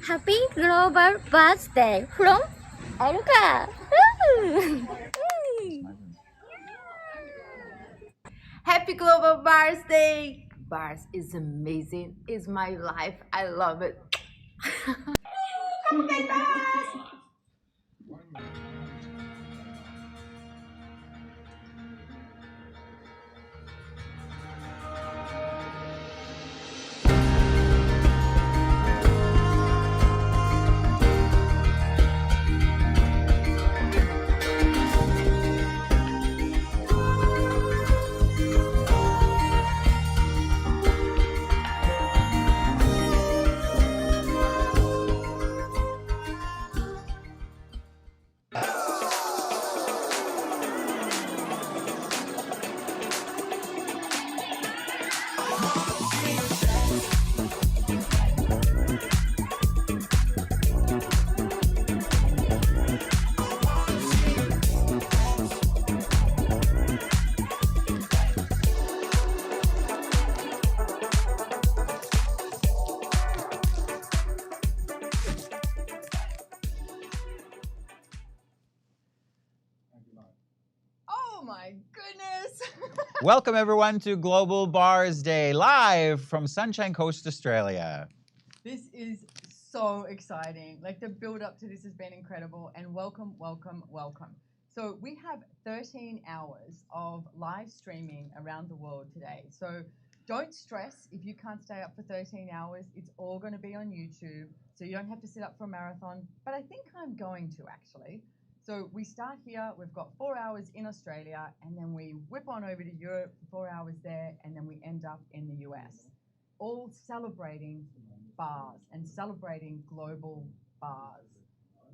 Happy Global Birthday from Aruka. Happy Global Bars Day! Bars is amazing. It's my life. I love it. Oh my goodness! Welcome everyone to Global Bars Day, live from Sunshine Coast, Australia. This is so exciting. Like the build up to this has been incredible, and welcome, welcome, welcome. So we have 13 hours of live streaming around the world today. So don't stress if you can't stay up for 13 hours. It's all going to be on YouTube, so you don't have to sit up for a marathon. But I think I'm going to actually. So we start here, we've got 4 hours in Australia, and then we whip on over to Europe for 4 hours there, and then we end up in the US, all celebrating bars and celebrating global bars.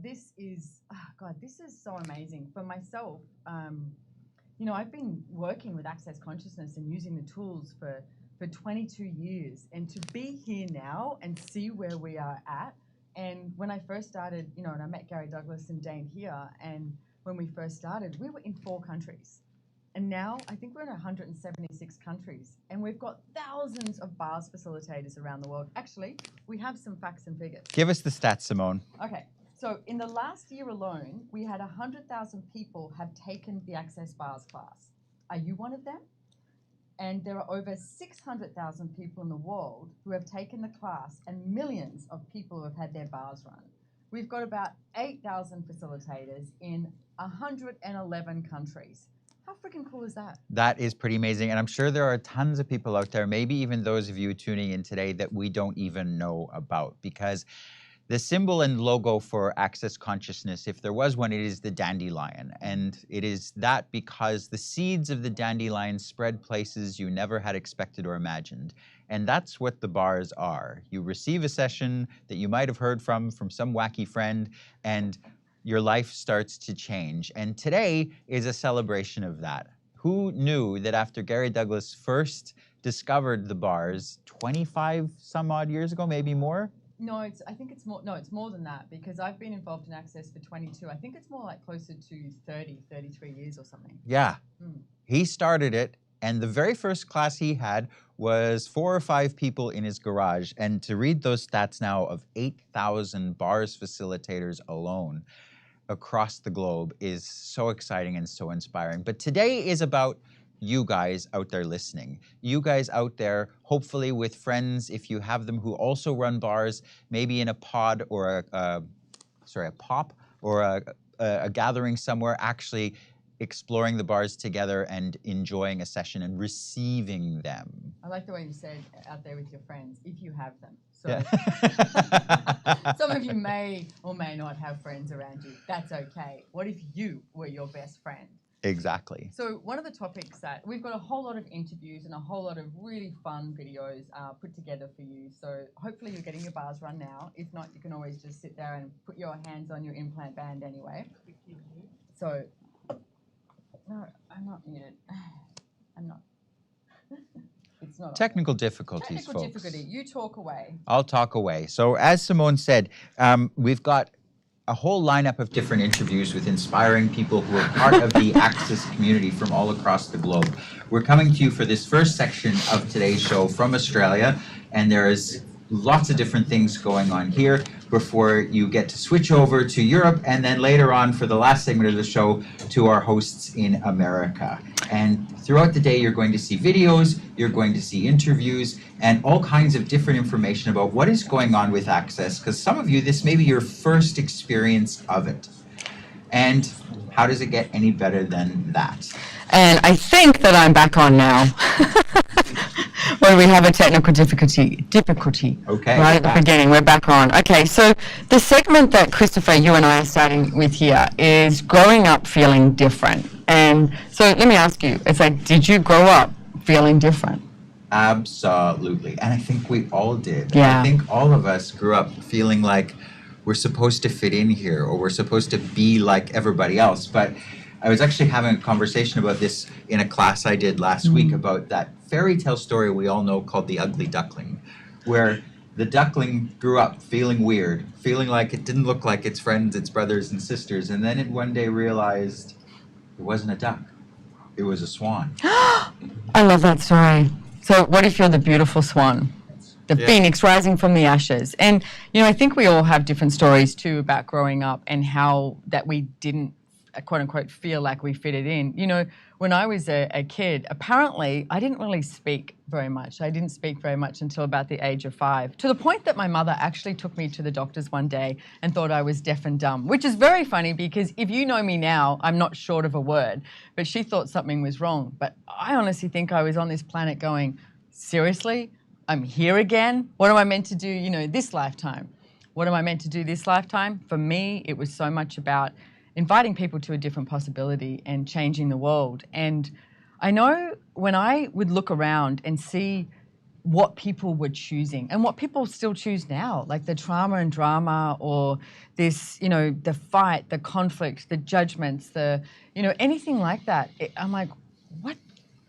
This is, God, this is so amazing. For myself, you know, I've been working with Access Consciousness and using the tools for 22 years, and to be here now and see where we are at. And when I first started, you know, and I met Gary Douglas and Dain Heer, and when we first started, we were in 4 countries. And now I think we're in 176 countries, and we've got thousands of bars facilitators around the world. Actually, we have some facts and figures. Give us the stats, Simone. Okay, so in the last year alone, we had 100,000 people have taken the Access Bars class. Are you one of them? And there are over 600,000 people in the world who have taken the class, and millions of people who have had their bars run. We've got about 8,000 facilitators in 111 countries. How freaking cool is that? That is pretty amazing. And I'm sure there are tons of people out there, maybe even those of you tuning in today, that we don't even know about, because the symbol and logo for Access Consciousness, if there was one, it is the dandelion. And it is that because the seeds of the dandelion spread places you never had expected or imagined. And that's what the bars are. You receive a session that you might have heard from some wacky friend, and your life starts to change. And today is a celebration of that. Who knew that after Gary Douglas first discovered the bars 25 some odd years ago, maybe more? No, I think it's more, no, it's more than that, because I've been involved in Access for 22. I think it's more like closer to 30, 33 years or something. Yeah. He started it, and the very first class he had was 4 or 5 people in his garage. And to read those stats now of 8,000 bars facilitators alone across the globe is so exciting and so inspiring. But today is about you guys out there listening. You guys out there, hopefully with friends, if you have them, who also run bars, maybe in a pod or a pop or a gathering somewhere, actually exploring the bars together and enjoying a session and receiving them. I like the way you said out there with your friends, if you have them. So Yeah. some of you may or may not have friends around you. That's okay. What if you were your best friend? Exactly. So one of the topics that we've got a whole lot of interviews and a whole lot of really fun videos put together for you. So hopefully you're getting your bars run now. If not, you can always just sit there and put your hands on your implant band anyway. So, no, I'm not muted. I'm not. It's not. Technical difficulties, Technical folks. difficulty. You talk away. I'll talk away. So as Simone said, we've got a whole lineup of different interviews with inspiring people who are part of the Access community from all across the globe. We're coming to you for this first section of today's show from Australia, and there is lots of different things going on here before you get to switch over to Europe, and then later on for the last segment of the show to our hosts in America. And throughout the day, you're going to see videos, you're going to see interviews, and all kinds of different information about what is going on with Access, because some of you, this may be your first experience of it. And how does it get any better than that? And I think that I'm back on now. When we have a technical difficulty. Okay. Right at the beginning, we're back on. Okay, so the segment that Christopher, you and I are starting with here is growing up feeling different. And so let me ask you, it's like, did you grow up feeling different? Absolutely. And I think we all did. Yeah. I think all of us grew up feeling like we're supposed to fit in here, or we're supposed to be like everybody else. But I was actually having a conversation about this in a class I did last week about that fairy tale story we all know called The Ugly Duckling, where the duckling grew up feeling weird, feeling like it didn't look like its friends, its brothers and sisters, and then it one day realized it wasn't a duck, it was a swan. I love that story. So what if you're the beautiful swan? The phoenix rising from the ashes. And, you know, I think we all have different stories too about growing up and how that we didn't, quote unquote, feel like we fitted in. You know, when I was a kid, apparently I didn't really speak very much. I didn't speak very much until about the age of 5, to the point that my mother actually took me to the doctors one day and thought I was deaf and dumb, which is very funny because if you know me now, I'm not short of a word, but she thought something was wrong. But I honestly think I was on this planet going, seriously? I'm here again? What am I meant to do, you know, this lifetime? What am I meant to do this lifetime? For me, it was so much about inviting people to a different possibility and changing the world. And I know when I would look around and see what people were choosing and what people still choose now, like the trauma and drama or this, you know, the fight, the conflict, the judgments, the, you know, anything like that, I'm like, what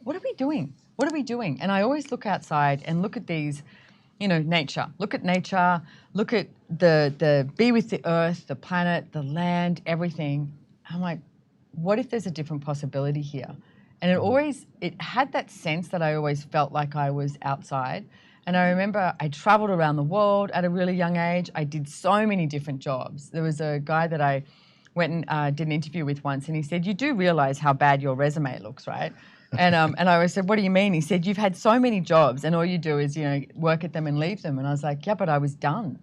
are we doing? What are we doing? And I always look outside and look at these, you know, nature. Look at nature, look at the be with the earth, the planet, the land, everything. I'm like, what if there's a different possibility here? And it had that sense that I always felt like I was outside. And I remember I traveled around the world at a really young age. I did so many different jobs. There was a guy that I went and did an interview with once, and he said, you do realize how bad your resume looks, right? And I said, what do you mean? He said, you've had so many jobs and all you do is, you know, work at them and leave them. And I was like, yeah, but I was done.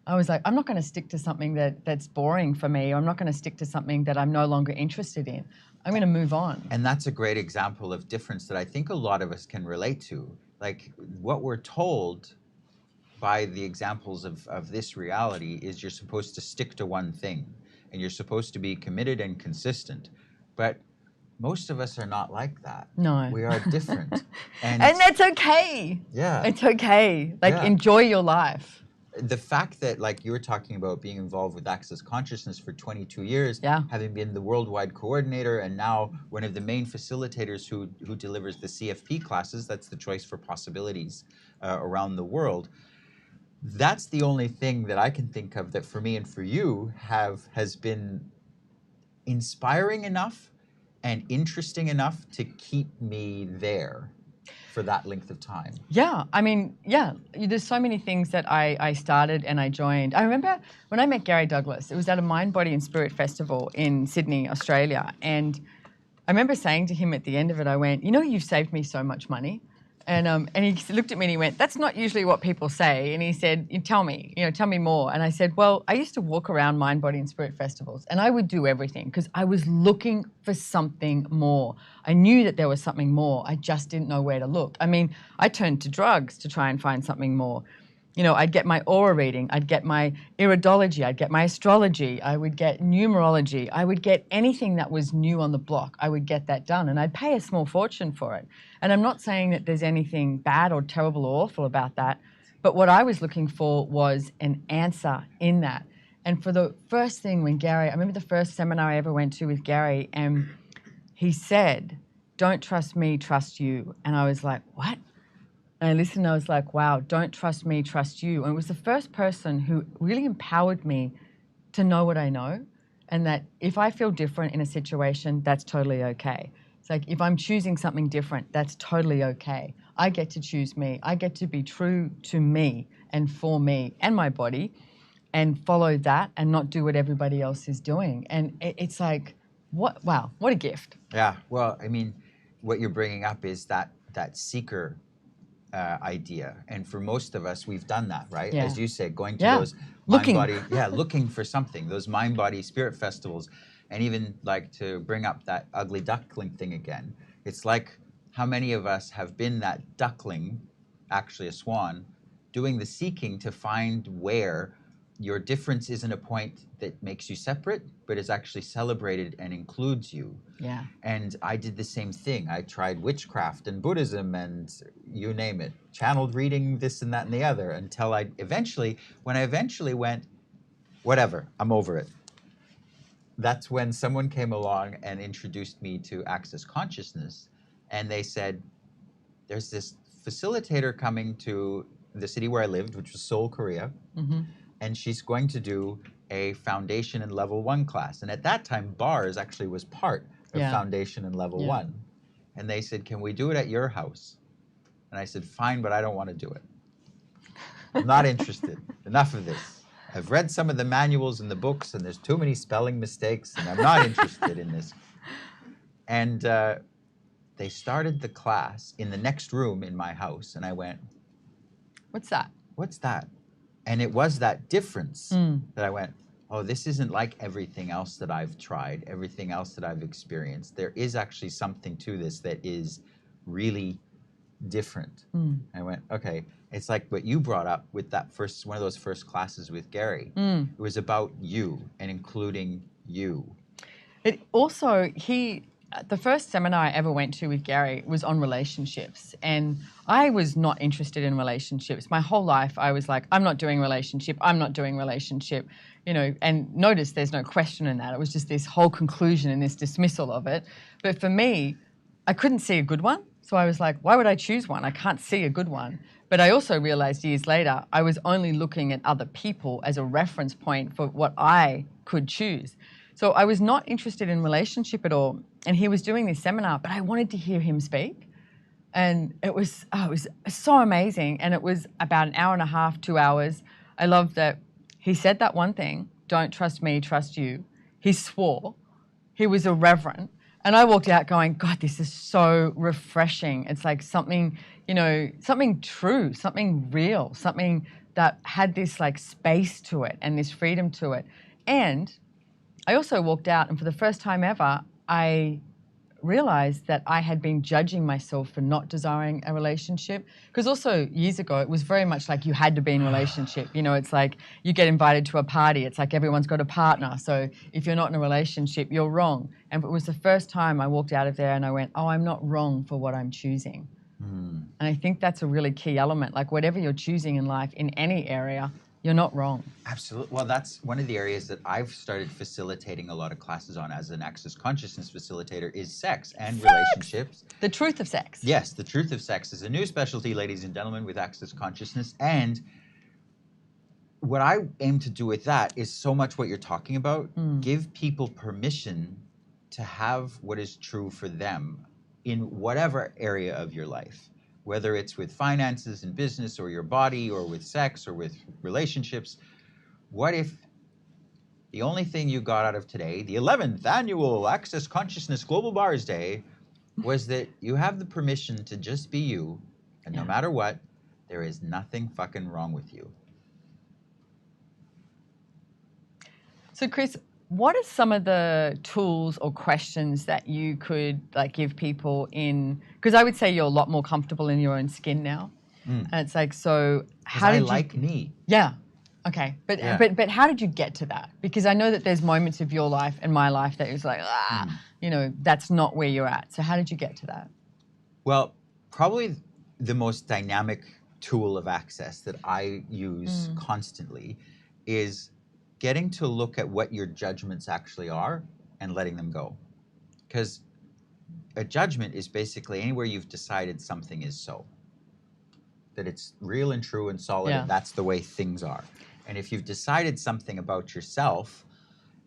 I was like, I'm not going to stick to something that's boring for me. I'm not going to stick to something that I'm no longer interested in. I'm going to move on. And that's a great example of difference that I think a lot of us can relate to. Like what we're told by the examples of this reality is you're supposed to stick to one thing and you're supposed to be committed and consistent. But most of us are not like that. No. We are different. And that's okay. Yeah. It's okay. Like, enjoy your life. The fact that, like you were talking about being involved with Access Consciousness for 22 years, having been the worldwide coordinator and now one of the main facilitators who delivers the CFP classes, that's the Choice for Possibilities around the world, that's the only thing that I can think of that for me and for you has been inspiring enough and interesting enough to keep me there for that length of time. Yeah, I mean, yeah, there's so many things that I started and I joined. I remember when I met Gary Douglas, it was at a Mind, Body and Spirit Festival in Sydney, Australia. And I remember saying to him at the end of it, I went, you know, you've saved me so much money. And he looked at me and he went, that's not usually what people say. And he said, tell me more. And I said, well, I used to walk around Mind, Body and Spirit festivals and I would do everything because I was looking for something more. I knew that there was something more. I just didn't know where to look. I mean, I turned to drugs to try and find something more. You know, I'd get my aura reading, I'd get my iridology, I'd get my astrology, I would get numerology, I would get anything that was new on the block, I would get that done, and I'd pay a small fortune for it. And I'm not saying that there's anything bad or terrible or awful about that, but what I was looking for was an answer in that. And for the first thing when Gary, I remember the first seminar I ever went to with Gary, and he said, don't trust me, trust you. And I was like, what? And I listened and I was like, wow, don't trust me, trust you. And it was the first person who really empowered me to know what I know and that if I feel different in a situation, that's totally okay. It's like if I'm choosing something different, that's totally okay. I get to choose me. I get to be true to me and for me and my body, and follow that and not do what everybody else is doing. And it's like, wow, what a gift. Yeah. Well, I mean, what you're bringing up is that seeker idea, and for most of us, we've done that, right? Yeah. As you said, going to Yeah. those Looking. mind body, looking for something, those mind body spirit festivals, and even like to bring up that ugly duckling thing again. It's like how many of us have been that duckling, actually a swan, doing the seeking to find where your difference isn't a point that makes you separate, but is actually celebrated and includes you. Yeah. And I did the same thing. I tried witchcraft and Buddhism and you name it, channeled reading, this and that and the other, until when I eventually went, whatever, I'm over it. That's when someone came along and introduced me to Access Consciousness. And they said, there's this facilitator coming to the city where I lived, which was Seoul, Korea. Mm-hmm. And she's going to do a foundation and level 1 class. And at that time, bars actually was part of foundation and level 1. And they said, can we do it at your house? And I said, fine, but I don't want to do it. I'm not interested. Enough of this. I've read some of the manuals and the books, and there's too many spelling mistakes, and I'm not interested in this. And they started the class in the next room in my house, and I went, What's that? What's that? And it was that difference that I went, oh, this isn't like everything else that I've tried, everything else that I've experienced. There is actually something to this that is really different. I went, okay, it's like what you brought up with that one of those first classes with Gary. It was about you and including you. It also, the first seminar I ever went to with Gary was on relationships, and I was not interested in relationships. My whole life I was like, I'm not doing relationship, and notice there's no question in that. It was just this whole conclusion and this dismissal of it. But for me, I couldn't see a good one. So I was like, why would I choose one? I can't see a good one. But I also realized years later, I was only looking at other people as a reference point for what I could choose. So I was not interested in relationship at all. And he was doing this seminar, but I wanted to hear him speak. And it was so amazing. And it was about an hour and a half, 2 hours. I loved that he said that one thing, don't trust me, trust you. He swore. He was irreverent. And I walked out going, God, this is so refreshing. It's like something, something true, something real, something that had this like space to it and this freedom to it. And I also walked out, and for the first time ever, I realized that I had been judging myself for not desiring a relationship. Because also years ago, it was very much like you had to be in a relationship. It's like you get invited to a party. It's like everyone's got a partner. So if you're not in a relationship, you're wrong. And it was the first time I walked out of there and I went, oh, I'm not wrong for what I'm choosing. And I think that's a really key element. Like whatever you're choosing in life, in any area, you're not wrong. Absolutely. Well, that's one of the areas that I've started facilitating a lot of classes on as an Access Consciousness facilitator is sex and relationships. The truth of sex. Yes, the truth of sex is a new specialty, ladies and gentlemen, with Access Consciousness. And what I aim to do with that is so much what you're talking about. Give people permission to have what is true for them in whatever area of your life. Whether it's with finances and business or your body or with sex or with relationships. What if the only thing you got out of today, the 11th annual Access Consciousness Global Bars Day, was that you have the permission to just be you, and no matter what, there is nothing fucking wrong with you. So Chris, what are some of the tools or questions that you could like give people because I would say you're a lot more comfortable in your own skin now. And it's like, so how did you... like me. Yeah. Okay. But how did you get to that? Because I know that there's moments of your life and my life that it was like, that's not where you're at. So how did you get to that? Well, probably the most dynamic tool of access that I use constantly is getting to look at what your judgments actually are and letting them go. Because a judgment is basically anywhere you've decided something is so. That it's real and true and solid, and that's the way things are. And if you've decided something about yourself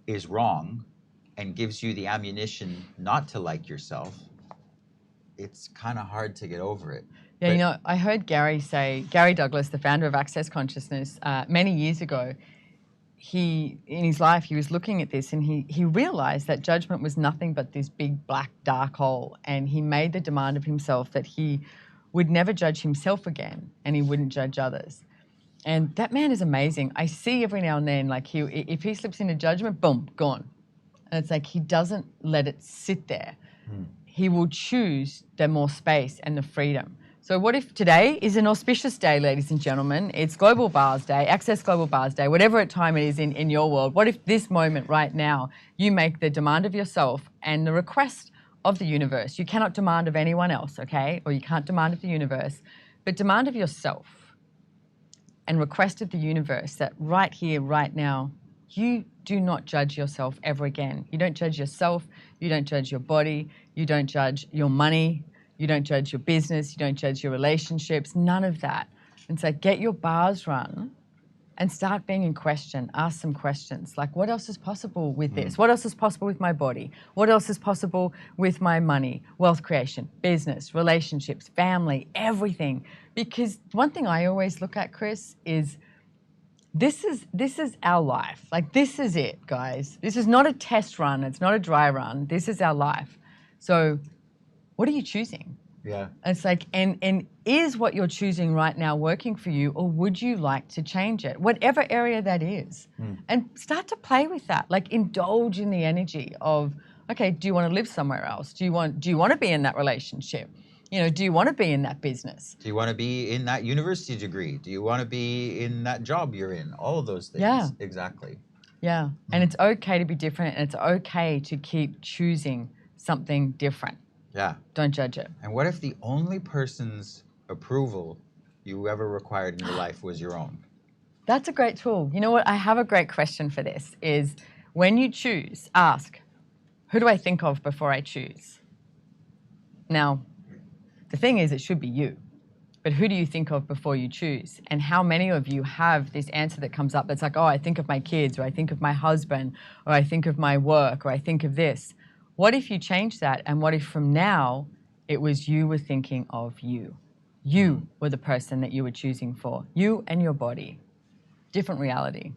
is wrong and gives you the ammunition not to like yourself, it's kind of hard to get over it. Yeah, you know, I heard Gary Douglas, the founder of Access Consciousness, many years ago, in his life, he was looking at this and he realized that judgment was nothing but this big black dark hole. And he made the demand of himself that he would never judge himself again and he wouldn't judge others. And that man is amazing. I see every now and then, like if he slips into judgment, boom, gone. And it's like he doesn't let it sit there. He will choose the more space and the freedom. So what if today is an auspicious day, ladies and gentlemen? It's Global Bars Day, Access Global Bars Day, whatever time it is in your world. What if this moment right now, you make the demand of yourself and the request of the universe? You cannot demand of anyone else, okay? Or you can't demand of the universe, but demand of yourself and request of the universe that right here, right now, you do not judge yourself ever again. You don't judge yourself. You don't judge your body. You don't judge your money. You don't judge your business. You don't judge your relationships. None of that. And so get your bars run and start being in question. Ask some questions like, what else is possible with this? What else is possible with my body? What else is possible with my money, wealth creation, business, relationships, family, everything? Because one thing I always look at, Chris, is this is our life. Like, this is it, guys. This is not a test run. It's not a dry run. This is our life. So what are you choosing? Yeah. It's like, and is what you're choosing right now working for you, or would you like to change it? Whatever area that is. And start to play with that. Like, indulge in the energy of, okay, do you want to live somewhere else? Do you want to be in that relationship? You know, do you want to be in that business? Do you want to be in that university degree? Do you want to be in that job you're in? All of those things. Yeah. Exactly. Yeah. And it's okay to be different, and it's okay to keep choosing something different. Yeah. Don't judge it. And what if the only person's approval you ever required in your life was your own? That's a great tool. You know what? I have a great question for this is when you choose, ask, who do I think of before I choose? Now, the thing is, it should be you. But who do you think of before you choose? And how many of you have this answer that comes up that's like, oh, I think of my kids, or I think of my husband, or I think of my work, or I think of this. What if you change that? And what if from now it was you were thinking of you? You were the person that you were choosing for. You and your body. Different reality.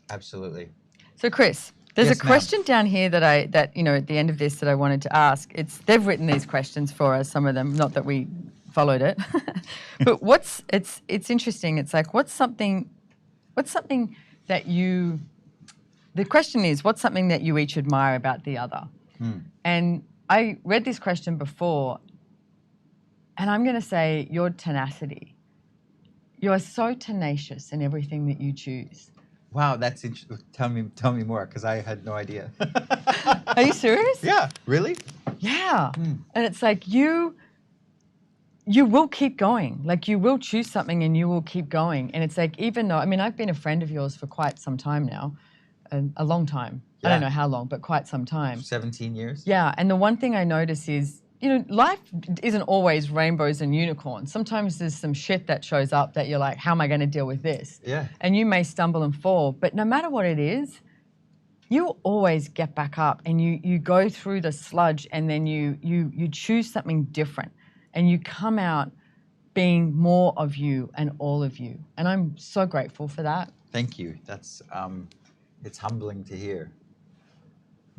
Absolutely. So Chris, there's Yes, a question down here that you know, at the end of this that I wanted to ask. They've written these questions for us, some of them, not that we followed it. But it's interesting. It's like, what's something that you, the question is, what's something that you each admire about the other? And I read this question before, and I'm going to say your tenacity. You are so tenacious in everything that you choose. Wow, that's interesting. Tell me more, because I had no idea. Are you serious? Yeah, really? Yeah. And it's like you will keep going. Like, you will choose something and you will keep going. And it's like, even though, I mean, I've been a friend of yours for quite some time now, a long time. I don't know how long, but quite some time. 17 years? Yeah. And the one thing I notice is, you know, life isn't always rainbows and unicorns. Sometimes there's some shit that shows up that you're like, how am I going to deal with this? Yeah. And you may stumble and fall, but no matter what it is, you always get back up and you go through the sludge, and then you choose something different, and you come out being more of you and all of you. And I'm so grateful for that. Thank you. That's it's humbling to hear.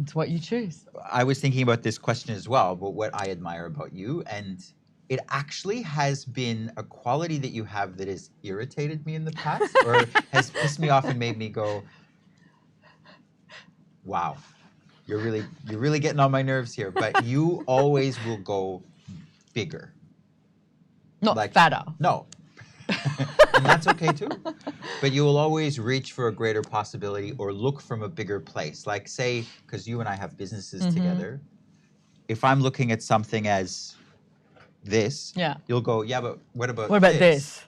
It's what you choose. I was thinking about this question as well, about what I admire about you, and it actually has been a quality that you have that has irritated me in the past, or has pissed me off and made me go, wow, you're really getting on my nerves here. But you always will go bigger. Not like, fatter. No. And that's okay too. But you will always reach for a greater possibility or look from a bigger place. Like, say, because you and I have businesses together, if I'm looking at something as this, you'll go, yeah, but what about this?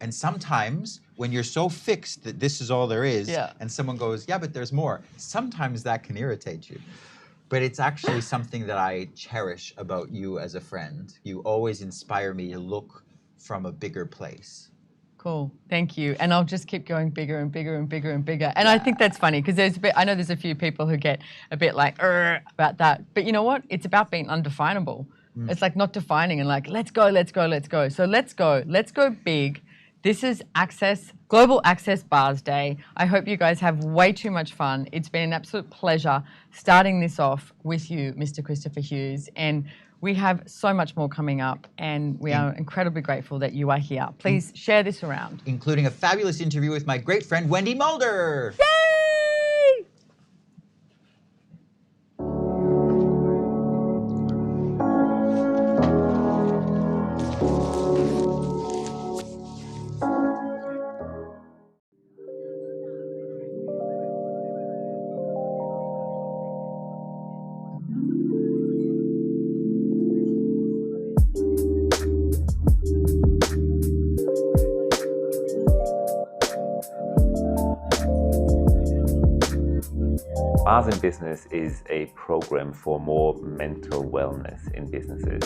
And sometimes when you're so fixed that this is all there is, and someone goes, yeah, but there's more, sometimes that can irritate you. But it's actually something that I cherish about you as a friend. You always inspire me to look from a bigger place. Cool. Thank you. And I'll just keep going bigger and bigger and bigger and bigger. And I think that's funny, because I know there's a few people who get a bit like about that. But you know what? It's about being undefinable. It's like not defining and like, let's go, let's go, let's go. So let's go big. This is Global Access Bars Day. I hope you guys have way too much fun. It's been an absolute pleasure starting this off with you, Mr. Christopher Hughes. And we have so much more coming up, and we are incredibly grateful that you are here. Please share this around. Including a fabulous interview with my great friend, Wendy Mulder. Yay! Bars in Business is a program for more mental wellness in businesses.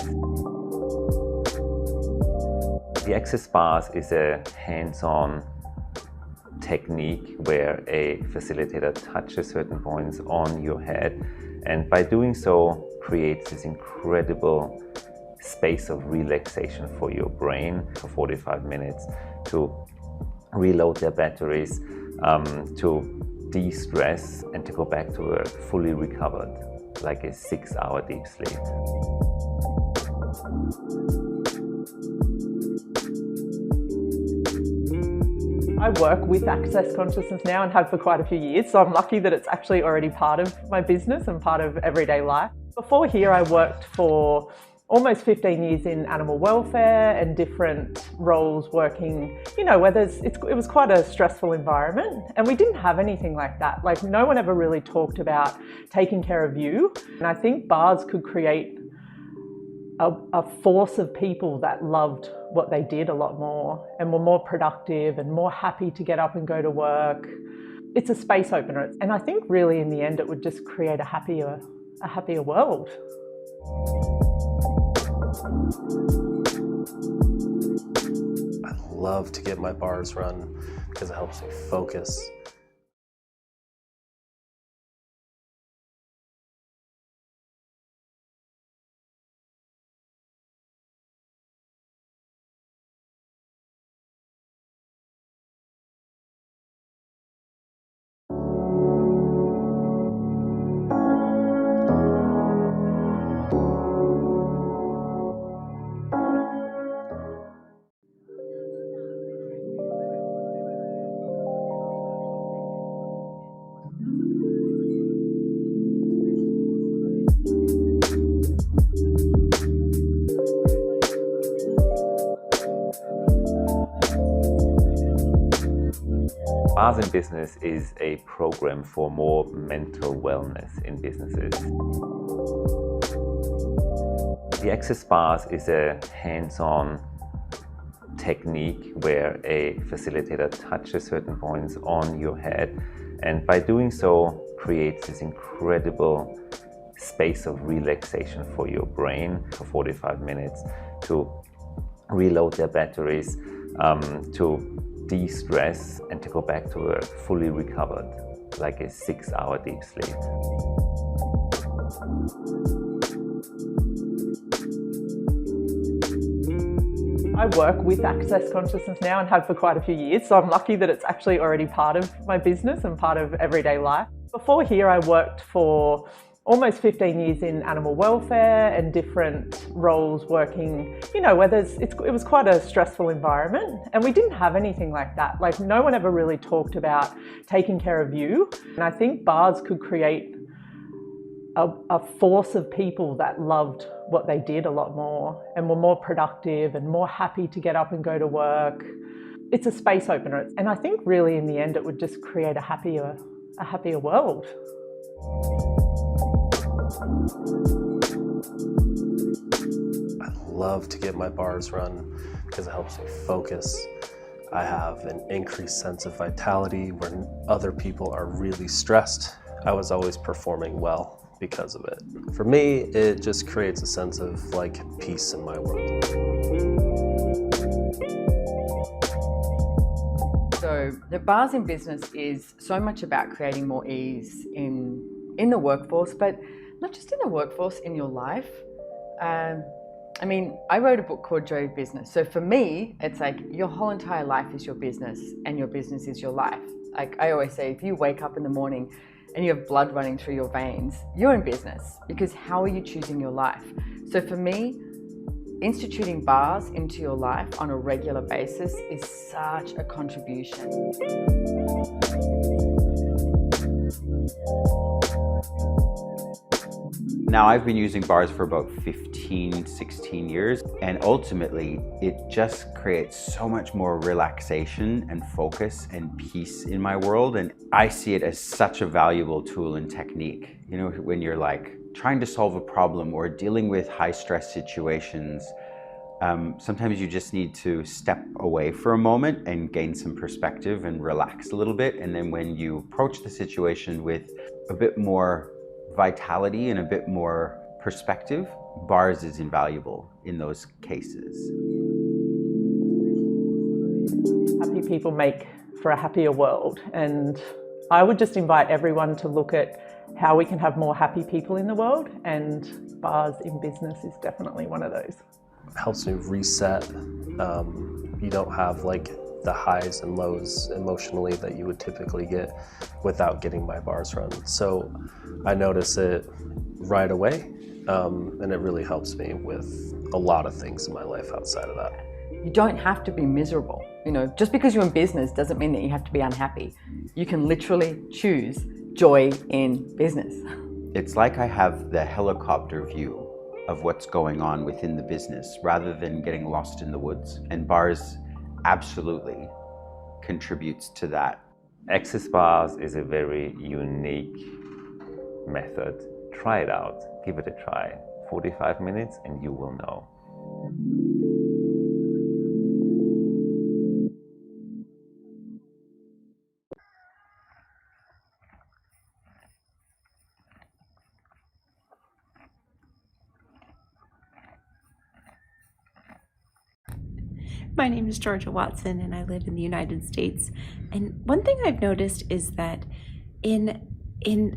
The Access Bars is a hands-on technique where a facilitator touches certain points on your head, and by doing so creates this incredible space of relaxation for your brain for 45 minutes to reload their batteries, to de-stress and to go back to work fully recovered, like a 6-hour deep sleep. I work with Access Consciousness now and have for quite a few years, so I'm lucky that it's actually already part of my business and part of everyday life. Before here, I worked for almost 15 years in animal welfare and different roles working, where it was quite a stressful environment, and we didn't have anything like that. Like, no one ever really talked about taking care of you. And I think bars could create a force of people that loved what they did a lot more and were more productive and more happy to get up and go to work. It's a space opener. And I think really in the end, it would just create a happier world. I love to get my bars run because it helps me focus. Bars in Business is a program for more mental wellness in businesses. The Access Bars is a hands-on technique where a facilitator touches certain points on your head, and by doing so creates this incredible space of relaxation for your brain for 45 minutes to reload their batteries, to de-stress and to go back to work fully recovered, like a 6-hour deep sleep. I work with Access Consciousness now and have for quite a few years, so I'm lucky that it's actually already part of my business and part of everyday life. Before here, I worked for almost 15 years in animal welfare and different roles working, where it was quite a stressful environment, and we didn't have anything like that. Like, no one ever really talked about taking care of you. And I think bars could create a force of people that loved what they did a lot more and were more productive and more happy to get up and go to work. It's a space opener. And I think really in the end, it would just create a happier world. I love to get my bars run because it helps me focus. I have an increased sense of vitality when other people are really stressed. I was always performing well because of it. For me, it just creates a sense of peace in my world. So the Bars in Business is so much about creating more ease in the workforce, but not just in the workforce, in your life. I mean, I wrote a book called Joy of Business. So for me, it's like your whole entire life is your business and your business is your life. Like I always say, if you wake up in the morning and you have blood running through your veins, you're in business, because how are you choosing your life? So for me, instituting bars into your life on a regular basis is such a contribution. Now I've been using bars for about 15, 16 years, and ultimately it just creates so much more relaxation and focus and peace in my world, and I see it as such a valuable tool and technique. You know, when you're like trying to solve a problem or dealing with high stress situations, sometimes you just need to step away for a moment and gain some perspective and relax a little bit, and then when you approach the situation with a bit more vitality and a bit more perspective, bars is invaluable in those cases. Happy people make for a happier world, and I would just invite everyone to look at how we can have more happy people in the world, and bars in business is definitely one of those. It helps me reset. You don't have like the highs and lows emotionally that you would typically get without getting my bars run. So I notice it right away, and it really helps me with a lot of things in my life outside of that. You don't have to be miserable. You know, just because you're in business doesn't mean that you have to be unhappy. You can literally choose joy in business. It's like I have the helicopter view of what's going on within the business rather than getting lost in the woods. And bars absolutely contributes to that. Access bars is a very unique method. Try it out, give it a try. 45 minutes and you will know. My name is Georgia Watson and I live in the United States. And one thing I've noticed is that in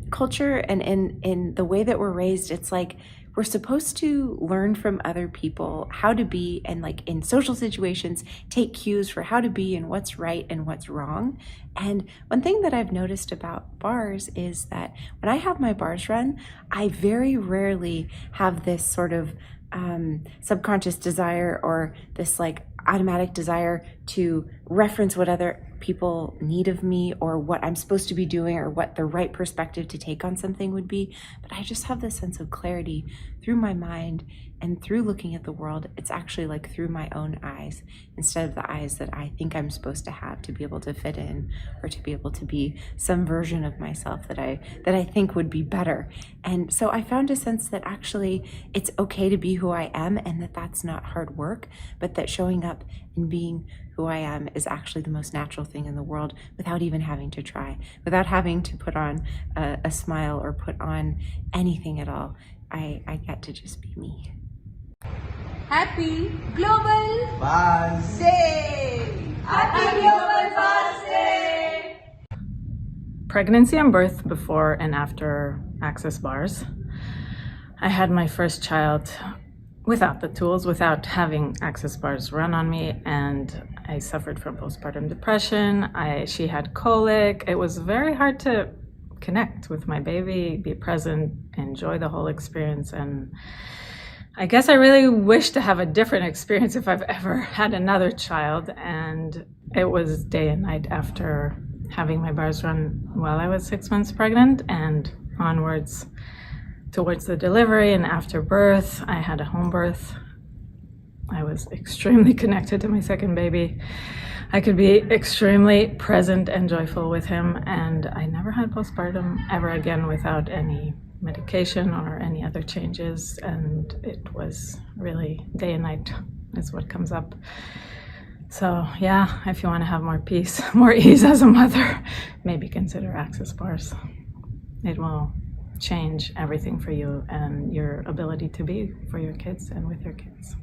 culture and in the way that we're raised, it's like we're supposed to learn from other people how to be, and like in social situations, take cues for how to be and what's right and what's wrong. And one thing that I've noticed about bars is that when I have my bars run, I very rarely have this sort of subconscious desire or this like automatic desire to reference what other people need of me or what I'm supposed to be doing or what the right perspective to take on something would be. But I just have this sense of clarity through my mind and through looking at the world. It's actually like through my own eyes instead of the eyes that I think I'm supposed to have to be able to fit in or to be able to be some version of myself that I think would be better. And so I found a sense that actually it's okay to be who I am, and that that's not hard work, but that showing up and being who I am is actually the most natural thing in the world without even having to try, without having to put on a smile or put on anything at all. I get to just be me. Happy Global Bars Day! Happy Global Bars Day! Pregnancy and birth before and after access bars. I had my first child without the tools, without having access bars run on me, and I suffered from postpartum depression. She had colic. It was very hard to connect with my baby, be present, enjoy the whole experience. And I guess I really wish to have a different experience if I've ever had another child. And it was day and night after having my bars run while I was 6 months pregnant and onwards towards the delivery. And after birth, I had a home birth. I was extremely connected to my second baby. I could be extremely present and joyful with him, and I never had postpartum ever again without any medication or any other changes, and it was really day and night is what comes up. So yeah, if you want to have more peace, more ease as a mother, maybe consider access bars. It will change everything for you and your ability to be for your kids and with your kids.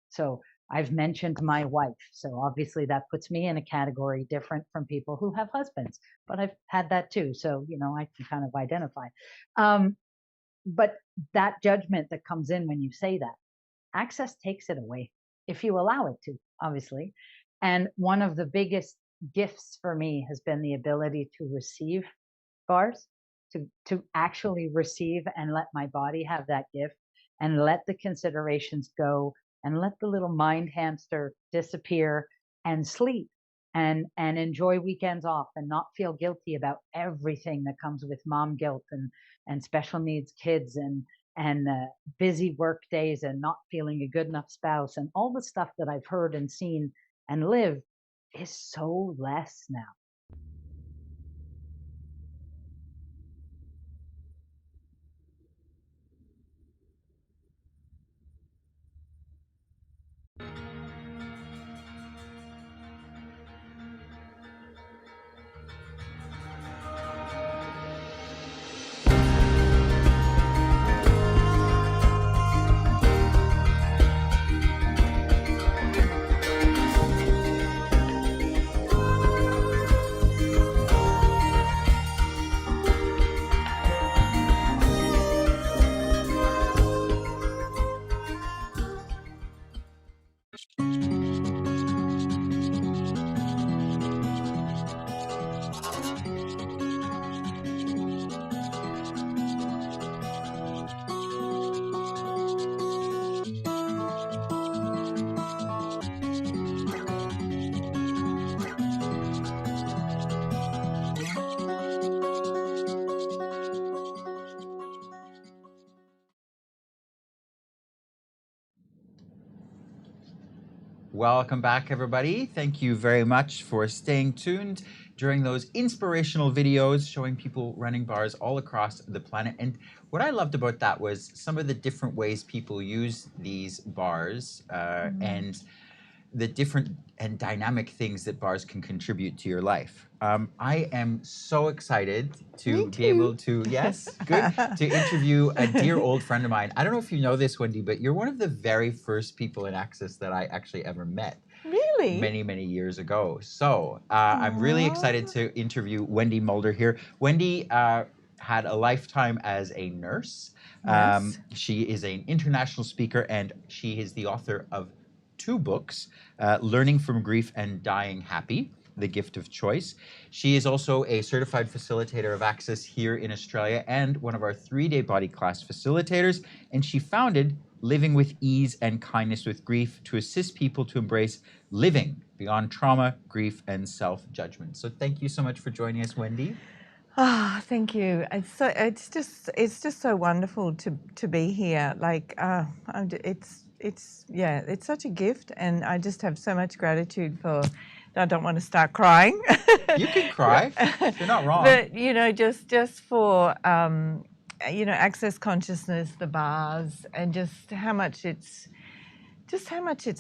So I've mentioned my wife, so obviously that puts me in a category different from people who have husbands, but I've had that too, so I can kind of identify. But that judgment that comes in when you say that, Access takes it away if you allow it to, obviously. And one of the biggest gifts for me has been the ability to receive bars, to actually receive and let my body have that gift and let the considerations go and let the little mind hamster disappear and sleep and enjoy weekends off and not feel guilty about everything that comes with mom guilt and special needs kids and busy work days and not feeling a good enough spouse and all the stuff that I've heard and seen and lived is so less now. Welcome back, everybody. Thank you very much for staying tuned during those inspirational videos showing people running bars all across the planet. And what I loved about that was some of the different ways people use these bars and the different and dynamic things that bars can contribute to your life. I am so excited to be able to, yes, good, to interview a dear old friend of mine. I don't know if you know this, Wendy, but you're one of the very first people in Access that I actually ever met. Really? Many, many years ago. So I'm really excited to interview Wendy Mulder here. Wendy had a lifetime as a nurse. Yes. She is an international speaker and she is the author of 2 books, Learning from Grief and Dying Happy, The Gift of Choice. She is also a certified facilitator of Access here in Australia and one of our 3-day body class facilitators. And she founded Living with Ease and Kindness with Grief to assist people to embrace living beyond trauma, grief, and self-judgment. So thank you so much for joining us, Wendy. Ah, thank you. It's just so wonderful to be here. Like it's such a gift, and I just have so much gratitude for. I don't want to start crying. You can cry. You're not wrong. But just for Access Consciousness, the bars, and just how much it's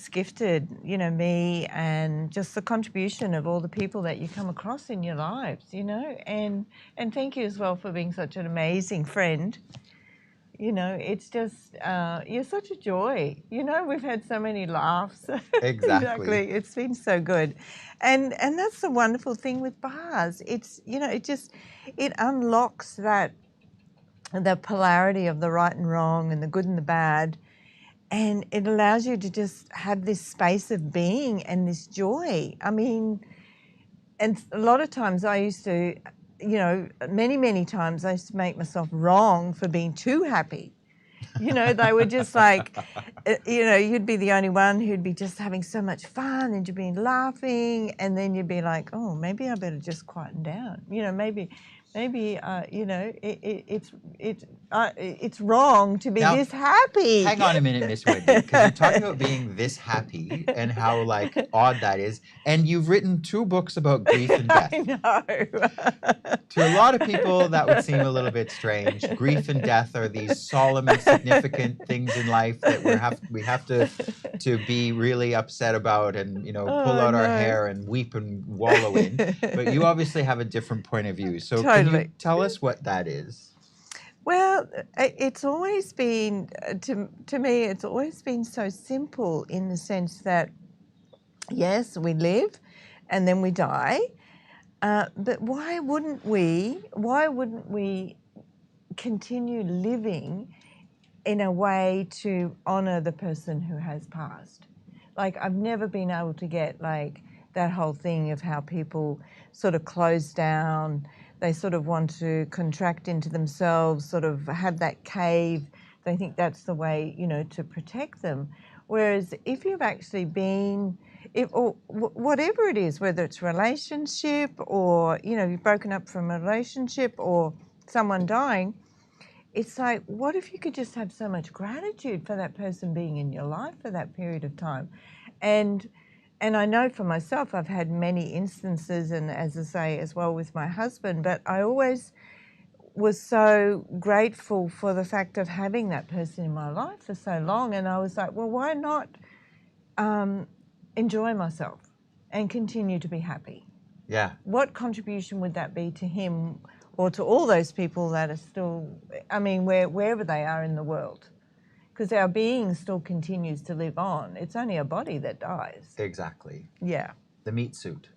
gifted, me, and just the contribution of all the people that you come across in your lives, and thank you as well for being such an amazing friend. It's just, you're such a joy. We've had so many laughs. Exactly. It's been so good. And that's the wonderful thing with bars. It's, it unlocks the polarity of the right and wrong and the good and the bad. And it allows you to just have this space of being and this joy. I mean, and a lot of times I used to, many, many times I used to make myself wrong for being too happy. They were just like, you'd be the only one who'd be just having so much fun and you'd be laughing. And then you'd be like, oh, maybe I better just quieten down. Maybe it's wrong to be Now, this happy. Hang on a minute, Miss Wendy, because you're talking about being this happy and how odd that is. And you've written 2 books about grief and death. I know. To a lot of people, that would seem a little bit strange. Grief and death are these solemn and significant things in life that we have to be really upset about and pull out our hair and weep and wallow in. But you obviously have a different point of view. So can you tell us what that is? Well, it's always been, to me, it's always been so simple in the sense that, yes, we live and then we die, but why wouldn't we continue living in a way to honour the person who has passed? Like, I've never been able to get, like, that whole thing of how people sort of close down, they sort of want to contract into themselves, sort of have that cave. They think that's the way, you know, to protect them. Whereas if you've actually been, or whatever it is, whether it's relationship or, you know, you've broken up from a relationship or someone dying, it's like, what if you could just have so much gratitude for that person being in your life for that period of time? And I know for myself, I've had many instances, and as I say, as well with my husband, but I always was so grateful for the fact of having that person in my life for so long. And I was like, well, why not enjoy myself and continue to be happy? Yeah. What contribution would that be to him or to all those people that are still, I mean, wherever they are in the world? Because our being still continues to live on. It's only a body that dies. Exactly. Yeah. The meat suit.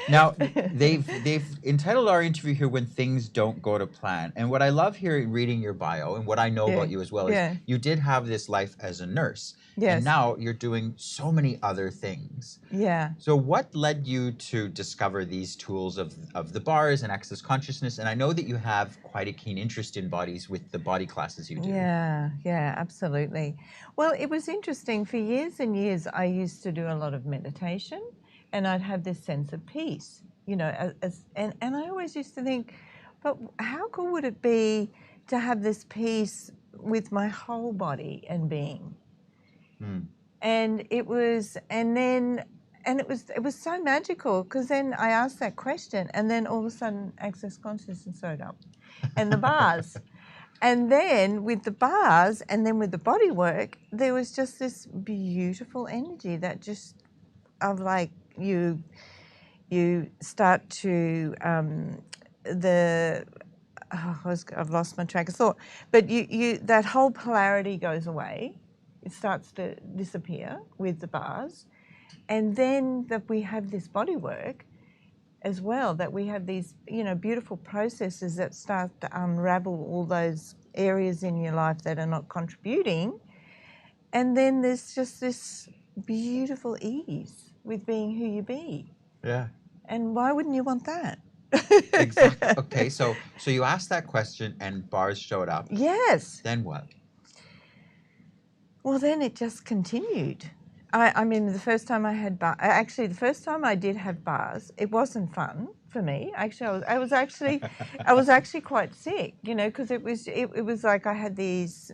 Now, they've entitled our interview here "When Things Don't Go to Plan," and what I love here in reading your bio and what I know about you as well is you did have this life as a nurse, and now you're doing so many other things. Yeah. So, what led you to discover these tools of the bars and access consciousness? And I know that you have quite a keen interest in bodies with the body classes you do. Yeah, absolutely. Well, it was interesting. For years and years, I used to do a lot of meditation, and I'd have this sense of peace, you know, and I always used to think, but how cool would it be to have this peace with my whole body and being? And it was, and it was so magical, because then I asked that question, and then all of a sudden access consciousness showed up, and the bars. And then with the bars and then with the body work, there was just this beautiful energy that just, of like, you start to, I've lost my track of thought, but you that whole polarity goes away. It starts to disappear with the bars. And then that we have this body work as well, that we have these, you know, beautiful processes that start to unravel all those areas in your life that are not contributing. And then there's just this beautiful ease with being who you be. Yeah. And why wouldn't you want that? Exactly. Okay, so you asked that question and bars showed up. Yes. Then what? Well, then it just continued. I mean, the first time I had the first time I did have bars, it wasn't fun for me. Actually, I was actually quite sick, you know, because it was like I had these,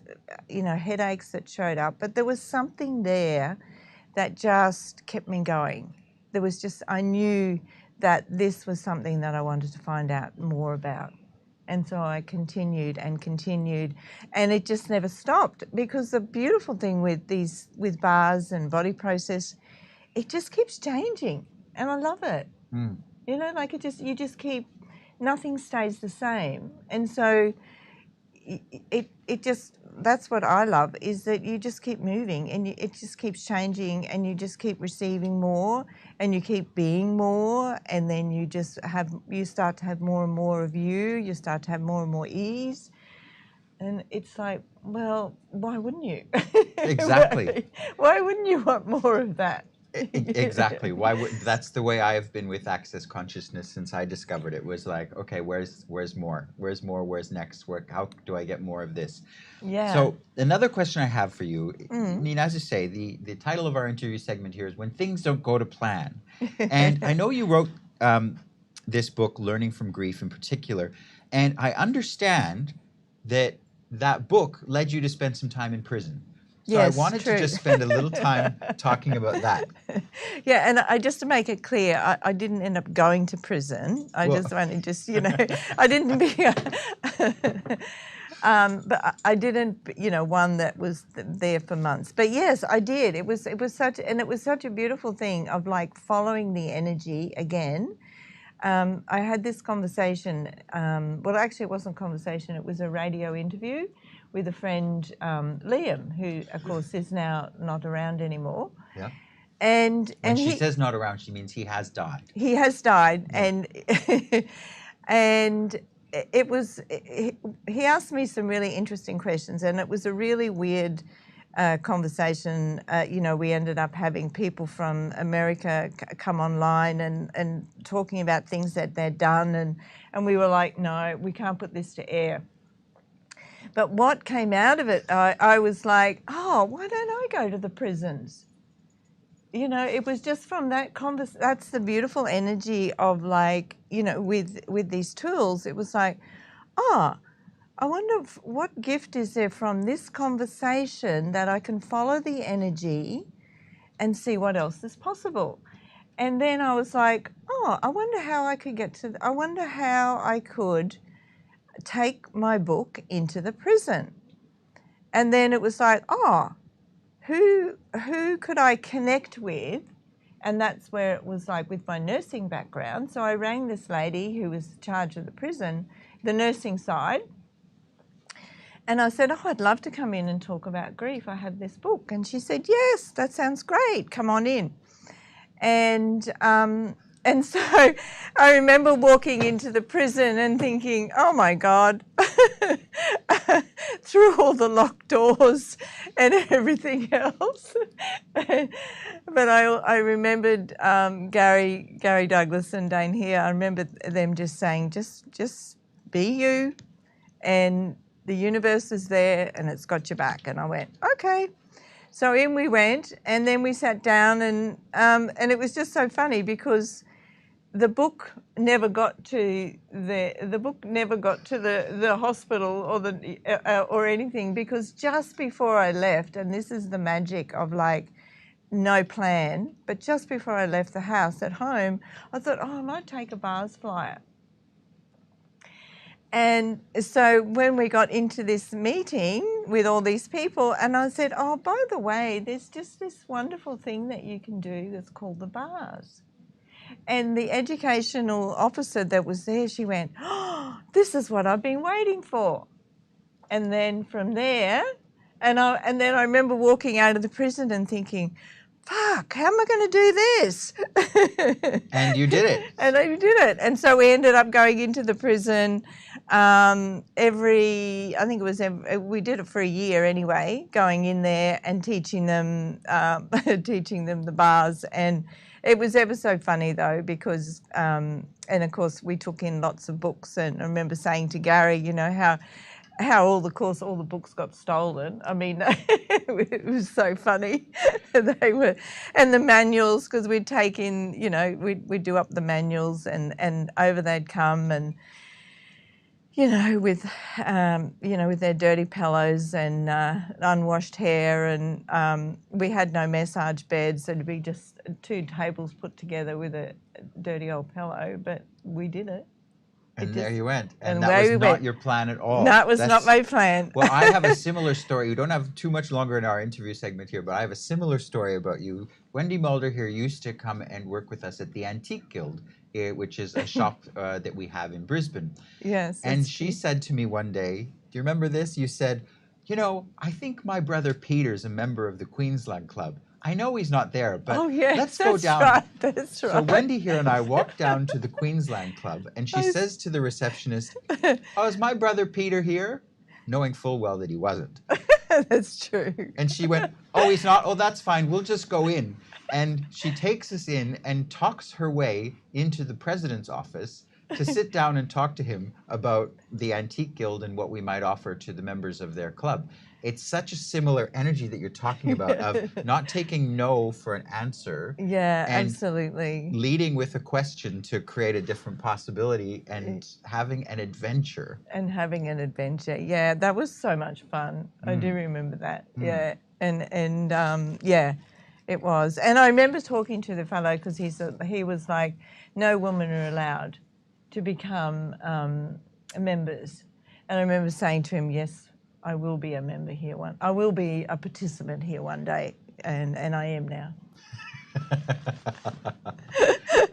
you know, headaches that showed up, but there was something there that just kept me going. There was just, I knew that this was something that I wanted to find out more about. And so I continued and continued, and it just never stopped, because the beautiful thing with bars and body process, it just keeps changing, and I love it. You know, like you just keep, nothing stays the same, and so it just, that's what I love, is that you just keep moving, and it just keeps changing, and you just keep receiving more, and you keep being more, and then you start to have more and more of you start to have more and more ease, and it's like, well, why wouldn't you? Exactly. Why wouldn't you want more of that? Exactly. That's the way I have been with access consciousness since I discovered it. Was like, okay, where's more? Where's more? Where's next? How do I get more of this? Yeah. So another question I have for you, Nina, as I say, the title of our interview segment here is "When Things Don't Go to Plan," and I know you wrote this book, Learning from Grief, in particular, and I understand that book led you to spend some time in prison. So yes, I wanted true. to just spend a little time talking about that. Yeah, and just to make it clear, I didn't end up going to prison. I didn't be, but I didn't, you know, one that was there for months. But yes, I did. It was such a beautiful thing of like following the energy again. I had this conversation, well, actually it wasn't a conversation, it was a radio interview with a friend, Liam, who, of course, is now not around anymore. Yeah. And When she he says not around, she means he has died. he has died, Yeah. and it was, he asked me some really interesting questions, and it was a really weird conversation. You know, we ended up having people from America come online and talking about things that they'd done, and we were like, no, we can't put this to air. But what came out of it, I was like, oh, why don't I go to the prisons? You know, it was just from that that's the beautiful energy of, like, you know, with these tools. It was like, oh, I wonder what gift is there from this conversation that I can follow the energy and see what else is possible. And then I was like, oh, I wonder how I could I wonder how I could take my book into the prison. And then it was like, oh, who could I connect with? And that's where it was like with my nursing background. So I rang this lady who was in charge of the prison, the nursing side. And I said, oh, I'd love to come in and talk about grief. I have this book. And she said, yes, that sounds great. Come on in. And so I remember walking into the prison and thinking, oh my God, through all the locked doors and everything else. But I remembered Gary Douglas and Dain Heer. I remember them just saying, just be you, and the universe is there and it's got your back. And I went, okay. So in we went, and then we sat down, and it was just so funny because the book never got to the hospital or anything, because just before I left, and this is the magic of, like, no plan, but just before I left the house at home, I thought, oh, I might take a bars flyer. And so when we got into this meeting with all these people, and I said, oh, by the way, there's just this wonderful thing that you can do that's called the bars. And the educational officer that was there, she went, oh, this is what I've been waiting for. And then from there, and then I remember walking out of the prison and thinking, fuck, how am I going to do this? And you did it. And I did it. And so we ended up going into the prison we did it for a year anyway, going in there and teaching them the bars. And it was ever so funny though, because, and of course we took in lots of books, and I remember saying to Gary, you know, how all the books got stolen. I mean, it was so funny. They were, and the manuals, because we'd take in, you know, we'd do up the manuals, and over they'd come, and, you know, with their dirty pillows and unwashed hair, and we had no massage beds. It'd be just 2 tables put together with a dirty old pillow, but we did it. And there you went. And and that away was we not went. your plan at all. That was not my plan. Well, I have a similar story. We don't have too much longer in our interview segment here, but I have a similar story about you. Wendy Mulder here used to come and work with us at the Antique Guild, which is a shop that we have in Brisbane. Yes. And she said to me one day, do you remember this? You said, you know, I think my brother Peter's a member of the Queensland Club. I know he's not there, but let's go down. Right, that's right. So Wendy here and I walked down to the Queensland Club, and she says to the receptionist, oh, is my brother Peter here? Knowing full well that he wasn't. That's true. And she went, oh, he's not? Oh, that's fine. We'll just go in. And she takes us in and talks her way into the president's office to sit down and talk to him about the Antique Guild and what we might offer to the members of their club. It's such a similar energy that you're talking about, of not taking no for an answer. Yeah, and absolutely. leading with a question to create a different possibility, and having an adventure. Yeah, that was so much fun. I do remember that. Yeah, and yeah, it was. And I remember talking to the fellow, because he was like, no women are allowed to become members. And I remember saying to him, yes, I will be a member here I will be a participant here one day, and I am now.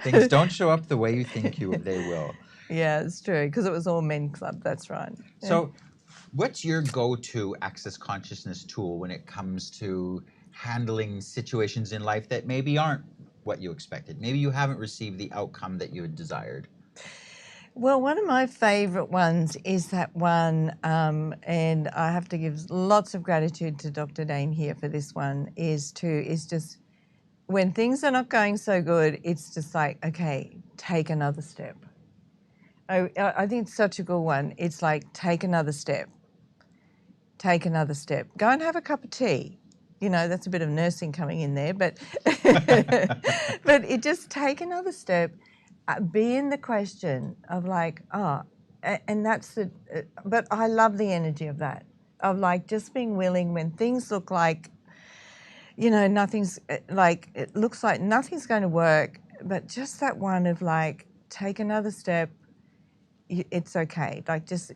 Things don't show up the way you think they will. Yeah, it's true, because it was all men club, that's right. So what's your go-to access consciousness tool when it comes to handling situations in life that maybe aren't what you expected? Maybe you haven't received the outcome that you had desired. Well, one of my favourite ones is that one, and I have to give lots of gratitude to Dr. Dain Heer for this one, is just when things are not going so good, it's just like, okay, take another step. I think it's such a good one. It's like, take another step. Take another step. Go and have a cup of tea. You know, that's a bit of nursing coming in there, but but it just take another step. Be in the question of like, and that's the, but I love the energy of that, of like just being willing when things look like, you know, nothing's like, it looks like nothing's going to work, but just that one of like, take another step, it's okay. Like just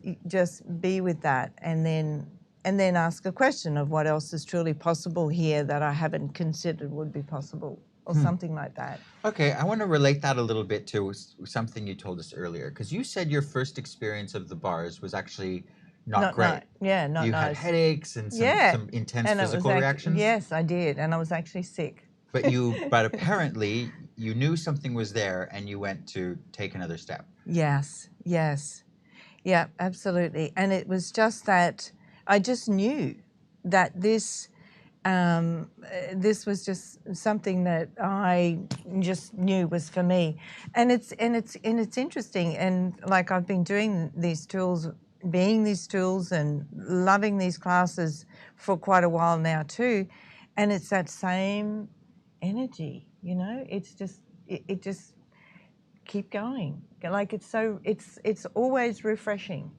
be with that, and then ask a question of what else is truly possible here that I haven't considered would be possible, or something like that. Okay, I want to relate that a little bit to something you told us earlier, because you said your first experience of the bars was actually not great. Yeah, not you nice. had headaches and some intense and physical reactions. Yes, I did, and I was actually sick. But apparently you knew something was there, and you went to take another step. Yes, yeah, absolutely. And it was just that I just knew that this was just something that I just knew was for me, and it's interesting. And like I've been doing these tools, being these tools, and loving these classes for quite a while now too, and it's that same energy. You know, it's just it just keep going. Like it's always refreshing.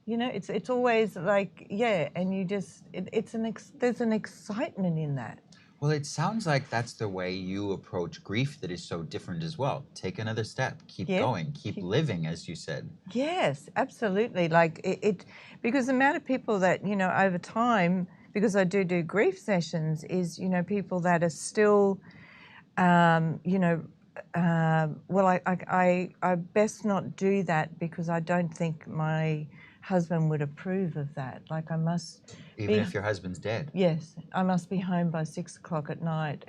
You know, it's always like, yeah, and you just, there's an excitement in that. Well, it sounds like that's the way you approach grief that is so different as well. Take another step, keep going, keep living, as you said. Yes, absolutely. Like because the amount of people that, you know, over time, because I do grief sessions, is, you know, people that are still, you know, well, I best not do that because I don't think my husband would approve of that. Like I must even if your husband's dead. Yes, I must be home by 6 o'clock at night,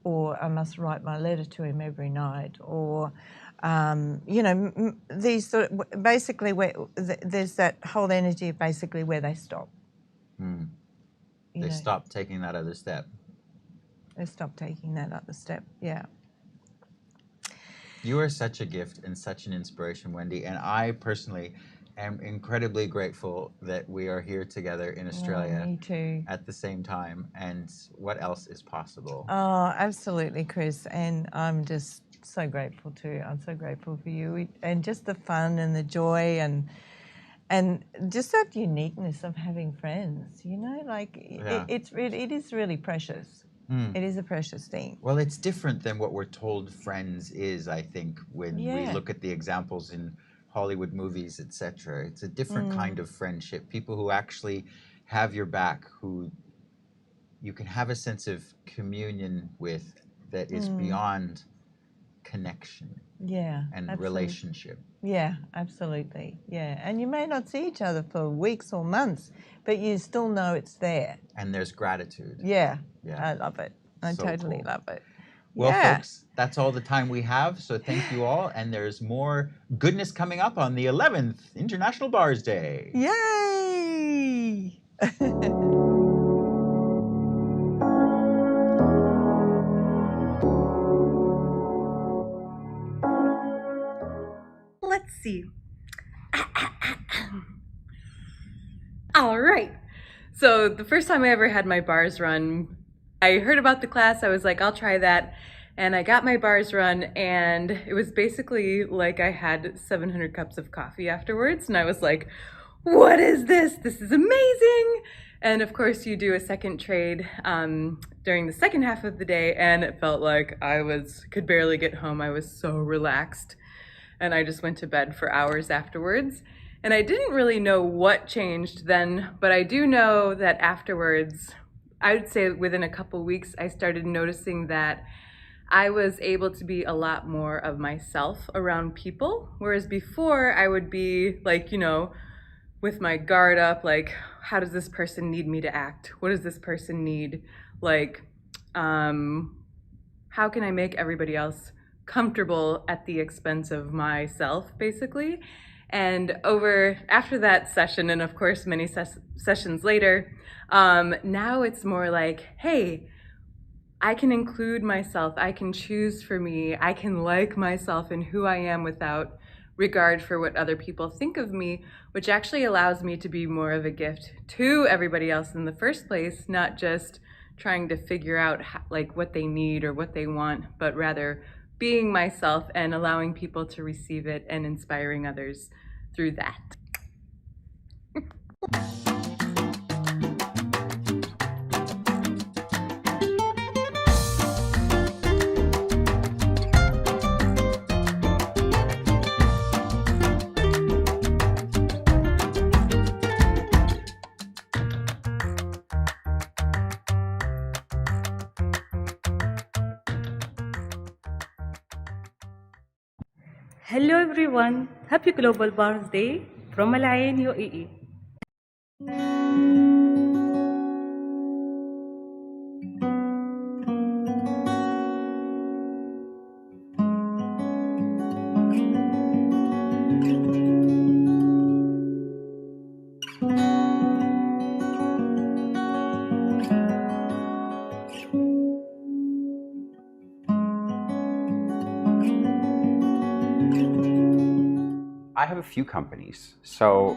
or I must write my letter to him every night, or you know, these sort of, basically where there's that whole energy of basically where they stop. They stop taking that other step. They stop taking that other step. Yeah. You are such a gift and such an inspiration, Wendy, and I personally am incredibly grateful that we are here together in Australia me too. at the same time, and what else is possible. Oh, absolutely, Chris, and I'm just so grateful too. I'm so grateful for you, and just the fun and the joy, and just that uniqueness of having friends, you know, like it is really precious. It is a precious thing. Well, it's different than what we're told friends is, I think, when we look at the examples in Hollywood movies, etc. It's a different kind of friendship. People who actually have your back, who you can have a sense of communion with that is beyond connection and relationship. Yeah, absolutely. Yeah, and you may not see each other for weeks or months, but you still know it's there. And there's gratitude. Yeah. I love it. I So totally cool. love it. Well, folks, that's all the time we have, so thank you all, and there's more goodness coming up on the 11th International Bars Day. Yay! Let's see. All right. So the first time I ever had my bars run, I heard about the class. I was like, I'll try that. And I got my bars run, and it was basically like I had 700 cups of coffee afterwards. And I was like, what is this? This is amazing. And of course you do a second trade during the second half of the day, and it felt like I could barely get home. I was so relaxed. And I just went to bed for hours afterwards. And I didn't really know what changed then, but I do know that afterwards I would say within a couple weeks, I started noticing that I was able to be a lot more of myself around people. Whereas before I would be like, you know, with my guard up, like, how does this person need me to act? What does this person need? Like, how can I make everybody else comfortable at the expense of myself, basically? And after that session, and of course many sessions later, now it's more like, hey, I can include myself, I can choose for me, I can like myself and who I am without regard for what other people think of me, which actually allows me to be more of a gift to everybody else in the first place, not just trying to figure out like what they need or what they want, but rather being myself and allowing people to receive it and inspiring others through that. Hello everyone, happy Global Bars Day from Al Ain, UAE. I have a few companies. So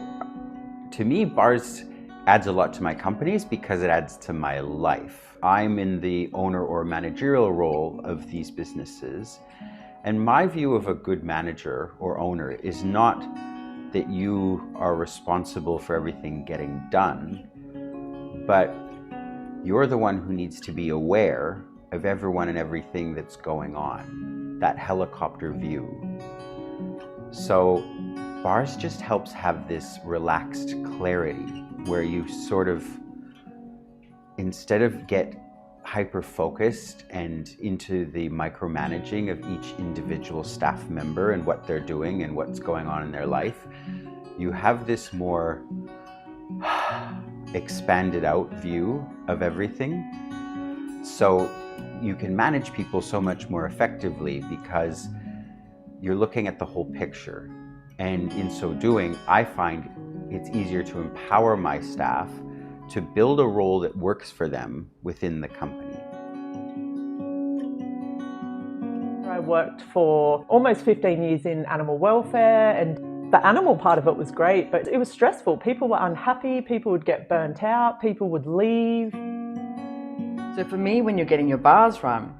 to me, bars adds a lot to my companies because it adds to my life. I'm in the owner or managerial role of these businesses. And my view of a good manager or owner is not that you are responsible for everything getting done, but you're the one who needs to be aware of everyone and everything that's going on, that helicopter view. So bars just helps have this relaxed clarity where you sort of, instead of get hyper-focused and into the micromanaging of each individual staff member and what they're doing and what's going on in their life, you have this more expanded out view of everything. So you can manage people so much more effectively because you're looking at the whole picture. And in so doing, I find it's easier to empower my staff to build a role that works for them within the company. I worked for almost 15 years in animal welfare, and the animal part of it was great, but it was stressful. People were unhappy, people would get burnt out, people would leave. So for me, when you're getting your bars run,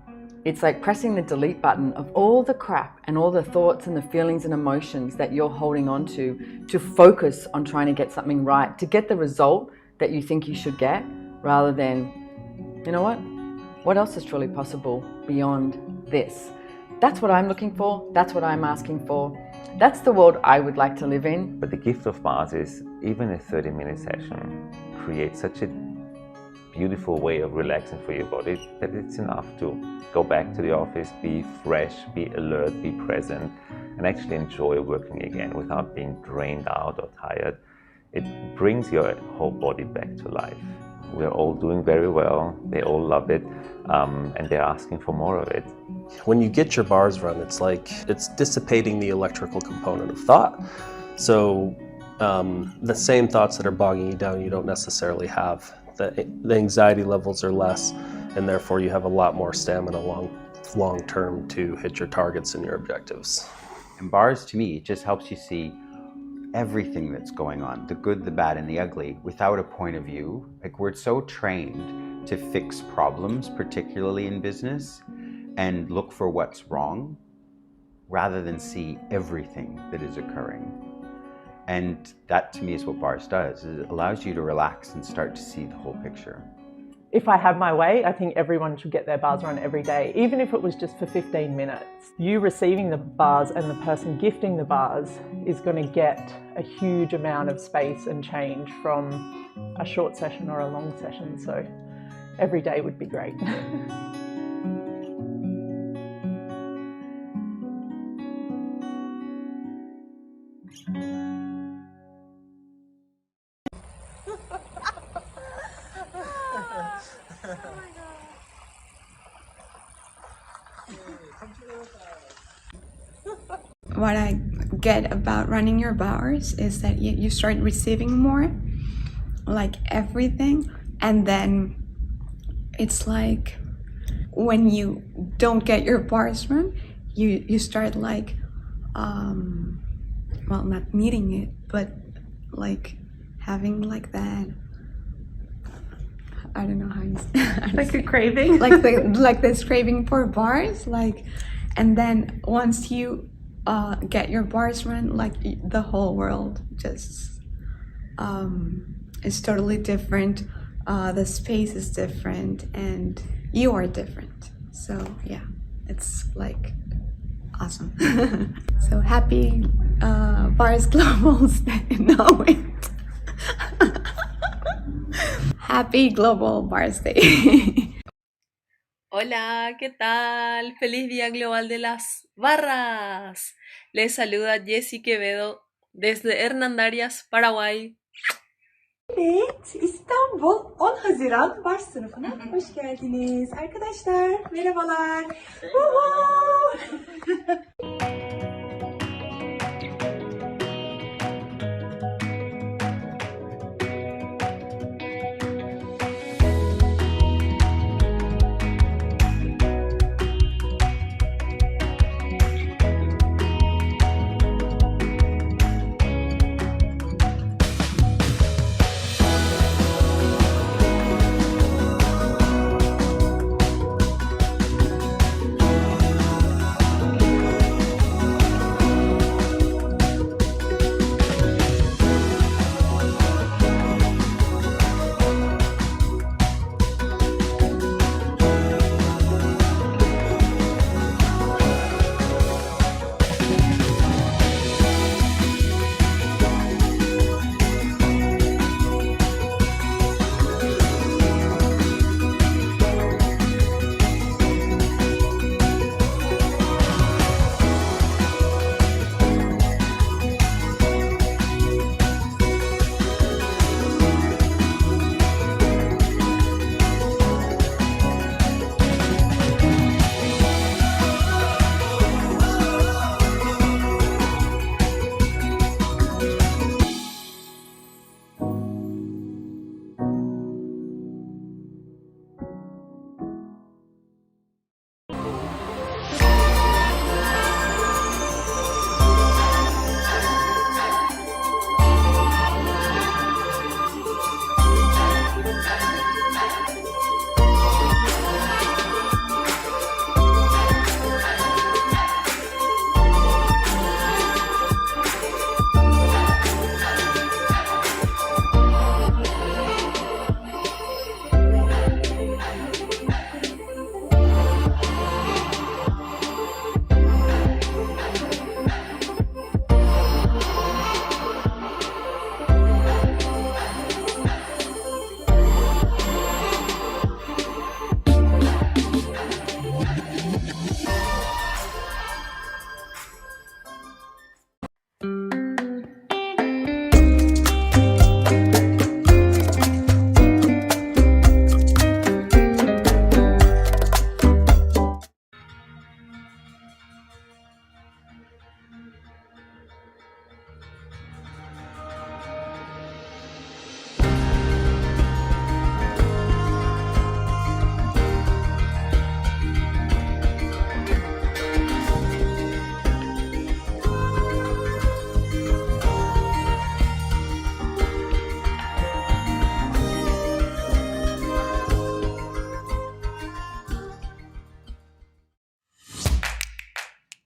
it's like pressing the delete button of all the crap and all the thoughts and the feelings and emotions that you're holding on to focus on trying to get something right, to get the result that you think you should get, rather than, you know what else is truly possible beyond this? That's what I'm looking for, that's what I'm asking for. That's the world I would like to live in. But the gift of bars is even a 30-minute session creates such a beautiful way of relaxing for your body that it's enough to go back to the office, be fresh, be alert, be present, and actually enjoy working again without being drained out or tired. It brings your whole body back to life. We're all doing very well, they all love it, and they're asking for more of it. When you get your bars run, it's like it's dissipating the electrical component of thought. So the same thoughts that are bogging you down, you don't necessarily have. The anxiety levels are less, and therefore you have a lot more stamina long term to hit your targets and your objectives. And bars, to me, just helps you see everything that's going on, the good, the bad, and the ugly, without a point of view. Like, we're so trained to fix problems, particularly in business, and look for what's wrong, rather than see everything that is occurring. And that, to me, is what bars does. It allows you to relax and start to see the whole picture. If I have my way, I think everyone should get their bars run every day, even if it was just for 15 minutes. You receiving the bars and the person gifting the bars is going to get a huge amount of space and change from a short session or a long session. So every day would be great. What I get about running your bars is that you start receiving more, like everything, and then it's like when you don't get your bars run, you start like, well, not needing it, but like having like that, I don't know how you say, Like a craving? like this craving for bars, like, and then once you get your bars run, like the whole world just is totally different. The space is different and you are different. So yeah, it's like awesome. So happy Bars Global Day. No, wait. Happy Global Bars Day. Hola, ¿qué tal? Feliz Día Global de las Barras. Les saluda Jessie Quevedo desde Hernandarias, Paraguay. Evet, İstanbul 10 Haziran Bars sınıfına hoş geldiniz. Arkadaşlar, merhabalar.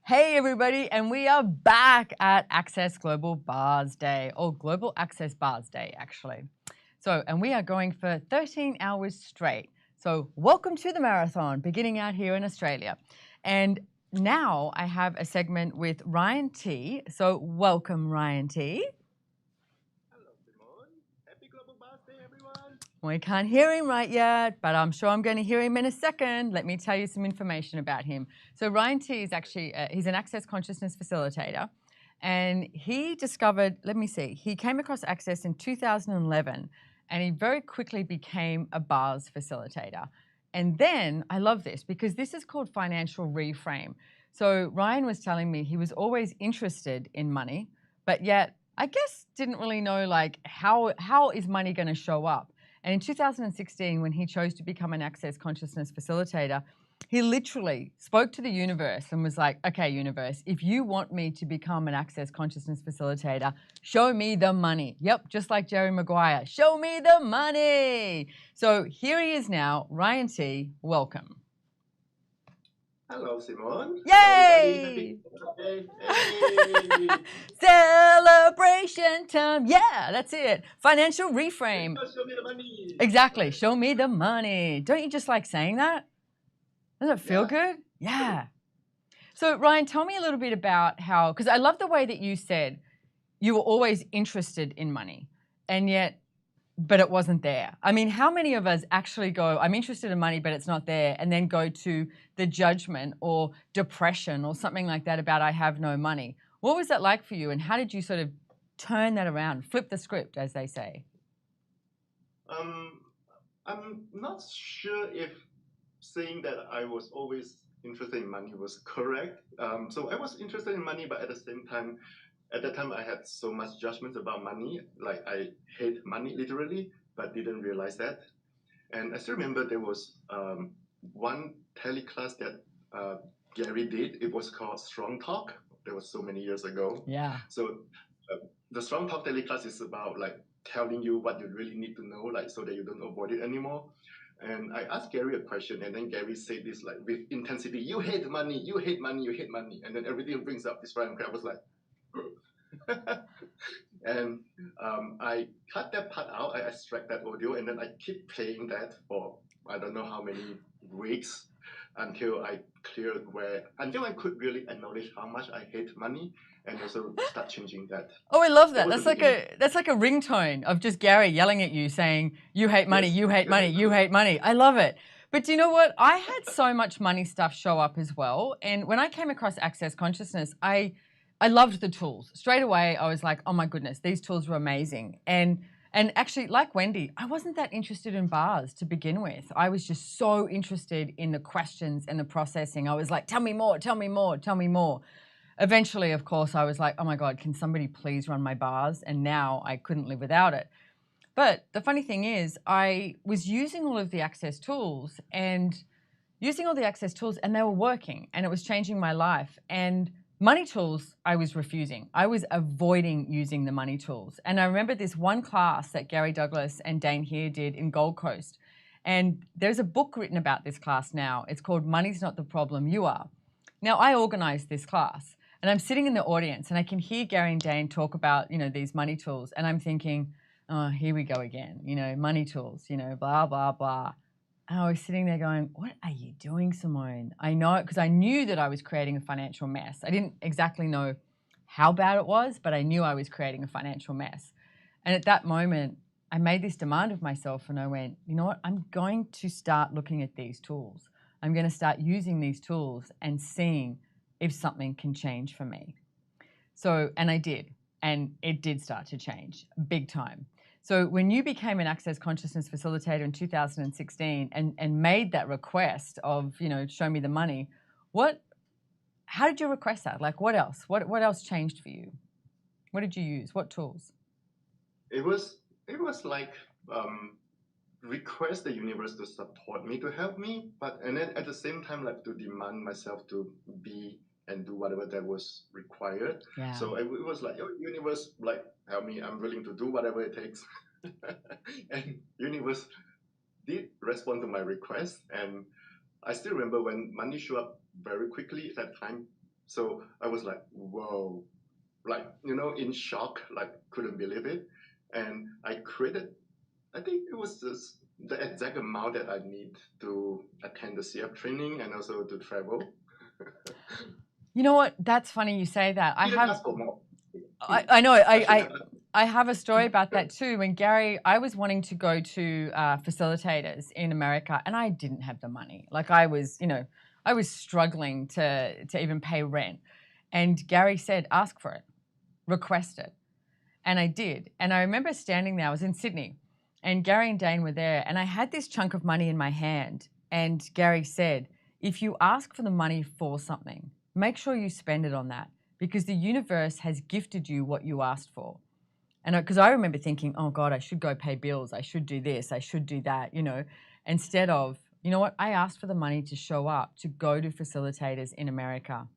Hey everybody, and we are back at Access Global Bars Day, or Global Access Bars Day actually. So, and we are going for 13 hours straight. So welcome to the marathon, beginning out here in Australia. And now I have a segment with Ryan T. So welcome Ryan T. Hello Simone, happy Global Bars Day We can't hear him right yet, but I'm sure I'm going to hear him in a second. Let me tell you some information about him. So Ryan T is actually, he's an Access Consciousness facilitator. And he discovered, let me see, he came across Access in 2011 and he very quickly became a bars facilitator. And then, I love this because this is called financial reframe. So Ryan was telling me he was always interested in money, but yet I guess didn't really know like how is money going to show up. And in 2016, when he chose to become an Access Consciousness facilitator, he literally spoke to the universe and was like, okay, universe, if you want me to become an Access Consciousness facilitator, show me the money. Yep, just like Jerry Maguire, show me the money. So here he is now, Ryan T, welcome. Hello, Simone. Yay! Hello, everybody. Hey. Celebration time. Yeah, that's it. Financial reframe. Show me the money. Exactly. Show me the money. Don't you just like saying that? Doesn't it feel good? Yeah. So Ryan, tell me a little bit about how, because I love the way that you said you were always interested in money and yet, but it wasn't there. I mean, how many of us actually go, I'm interested in money, but it's not there, and then go to the judgment or depression or something like that about I have no money? What was that like for you, and how did you sort of turn that around, flip the script, as they say? I'm not sure if saying that I was always interested in money was correct. So I was interested in money, but at the same time, at that time I had so much judgment about money. Like I hate money literally, but didn't realize that. And I still remember there was one tele class that Gary did. It was called Strong Talk. That was so many years ago. Yeah. So the Strong Talk tele class is about like telling you what you really need to know, like so that you don't avoid it anymore. And I asked Gary a question, and then Gary said this like with intensity: "You hate money, you hate money, you hate money." And then everything brings up this rhyme. I was like, and I cut that part out. I extract that audio, and then I keep playing that for I don't know how many weeks until I cleared until I could really acknowledge how much I hate money, and also start changing that. Oh, I love that. That's like a ringtone of just Gary yelling at you saying, you hate money, you hate money, you hate money. I love it. But do you know what? I had so much money stuff show up as well. And when I came across Access Consciousness, I loved the tools. Straight away, I was like, oh my goodness, these tools were amazing. And actually, like Wendy, I wasn't that interested in bars to begin with. I was just so interested in the questions and the processing. I was like, tell me more, tell me more, tell me more. Eventually, of course, I was like, oh my God, can somebody please run my bars? And now I couldn't live without it. But the funny thing is, I was using all of the Access tools and they were working and it was changing my life. And money tools, I was refusing. I was avoiding using the money tools. And I remember this one class that Gary Douglas and Dain Heer did in Gold Coast. And there's a book written about this class now. It's called Money's Not the Problem, You Are. Now, I organized this class and I'm sitting in the audience and I can hear Gary and Dain talk about, these money tools. And I'm thinking, oh, here we go again, money tools, blah, blah, blah. And I was sitting there going, what are you doing, Simone? I know, because I knew that I was creating a financial mess. I didn't exactly know how bad it was, but I knew I was creating a financial mess. And at that moment, I made this demand of myself and I went, you know what? I'm going to start looking at these tools. I'm going to start using these tools and seeing if something can change for me. So, and I did, and it did start to change big time. So when you became an Access Consciousness facilitator in 2016 and made that request of, show me the money, how did you request that? Like what else? What else changed for you? What did you use? What tools? It was like request the universe to support me, to help me, and then at the same time like to demand myself to be and do whatever that was required. Yeah. So it was like, oh, universe, like help me, I'm willing to do whatever it takes. And universe did respond to my request, and I still remember when money showed up very quickly at that time. So I was like, whoa, like, in shock, like couldn't believe it. And I created, I think it was just the exact amount that I need to attend the CF training and also to travel. You know what? That's funny you say that. Ask for more. I know. I have a story about that too. When Gary, I was wanting to go to facilitators in America, and I didn't have the money. Like I was struggling to even pay rent. And Gary said, ask for it, request it. And I did. And I remember standing there, I was in Sydney, and Gary and Dain were there, and I had this chunk of money in my hand. And Gary said, if you ask for the money for something, make sure you spend it on that, because the universe has gifted you what you asked for. And because I remember thinking, oh God, I should go pay bills. I should do this. I should do that, instead of, you know what? I asked for the money to show up, to go to facilitators in America.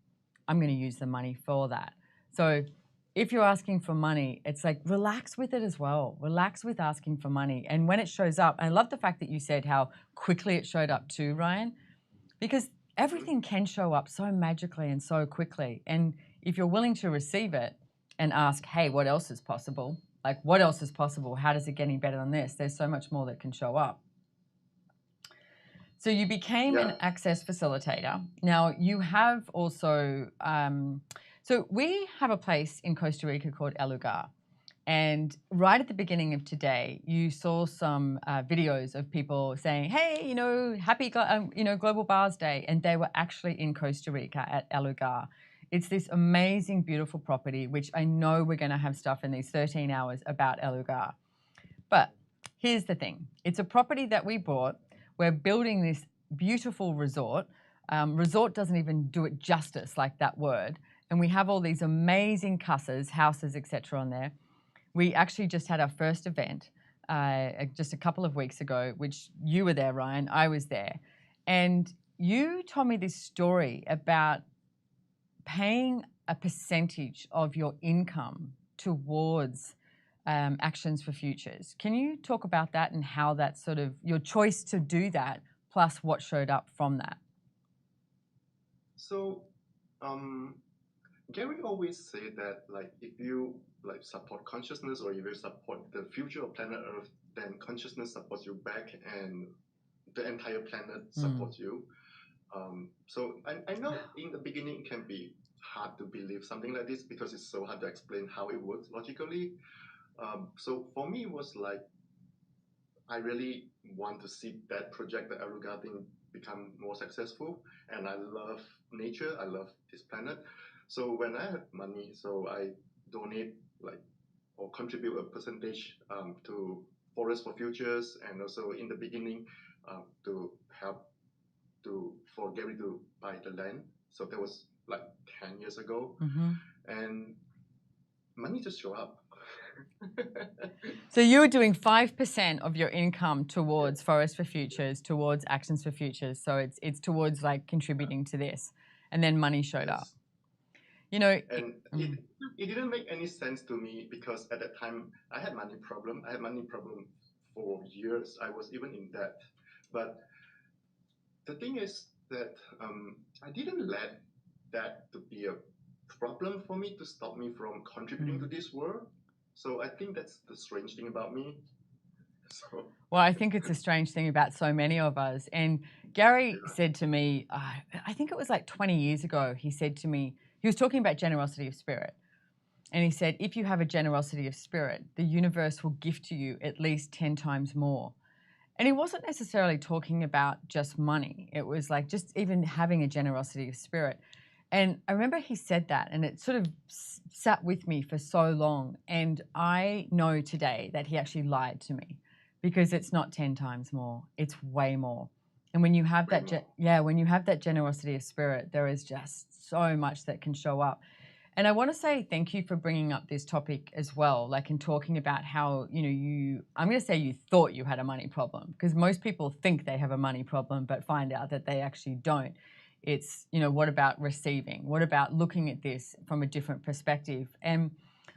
I'm going to use the money for that. So if you're asking for money, it's like relax with it as well. Relax with asking for money. And when it shows up, and I love the fact that you said how quickly it showed up too, Ryan, because everything can show up so magically and so quickly. And if you're willing to receive it, and ask, hey, what else is possible? Like, what else is possible? How does it get any better than this? There's so much more that can show up. So you became an access facilitator. Now, you have also, so we have a place in Costa Rica called El Lugar. And right at the beginning of today, you saw some videos of people saying, hey, happy Global Bars Day. And they were actually in Costa Rica at El Lugar. It's this amazing, beautiful property, which I know we're going to have stuff in these 13 hours about El Lugar. But here's the thing. It's a property that we bought. We're building this beautiful resort. Resort doesn't even do it justice, like that word. And we have all these amazing casas, houses, etc. on there. We actually just had our first event just a couple of weeks ago, which you were there, Ryan. I was there. And you told me this story about paying a percentage of your income towards actions for futures. Can you talk about that and how that's sort of your choice to do that plus what showed up from that? So Gary always say that if you support consciousness or if you support the future of planet Earth, then consciousness supports you back and the entire planet supports you. So I know in the beginning it can be hard to believe something like this because it's so hard to explain how it works logically. So for me, it was like I really want to see that project, the El Lugar thing, become more successful. And I love nature. I love this planet. So when I have money, so I donate or contribute a percentage to Forest for Futures, and also in the beginning to help for Gary to buy the land. So that was 10 years ago, and money just show up. So you were doing 5% of your income towards Forest for Futures, towards Actions for Futures. So it's towards contributing to this, and then money showed up. And it didn't make any sense to me because at that time I had money problem. I had money problem for years. I was even in debt. But the thing is that I didn't let that to be a problem for me to stop me from contributing to this world. So I think that's the strange thing about me. Well, I think it's a strange thing about so many of us. And Gary said to me, I think it was 20 years ago, he said to me, he was talking about generosity of spirit. And he said, if you have a generosity of spirit, the universe will gift to you at least 10 times more. And he wasn't necessarily talking about just money. It was just even having a generosity of spirit. And I remember he said that, and it sort of sat with me for so long. And I know today that he actually lied to me because it's not 10 times more. It's way more. And when you have when you have that generosity of spirit, there is just so much that can show up. And I want to say thank you for bringing up this topic as well, in talking about how, I'm going to say you thought you had a money problem, because most people think they have a money problem but find out that they actually don't. It's, what about receiving? What about looking at this from a different perspective? And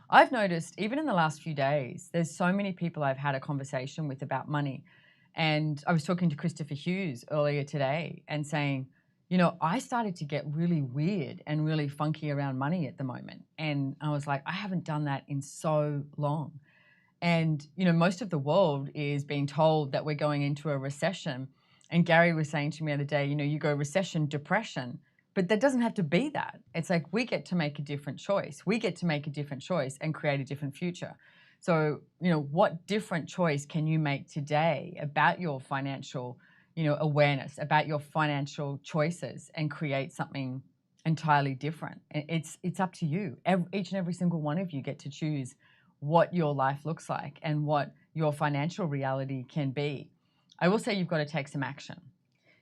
I've noticed even in the last few days, there's so many people I've had a conversation with about money. And I was talking to Christopher Hughes earlier today and saying, I started to get really weird and really funky around money at the moment. And I was like, I haven't done that in so long. And, most of the world is being told that we're going into a recession. And Gary was saying to me the other day, you go recession, depression, but that doesn't have to be that. It's we get to make a different choice. We get to make a different choice and create a different future. So, what different choice can you make today about your financial, awareness, about your financial choices, and create something entirely different? It's up to you. Each and every single one of you get to choose what your life looks like and what your financial reality can be. I will say you've got to take some action.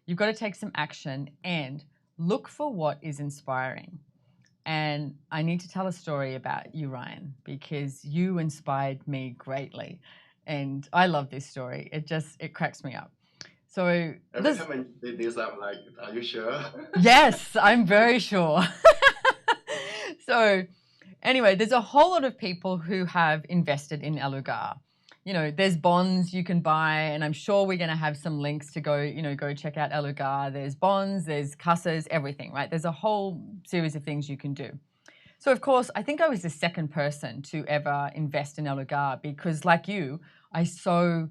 You've got to take some action and look for what is inspiring. And I need to tell a story about you, Ryan, because you inspired me greatly. And I love this story. It cracks me up. So Every time I say this, I'm like, are you sure? Yes, I'm very sure. So anyway, there's a whole lot of people who have invested in Alugar. There's bonds you can buy, and I'm sure we're going to have some links to go check out Alugar. There's bonds, there's casas, everything, right? There's a whole series of things you can do. So of course, I think I was the second person to ever invest in Alugar because, like you, I so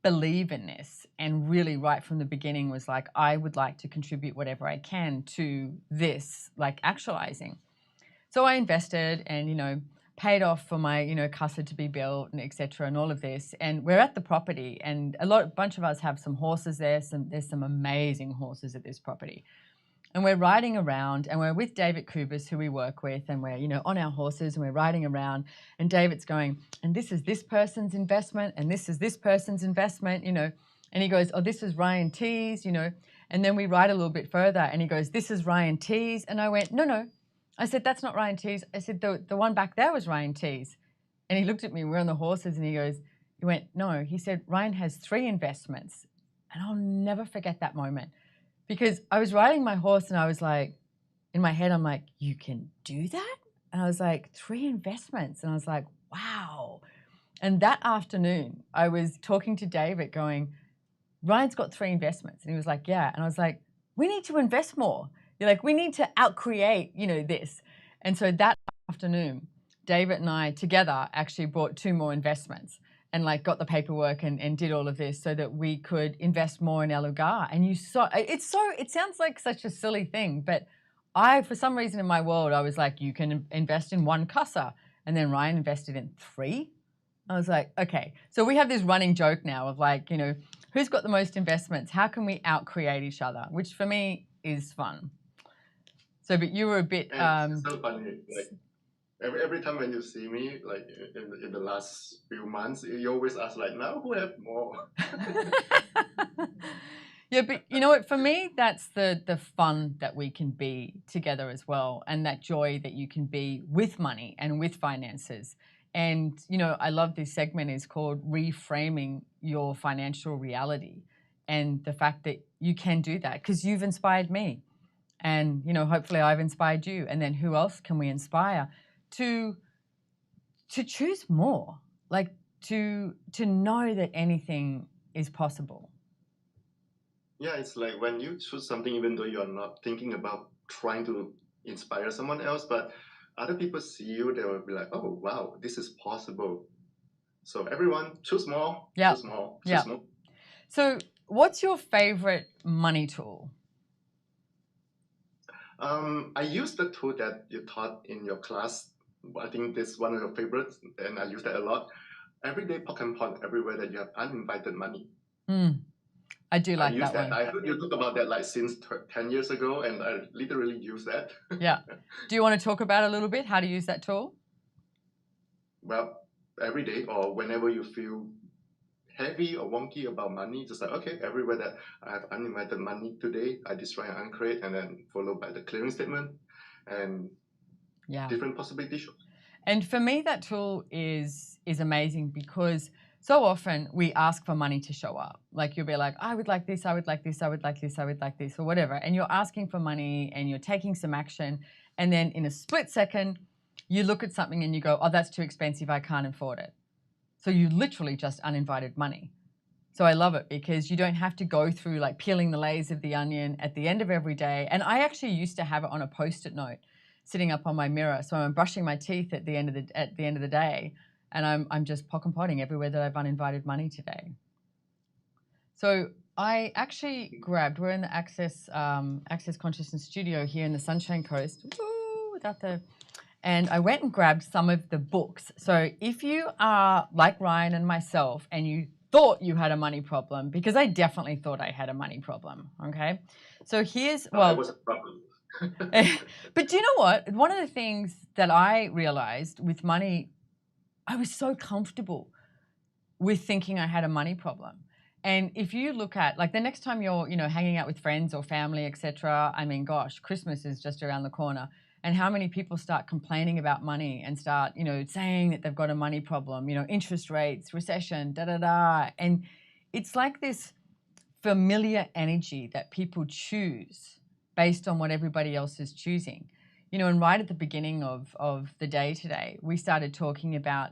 believe in this, and really right from the beginning was like, I would like to contribute whatever I can to this, like actualizing. So I invested and, paid off for my, casa to be built and etc. and all of this. And we're at the property, and a bunch of us have some horses there. There's some amazing horses at this property. And we're riding around, and we're with David Kubis, who we work with, and we're, on our horses, and we're riding around, and David's going, and this is this person's investment, and this is this person's investment, and he goes, oh, this is Ryan T's, and then we ride a little bit further, and he goes, this is Ryan T's, and I went, no. I said, that's not Ryan T's. I said, the one back there was Ryan T's. And he looked at me, we're on the horses, and he went, no. He said, Ryan has 3 investments. And I'll never forget that moment. Because I was riding my horse and I was like, in my head, I'm like, you can do that? And I was like, 3 investments. And I was like, wow. And that afternoon, I was talking to David going, Ryan's got 3 investments. And he was like, yeah. And I was like, we need to invest more. You're like, we need to outcreate, this. And so that afternoon, David and I together actually bought 2 more investments and got the paperwork and did all of this so that we could invest more in Alugar. And it sounds like such a silly thing, but for some reason in my world, I was like, you can invest in 1 casa. And then Ryan invested in 3. I was like, okay. So we have this running joke now of who's got the most investments? How can we outcreate each other? Which for me is fun. So, but you were a bit. It's so funny. Every time when you see me, in the last few months, you always ask now who have more. Yeah, but you know what? For me, that's the fun that we can be together as well, and that joy that you can be with money and with finances. And I love this segment is called reframing your financial reality, and the fact that you can do that because you've inspired me. And, hopefully I've inspired you. And then who else can we inspire to choose more, to know that anything is possible? Yeah, it's like when you choose something, even though you're not thinking about trying to inspire someone else, but other people see you, they will be like, oh, wow, this is possible. So everyone choose more, choose more, choose more. So what's your favorite money tool? I use the tool that you taught in your class. I think this is one of your favorites, and I use that a lot. Everyday pocket pot everywhere that you have uninvited money. I do like that one. I heard you talk about that since 10 years ago, and I literally use that. Yeah. Do you want to talk about a little bit how to use that tool? Well, every day or whenever you feel heavy or wonky about money, just okay, everywhere that I have uninvited money today, I destroy and uncreate, and then followed by the clearing statement and different possibilities. And for me, that tool is amazing because so often we ask for money to show up. You'll be like, I would like this, I would like this, I would like this, I would like this, or whatever. And you're asking for money and you're taking some action. And then in a split second, you look at something and you go, oh, that's too expensive, I can't afford it. So you literally just uninvited money. So I love it because you don't have to go through peeling the layers of the onion at the end of every day. And I actually used to have it on a Post-it note sitting up on my mirror. So I'm brushing my teeth at the end of the day, and I'm just pock and potting everywhere that I've uninvited money today. So I actually we're in the Access Consciousness studio here in the Sunshine Coast, and I went and grabbed some of the books. So if you are like Ryan and myself and you thought you had a money problem, because I definitely thought I had a money problem, okay? So here's, No, that was a problem. but do you know what? One of the things that I realized with money, I was so comfortable with thinking I had a money problem. And if you look at, like, the next time you're, you know, hanging out with friends or family, etc., I mean, gosh, Christmas is just around the corner. And how many people start complaining about money and start, you know, saying that they've got a money problem, you know, interest rates, recession, da-da-da. And it's like this familiar energy that people choose based on what everybody else is choosing. You know, and right at the beginning of the day today, we started talking about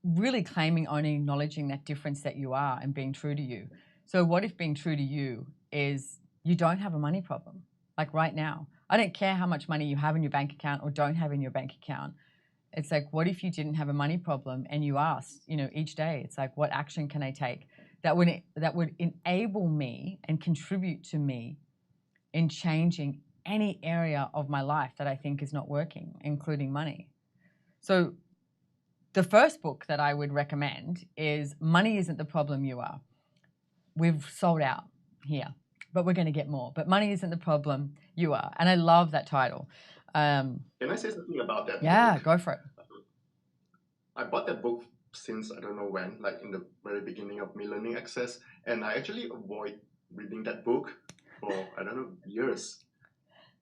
really claiming, owning, acknowledging that difference that you are and being true to you. So what if being true to you is you don't have a money problem, like right now? I don't care how much money you have in your bank account or don't have in your bank account. It's like, what if you didn't have a money problem and you asked, you know, each day, it's like, what action can I take that would enable me and contribute to me in changing any area of my life that I think is not working, including money? So the first book that I would recommend is Money Isn't the Problem, You Are. We've sold out here, but we're going to get more. But Money Isn't the Problem, You Are. And I love that title. Can I say something about that? Yeah, book? go for it. I bought that book since I don't know when, like in the very beginning of me learning Access, and I actually avoid reading that book for I don't know years.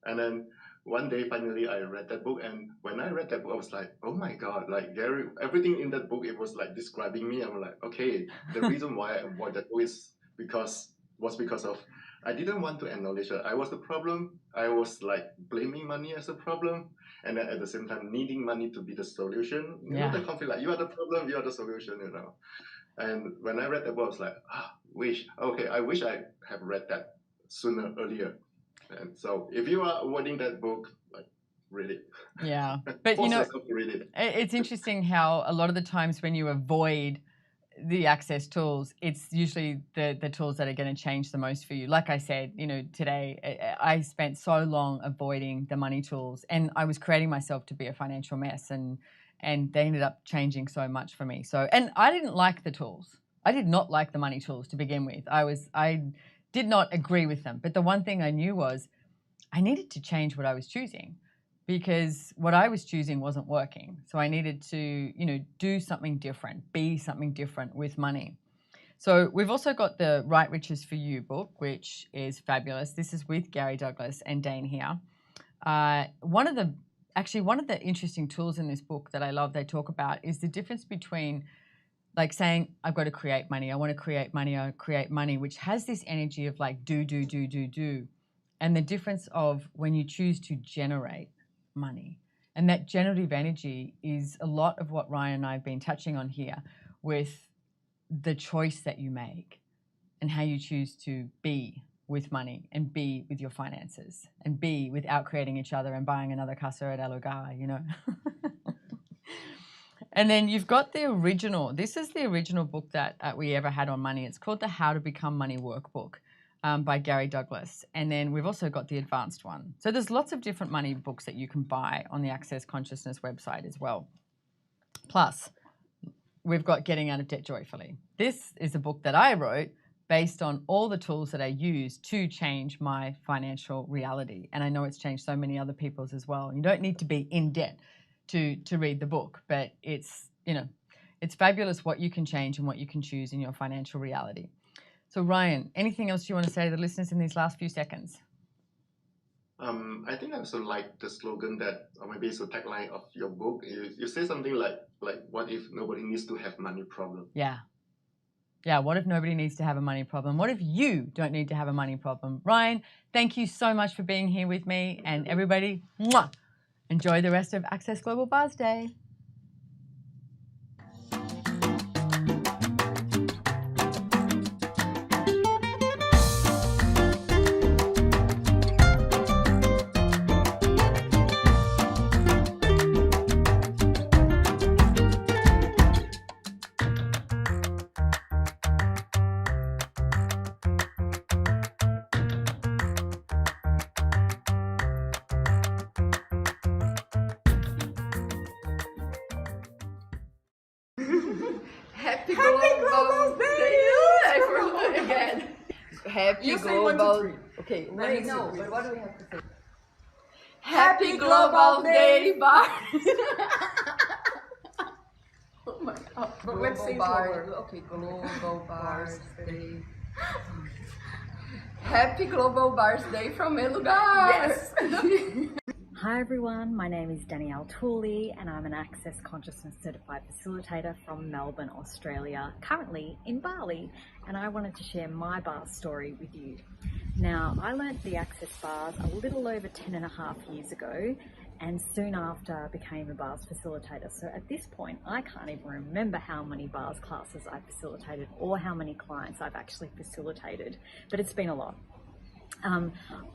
And then one day finally I read that book, and when I read that book I was like, oh my god, like Gary, everything in that book, it was like describing me. I'm like, okay, the reason why I avoid that book is because of I didn't want to acknowledge that I was the problem. I was like blaming money as a problem, and then at the same time needing money to be the solution. You know, the conflict, like you are the problem, you are the solution, you know. And when I read that book I was like, I wish I have read that sooner, earlier. And so if you are avoiding that book, like, read it. Yeah, but you know, yourself to read it. It's interesting how a lot of the times when you avoid the Access tools, it's usually the tools that are going to change the most for you. Like I said, you know, today I spent so long avoiding the money tools, and I was creating myself to be a financial mess, and they ended up changing so much for me. So, and I didn't like the tools. I did not like the money tools to begin with. I did not agree with them. But the one thing I knew was I needed to change what I was choosing, because what I was choosing wasn't working. So I needed to, you know, do something different, be something different with money. So we've also got the Right Riches for You book, which is fabulous. This is with Gary Douglas and Dain Heer. One of the interesting tools in this book that I love, they talk about, is the difference between like saying, I've got to create money, I want to create money, I create money, which has this energy of like do. And the difference of when you choose to generate money. And that generative energy is a lot of what Ryan and I have been touching on here, with the choice that you make and how you choose to be with money and be with your finances and be without creating each other and buying another casa at Alugar, you know. And then you've got the original. This is the original book that we ever had on money. It's called the How to Become Money Workbook by Gary Douglas. And then we've also got the advanced one. So there's lots of different money books that you can buy on the Access Consciousness website as well. Plus, we've got Getting Out of Debt Joyfully. This is a book that I wrote based on all the tools that I use to change my financial reality. And I know it's changed so many other people's as well. You don't need to be in debt to read the book, but it's, you know, it's fabulous what you can change and what you can choose in your financial reality. So Ryan, anything else you want to say to the listeners in these last few seconds? I think I also like the slogan that, or maybe it's a tagline of your book. You say something like, what if nobody needs to have money problem? Yeah. Yeah, what if nobody needs to have a money problem? What if you don't need to have a money problem? Ryan, thank you so much for being here with me. And everybody, mwah, enjoy the rest of Access Global Bars Day. Happy Global Day! I forgot again. Happy You say 1, 2, Global. 3. Okay, I wait, no, know, but what do we have to say? Happy Global Day, Bars! Oh my god. But Global let's say Bars. slower. Okay, Global Bars Day. Happy Global Bars Day from meu lugar! Yes! Hi everyone, my name is Danielle Tooley and I'm an Access Consciousness Certified Facilitator from Melbourne, Australia, currently in Bali, and I wanted to share my bars story with you. Now, I learnt the Access bars a little over 10.5 years ago and soon after became a bars facilitator. So at this point, I can't even remember how many bars classes I've facilitated or how many clients I've actually facilitated, but it's been a lot.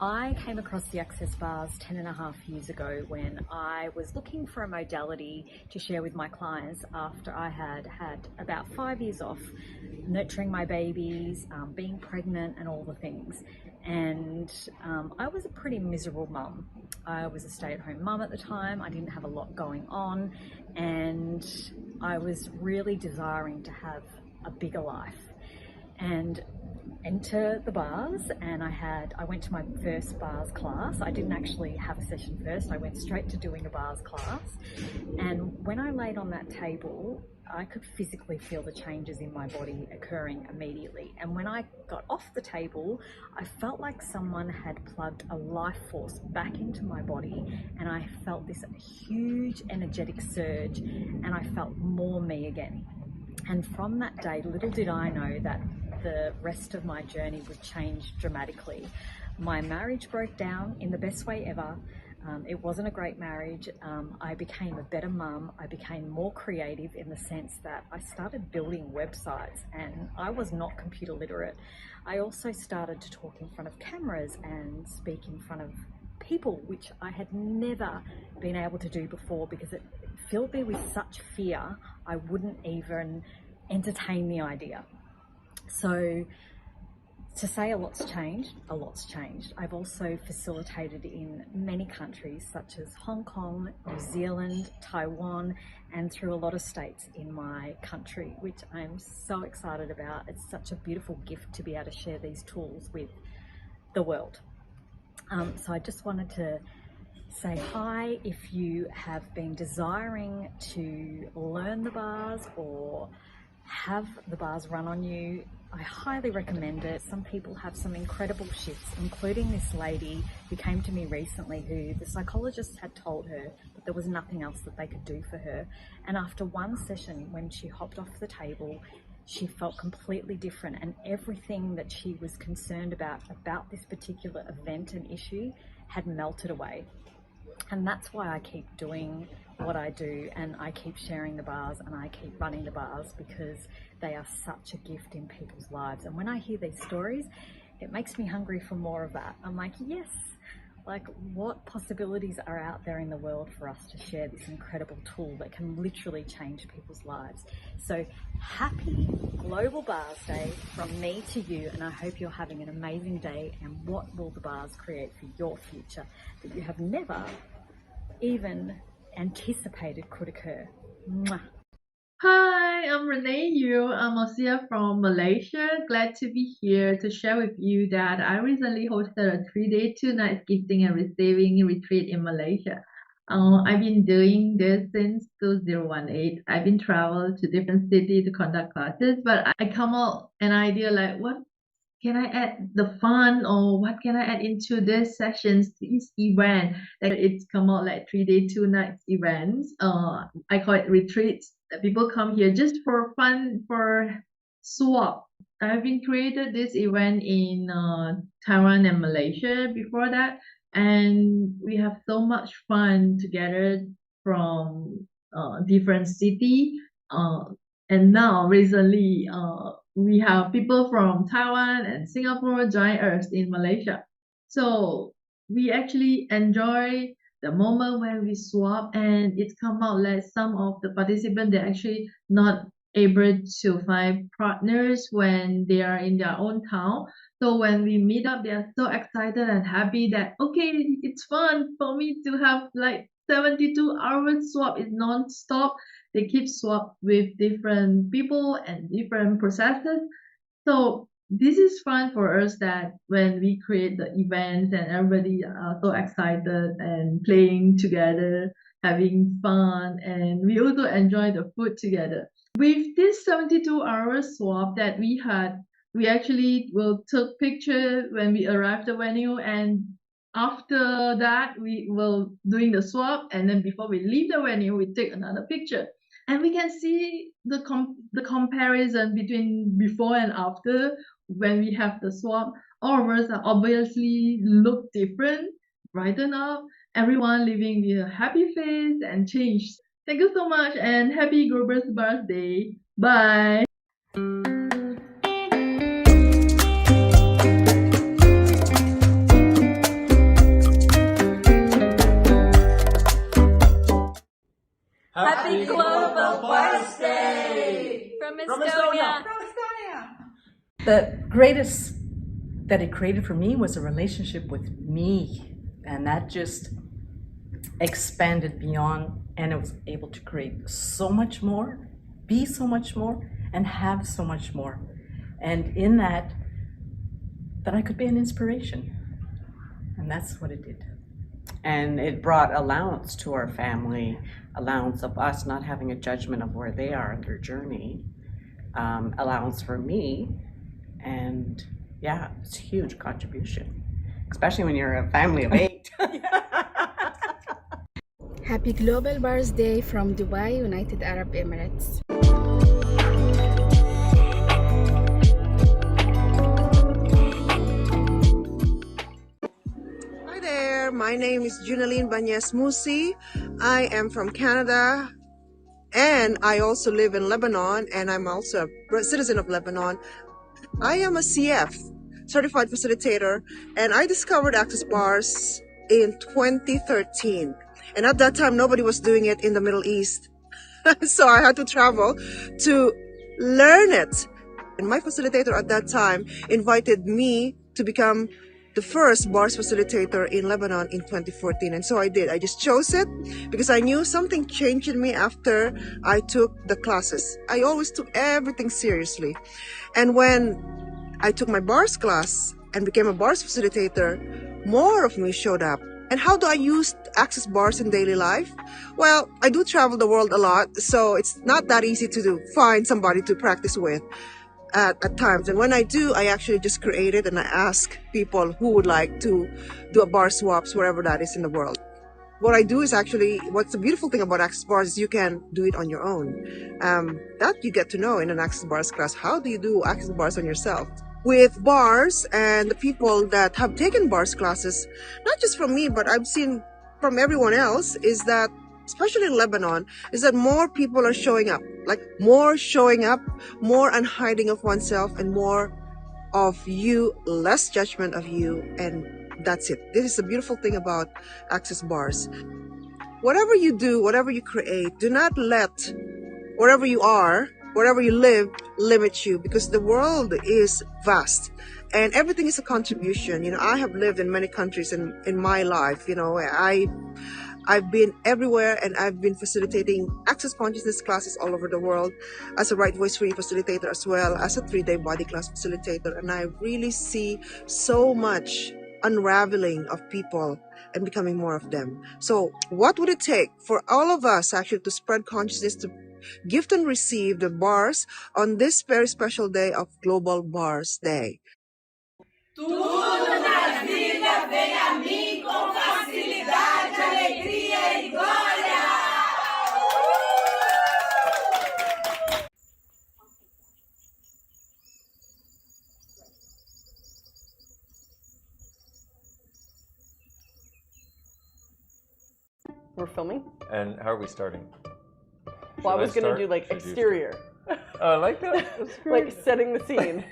I came across the Access bars 10.5 years ago when I was looking for a modality to share with my clients after I had had about 5 years off nurturing my babies, being pregnant and all the things. And I was a pretty miserable mum. I was a stay-at-home mum at the time. I didn't have a lot going on and I was really desiring to have a bigger life. And enter the bars, and I went to my first bars class. I didn't actually have a session first. I went straight to doing a bars class, and when I laid on that table, I could physically feel the changes in my body occurring immediately. And when I got off the table, I felt like someone had plugged a life force back into my body, and I felt this huge energetic surge, and I felt more me again. And from that day, little did I know that the rest of my journey would change dramatically. My marriage broke down in the best way ever. It wasn't a great marriage. I became a better mum. I became more creative in the sense that I started building websites and I was not computer literate. I also started to talk in front of cameras and speak in front of people, which I had never been able to do before because it filled me with such fear I wouldn't even entertain the idea. So to say a lot's changed, a lot's changed. I've also facilitated in many countries such as Hong Kong, New Zealand, Taiwan, and through a lot of states in my country, which I'm so excited about. It's such a beautiful gift to be able to share these tools with the world. So I just wanted to say hi if you have been desiring to learn the bars or have the bars run on you. I highly recommend it. Some people have some incredible shifts, including this lady who came to me recently who the psychologist had told her that there was nothing else that they could do for her. And after one session, when she hopped off the table, she felt completely different, and everything that she was concerned about this particular event and issue had melted away. And that's why I keep doing what I do, and I keep sharing the bars and I keep running the bars because they are such a gift in people's lives. And when I hear these stories, it makes me hungry for more of that. I'm like, yes, like what possibilities are out there in the world for us to share this incredible tool that can literally change people's lives. So happy Global Bars Day from me to you, and I hope you're having an amazing day. And what will the bars create for your future that you have never even anticipated could occur? Mwah. Hi, I'm Renee Yu. I'm Osia from Malaysia. Glad to be here to share with you that I recently hosted a 3-day, 2-night gifting and receiving retreat in Malaysia. I've been doing this since 2018. I've been traveled to different cities to conduct classes, but I come up an idea like, what can I add the fun, or what can I add into this sessions, this event? Like it's come out like 3-day, 2 nights events. I call it retreats. That people come here just for fun, for swap. I've been created this event in Taiwan and Malaysia before that, and we have so much fun together from different city. And now recently, we have people from Taiwan and Singapore join us in Malaysia. So we actually enjoy the moment when we swap, and it come out like some of the participants, they're actually not able to find partners when they are in their own town. So when we meet up, they are so excited and happy that, okay, it's fun for me to have like 72 hours swap is non-stop. they keep swap with different people and different processes. So this is fun for us that when we create the events and everybody are so excited and playing together, having fun, and we also enjoy the food together. With this 72-hour swap that we had, we actually will took picture when we arrived the venue, and after that we will doing the swap, and then before we leave the venue we take another picture, and we can see the comparison between before and after. When we have the swap, all of us are obviously look different, brighten up, everyone living with a happy face and changed. Thank you so much and happy Grover's birthday. Bye. Happy Global Birthday from Estonia. The greatest that it created for me was a relationship with me, and that just expanded beyond, and I was able to create so much more, be so much more, and have so much more. And in that I could be an inspiration, and that's what it did. And it brought allowance to our family, allowance of us not having a judgment of where they are in their journey, allowance for me, and yeah, it's a huge contribution, especially when you're a family of 8. Happy Global Birthday from Dubai, United Arab Emirates. Hi there, my name is Junaline Banyas Musi. I am from Canada and I also live in Lebanon, and I'm also a citizen of Lebanon. I am a CF, Certified Facilitator, and I discovered Access Bars in 2013. And at that time, nobody was doing it in the Middle East. So I had to travel to learn it. And my facilitator at that time invited me to become the first bars facilitator in Lebanon in 2014. And so I did. I just chose it because I knew something changed in me after I took the classes. I always took everything seriously. And when I took my bars class and became a bars facilitator, more of me showed up. And how do I use Access Bars in daily life? Well, I do travel the world a lot, so it's not that easy to find somebody to practice with at times. And when I do, I actually just create it and I ask people who would like to do a bar swaps wherever that is in the world. What I do is actually, what's the beautiful thing about Access Bars is you can do it on your own. That you get to know in an Access Bars class. How do you do Access Bars on yourself? With bars and the people that have taken bars classes, not just from me, but I've seen from everyone else, is that, especially in Lebanon, is that more people are showing up, like more showing up, more unhiding of oneself, and more of you, less judgment of you, and that's it. This is the beautiful thing about Access Bars. Whatever you do, whatever you create, do not let wherever you are, wherever you live, limit you, because the world is vast and everything is a contribution. You know, I have lived in many countries in my life. You know, I've been everywhere, and I've been facilitating access consciousness classes all over the world as a Right Voice Free facilitator, as well as a 3-day body class facilitator. And I really see so much unraveling of people and becoming more of them. So what would it take for all of us actually to spread consciousness, to gift and receive the bars on this very special day of Global Bars Day? Tudo nas vidas vem a mim com facilidade, alegria e glória. We're filming? And how are we starting? Well, I was going to start? do like Should you exterior. Oh, I like that. That's great. Like setting the scene.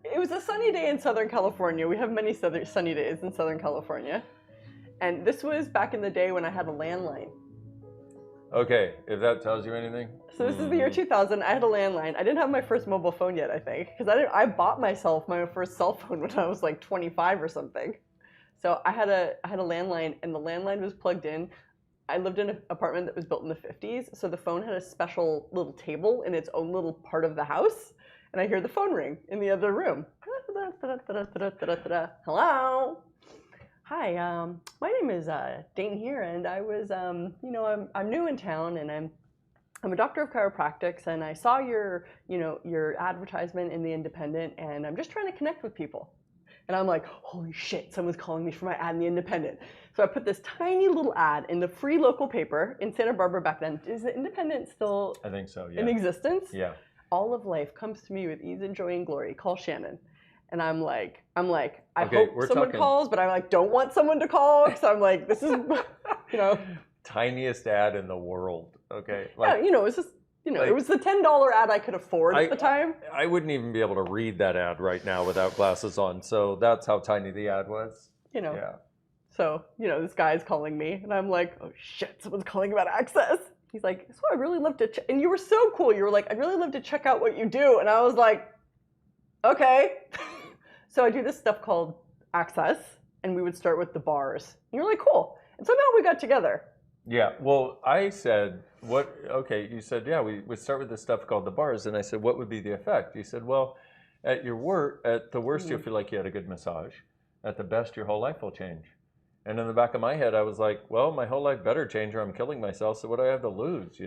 It was a sunny day in Southern California. We have many sunny days in Southern California. And this was back in the day when I had a landline. Okay, if that tells you anything. So this is the year 2000. I had a landline. I didn't have my first mobile phone yet, I think, because I bought myself my first cell phone when I was like 25 or something. So I had a landline, and the landline was plugged in. I lived in an apartment that was built in the 50s, so the phone had a special little table in its own little part of the house, and I hear the phone ring in the other room. Hello. Hi, my name is Dain Heer, and I was, I'm new in town, and I'm a doctor of chiropractics, and I saw your advertisement in the Independent, and I'm just trying to connect with people. And I'm like, holy shit, someone's calling me for my ad in the Independent. So I put this tiny little ad in the free local paper in Santa Barbara back then. Is the Independent still I think so, yeah. in existence? Yeah. All of life comes to me with ease and joy and glory. Call Shannon. And I'm like, I Okay, hope we're someone talking- calls, but I like don't want someone to call because I'm like, this is, Tiniest ad in the world. Okay. yeah, it was just, it was the $10 ad I could afford at the time. I wouldn't even be able to read that ad right now without glasses on. So that's how tiny the ad was. Yeah. So, this guy's calling me, and I'm like, oh shit, someone's calling about Access. He's like, so I'd really love to, and you were so cool. You were like, I'd really love to check out what you do. And I was like, okay. So I do this stuff called Access, and we would start with the bars. And you're like, cool. And somehow we got together. Yeah, well, I said, you said, yeah, we would start with this stuff called the bars. And I said, what would be the effect? You said, well, at the worst, you'll feel like you had a good massage. At the best, your whole life will change. And in the back of my head, I was like, well, my whole life better change or I'm killing myself. So what do I have to lose,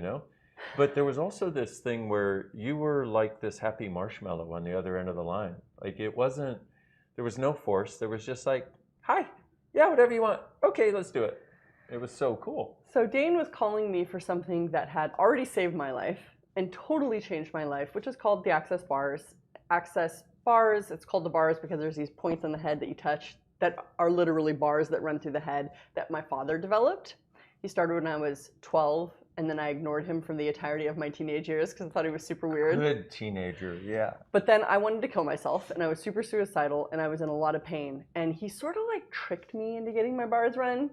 But there was also this thing where you were like this happy marshmallow on the other end of the line. Like there was no force. There was just like, hi, yeah, whatever you want. Okay, let's do it. It was so cool. So Dain was calling me for something that had already saved my life and totally changed my life, which is called the Access Bars. Access Bars, it's called the bars because there's these points on the head that you touch that are literally bars that run through the head that my father developed. He started when I was 12, and then I ignored him for the entirety of my teenage years because I thought he was super weird. Good teenager, yeah. But then I wanted to kill myself, and I was super suicidal, and I was in a lot of pain. And he sort of like tricked me into getting my bars run,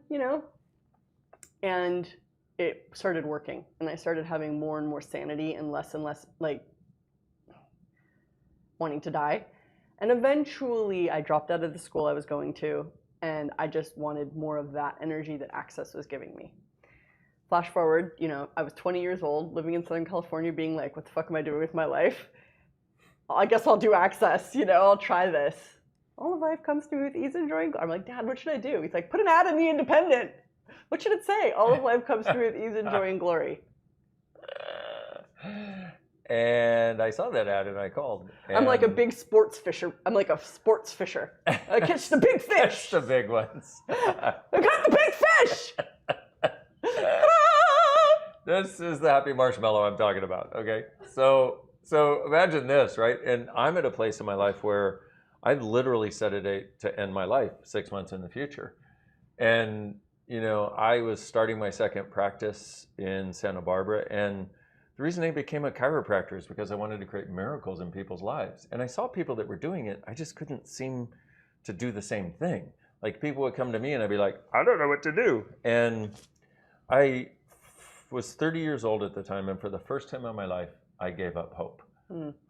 And it started working, and I started having more and more sanity and less like wanting to die. And eventually I dropped out of the school I was going to, and I just wanted more of that energy that Access was giving me. Flash forward, I was 20 years old, living in Southern California, being like, what the fuck am I doing with my life? I guess I'll do Access, I'll try this. All of life comes to me with ease and joy. I'm like, Dad, what should I do? He's like, put an ad in the Independent. What should it say? All of life comes to me with ease and joy and glory. And I saw that ad and I called. I'm like a big sports fisher. I'm like a sports fisher. I catch the big fish. Catch the big ones. I got the big fish. This is the happy marshmallow I'm talking about. Okay, so imagine this, right? And I'm at a place in my life where I've literally set a date to end my life 6 months in the future, and I was starting my second practice in Santa Barbara, and the reason I became a chiropractor is because I wanted to create miracles in people's lives. And I saw people that were doing it. I just couldn't seem to do the same thing. Like people would come to me and I'd be like, I don't know what to do. And I was 30 years old at the time. And for the first time in my life, I gave up hope.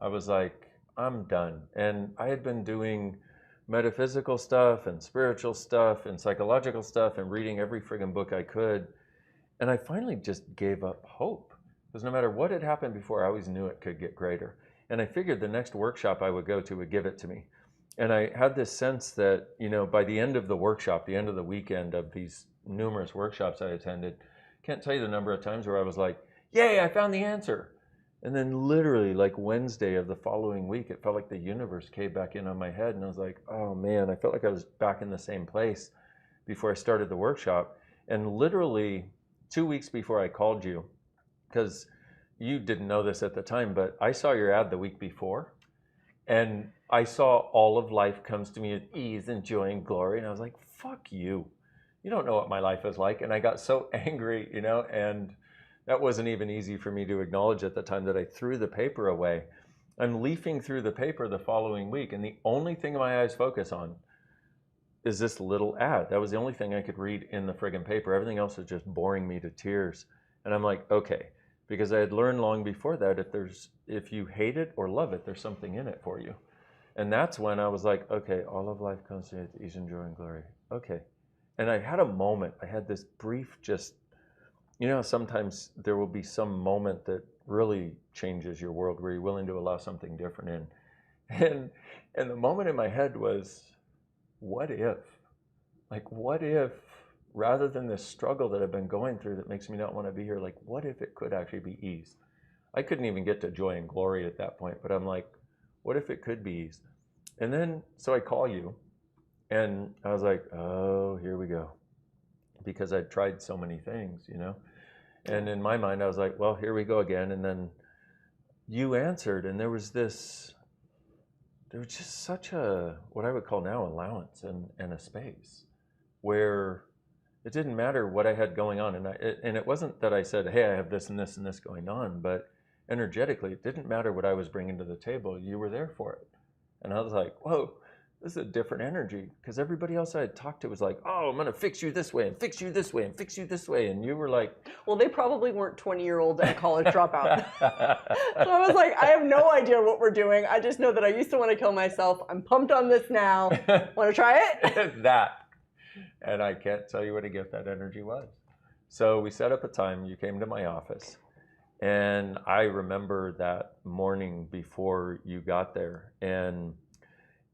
I was like, I'm done. And I had been doing metaphysical stuff and spiritual stuff and psychological stuff and reading every friggin' book I could. And I finally just gave up hope. Because no matter what had happened before, I always knew it could get greater. And I figured the next workshop I would go to would give it to me. And I had this sense that, by the end of the workshop, the end of the weekend of these numerous workshops I attended, can't tell you the number of times where I was like, yay, I found the answer. And then literally like Wednesday of the following week, it felt like the universe came back in on my head. And I was like, oh man, I felt like I was back in the same place before I started the workshop. And literally 2 weeks before I called you, because you didn't know this at the time, but I saw your ad the week before, and I saw all of life comes to me with ease and joy and glory, and I was like, fuck you. You don't know what my life is like. And I got so angry, and that wasn't even easy for me to acknowledge at the time that I threw the paper away. I'm leafing through the paper the following week, and the only thing my eyes focus on is this little ad. That was the only thing I could read in the friggin' paper. Everything else was just boring me to tears. And I'm like, okay, because I had learned long before that if you hate it or love it, there's something in it for you. And that's when I was like, okay, all of life comes to ease and joy and glory. Okay. And I had a moment, I had this brief just, you know, sometimes there will be some moment that really changes your world where you're willing to allow something different in. And the moment in my head was, what if? Like, what if, rather than this struggle that I've been going through that makes me not want to be here, like, what if it could actually be ease? I couldn't even get to joy and glory at that point, but I'm like, what if it could be ease? And then, so I call you, and I was like, oh, here we go. Because I'd tried so many things, you know? And in my mind, I was like, well, here we go again. And then you answered, and there was just such a, what I would call now, allowance and a space where it didn't matter what I had going on. And it wasn't that I said, hey, I have this and this and this going on, but energetically, it didn't matter what I was bringing to the table. You were there for it. And I was like, whoa, this is a different energy. Because everybody else I had talked to was like, oh, I'm going to fix you this way and fix you this way and fix you this way. And you were like, well, they probably weren't 20-year-olds and college dropout. So I was like, I have no idea what we're doing. I just know that I used to want to kill myself. I'm pumped on this now. Want to try it? That. And I can't tell you what a gift that energy was. So we set up a time. You came to my office. And I remember that morning before you got there. And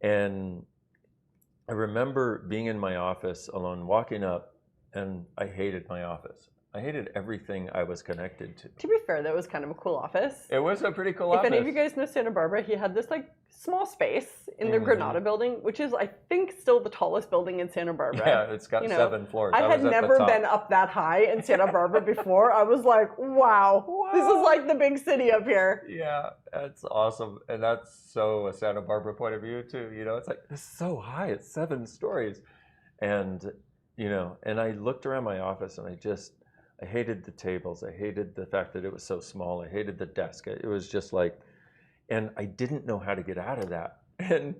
I remember being in my office alone, walking up, and I hated my office. I hated everything I was connected to. To be fair, that was kind of a cool office. It was a pretty cool if office. If any of you guys know Santa Barbara, he had this like small space in the Granada building, which is, I think, still the tallest building in Santa Barbara. Yeah, it's got 7 floors. I had never been up that high in Santa Barbara before. I was like, wow, this is like the big city up here. Yeah, that's awesome. And that's so a Santa Barbara point of view too. You know, it's like, it's so high, it's 7 stories. And, you know, and I looked around my office and I hated the tables. I hated the fact that it was so small. I hated the desk. It was just like, and I didn't know how to get out of that. And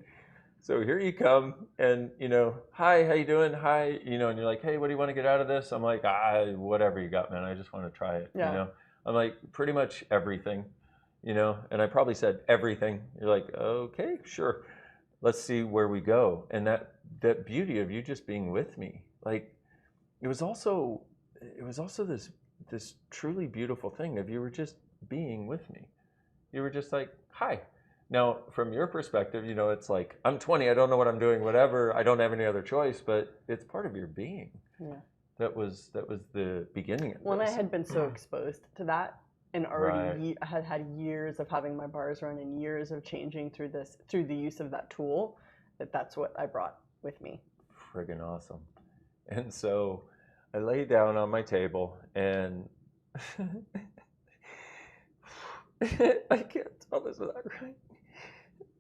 so here you come and, you know, hi, how you doing? Hi, you know, and you're like, hey, what do you want to get out of this? I'm like, whatever you got, man. I just want to try it, yeah. You know? I'm like, pretty much everything, you know? And I probably said everything. You're like, okay, sure. Let's see where we go. And that beauty of you just being with me, like, it was also this truly beautiful thing of you were just being with me. You were just like, hi. Now, from your perspective, you know, it's like, I'm 20, I don't know what I'm doing, whatever. I don't have any other choice, but it's part of your being. Yeah. That was the beginning of When this. I had been so exposed to that and already had years of having my bars run and years of changing through the use of that tool, that's what I brought with me. Friggin' awesome. And so I lay down on my table and I can't tell this without crying.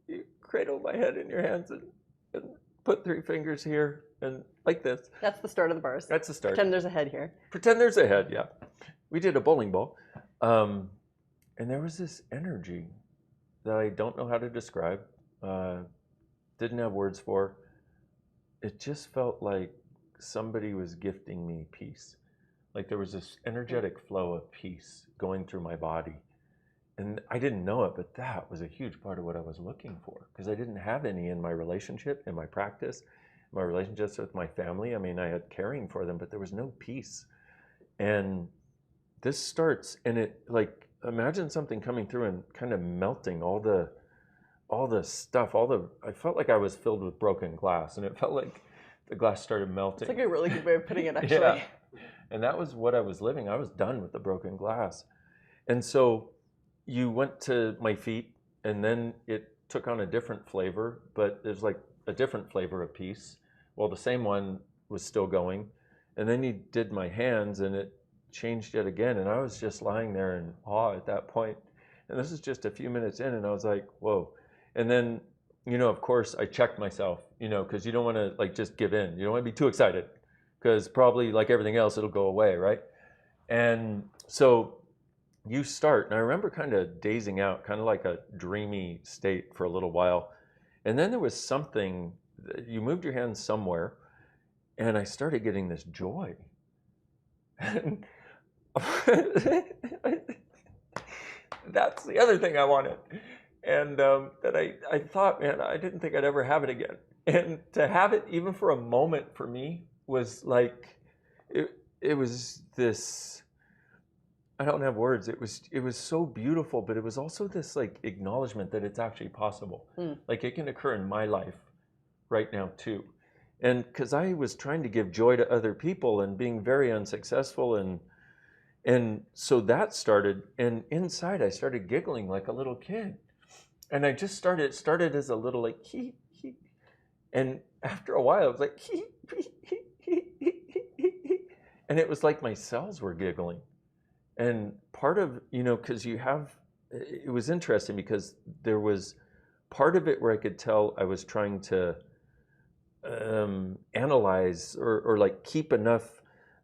You cradle my head in your hands and put 3 fingers here and like this. That's the start of the bars. That's the start. Pretend there's a head here. Pretend there's a head, yeah. We did a bowling ball. And there was this energy that I don't know how to describe, didn't have words for. It just felt like somebody was gifting me peace. Like there was this energetic flow of peace going through my body. And I didn't know it, but that was a huge part of what I was looking for because I didn't have any in my relationship, in my practice, my relationships with my family. I mean, I had caring for them, but there was no peace. And this starts, and it like, imagine something coming through and kind of melting all the stuff, I felt like I was filled with broken glass, and it felt like the glass started melting. It's like a really good way of putting it, actually. Yeah. And that was what I was living. I was done with the broken glass. And so you went to my feet, and then it took on a different flavor, but there's like a different flavor of peace. Well, the same one was still going. And then you did my hands, and it changed yet again. And I was just lying there in awe at that point. And this is just a few minutes in, and I was like, whoa. And then, you know, of course, I checked myself, you know, because you don't want to like just give in. You don't want to be too excited because probably like everything else, it'll go away, right? And so you start, and I remember kind of dazing out, kind of like a dreamy state for a little while. And then there was something, you moved your hands somewhere, and I started getting this joy. And that's the other thing I wanted. And that I thought, man, I didn't think I'd ever have it again. And to have it even for a moment for me was like, it was this, I don't have words. It was so beautiful, but it was also this like acknowledgement that it's actually possible. Like it can occur in my life right now too. And because I was trying to give joy to other people and being very unsuccessful, and so that started, and inside I started giggling like a little kid. And I just started as a little like hee hee. And after a while I was like hee hee hee hee hee hee. And it was like my cells were giggling. And part of, because it was interesting because there was part of it where I could tell I was trying to analyze or like keep enough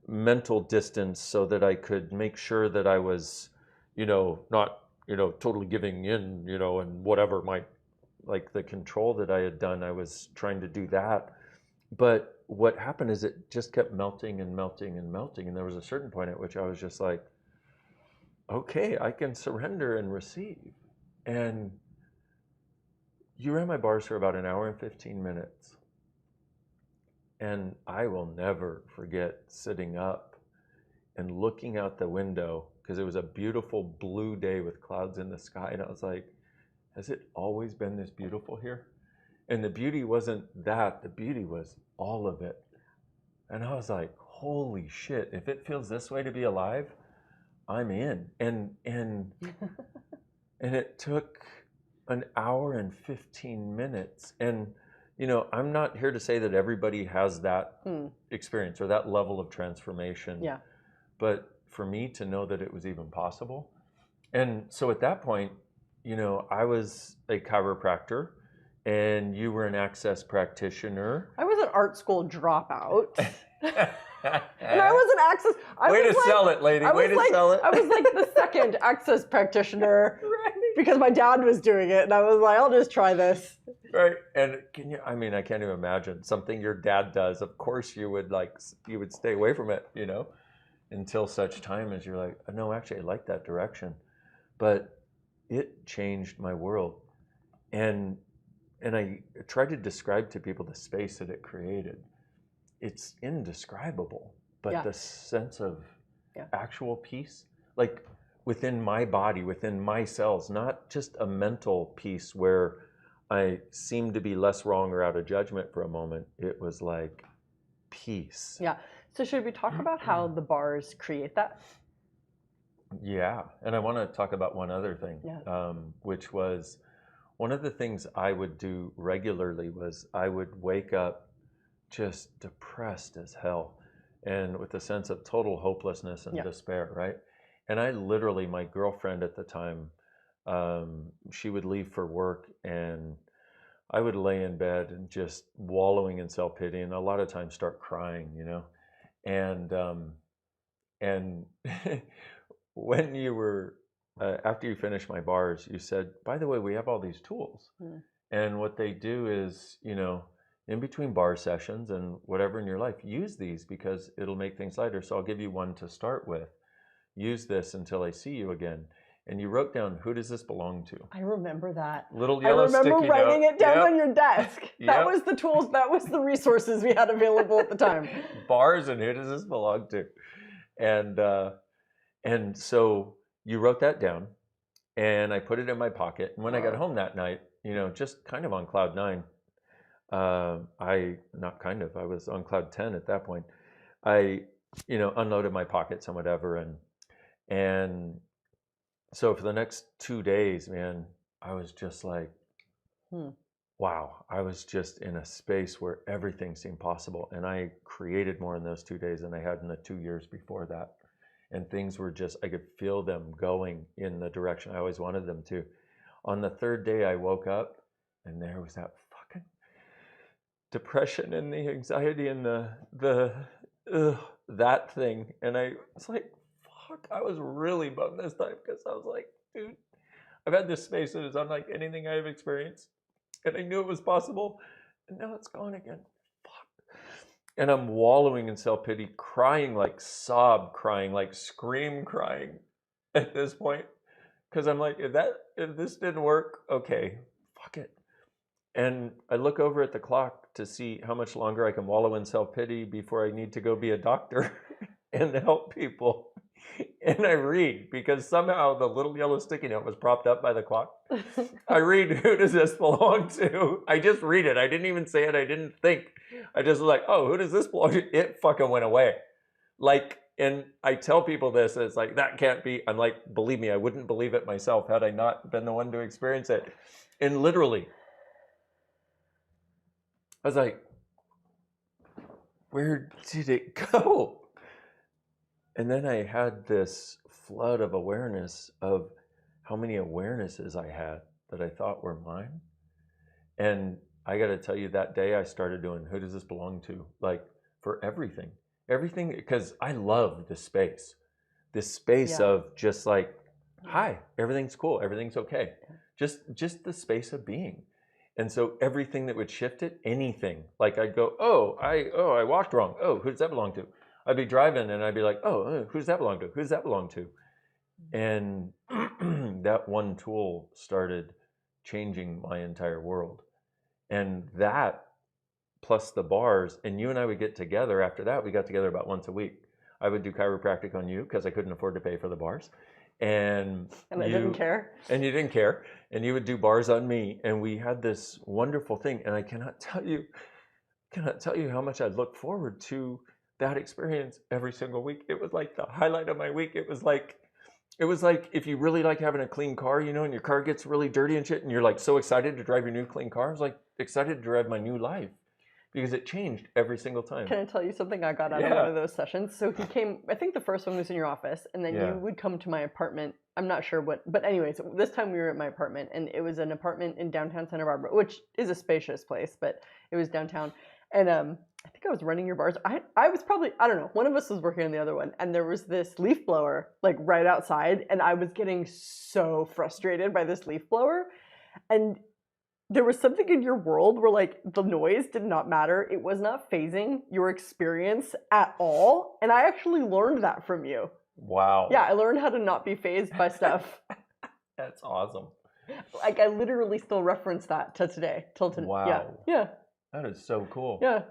mental distance so that I could make sure that I was, not, totally giving in, and whatever like the control that I had done, I was trying to do that. But what happened is it just kept melting and melting and melting. And there was a certain point at which I was just like, okay, I can surrender and receive. And you ran my bars for about an hour and 15 minutes. And I will never forget sitting up and looking out the window, because it was a beautiful blue day with clouds in the sky. And I was like, has it always been this beautiful here? And the beauty wasn't that, the beauty was all of it. And I was like, holy shit, if it feels this way to be alive, I'm in. And it took an hour and 15 minutes. And I'm not here to say that everybody has that experience or that level of transformation. Yeah. But for me to know that it was even possible. And so at that point, I was a chiropractor and you were an access practitioner. I was an art school dropout. And I was an access. Way to sell it, lady. Way to sell it. I was like the second access practitioner because my dad was doing it, and I was like, I'll just try this. Right. And I can't even imagine something your dad does. Of course, you would stay away from it, until such time as you're like, no, actually, I like that direction. But it changed my world, and I try to describe to people the space that it created. It's indescribable, but the sense of actual peace, like within my body, within my cells, not just a mental peace where I seemed to be less wrong or out of judgment for a moment. It was like peace. Yeah. So should we talk about how the bars create that? Yeah. And I want to talk about one other thing, which was one of the things I would do regularly was I would wake up just depressed as hell and with a sense of total hopelessness and despair, right? And I literally, my girlfriend at the time, she would leave for work and I would lay in bed and just wallowing in self-pity and a lot of times start crying, and when you were, after you finished my bars, you said, by the way, we have all these tools. And what they do is, in between bar sessions and whatever in your life, use these because it'll make things lighter. So I'll give you one to start with. Use this until I see you again. And you wrote down, who does this belong to? I remember that. Little yellow sticky note. I remember writing it down on your desk. That was the tools, that was the resources we had available at the time. Bars and who does this belong to? And so you wrote that down and I put it in my pocket. And when I got home that night, just kind of on cloud 9, I was on cloud 10 at that point. I, unloaded my pockets and whatever. And so for the next 2 days, man, I was just like, wow, I was just in a space where everything seemed possible. And I created more in those 2 days than I had in the 2 years before that. And things were just, I could feel them going in the direction I always wanted them to. On the third day, I woke up and there was that fucking depression and the anxiety and that thing. And I was like, fuck, I was really bummed this time because I was like, dude, I've had this space that is unlike anything I've experienced. And I knew it was possible. And now it's gone again. Fuck. And I'm wallowing in self-pity, crying, like sob crying, like scream crying at this point. Because I'm like, if this didn't work, okay, fuck it. And I look over at the clock to see how much longer I can wallow in self-pity before I need to go be a doctor and help people. And I read, because somehow the little yellow sticky note was propped up by the clock. I read, who does this belong to? I just read it. I didn't even say it. I didn't think. I just was like, oh, who does this belong to? It fucking went away. Like, and I tell people this, it's like, that can't be. I'm like, believe me, I wouldn't believe it myself had I not been the one to experience it. And literally, I was like, where did it go? And then I had this flood of awareness of how many awarenesses I had that I thought were mine. And I got to tell you, that day I started doing, who does this belong to? Like, for everything. Everything, because I love this space of just like, hi, everything's cool, everything's okay. Just the space of being. And so everything that would shift it, anything, like I'd go, I walked wrong. Oh, who does that belong to? I'd be driving and I'd be like, oh, who does that belong to? Who does that belong to? And that one tool started changing my entire world. And that, plus the bars, and you and I would get together after that. We got together about once a week. I would do chiropractic on you because I couldn't afford to pay for the bars. And I didn't care. And you didn't care. And you would do bars on me. And we had this wonderful thing. And I cannot tell you how much I look forward to that experience every single week. It was like the highlight of my week. It was like if you really like having a clean car, you know, and your car gets really dirty and shit, and you're like so excited to drive your new clean car. I was like excited to drive my new life because it changed every single time. Can I tell you something I got out of one of those sessions? So he came, I think the first one was in your office, and then you would come to my apartment. I'm not sure what, but anyways, this time we were at my apartment, and it was an apartment in downtown Santa Barbara, which is a spacious place, but it was downtown. And I think I was running your bars. I was probably, I don't know, one of us was working on the other one, and there was this leaf blower like right outside, and I was getting so frustrated by this leaf blower. And there was something in your world where like the noise did not matter. It was not phasing your experience at all. And I actually learned that from you. Wow. Yeah, I learned how to not be phased by stuff. That's awesome. Like I literally still reference that to today. Wow. Yeah. That is so cool. Yeah.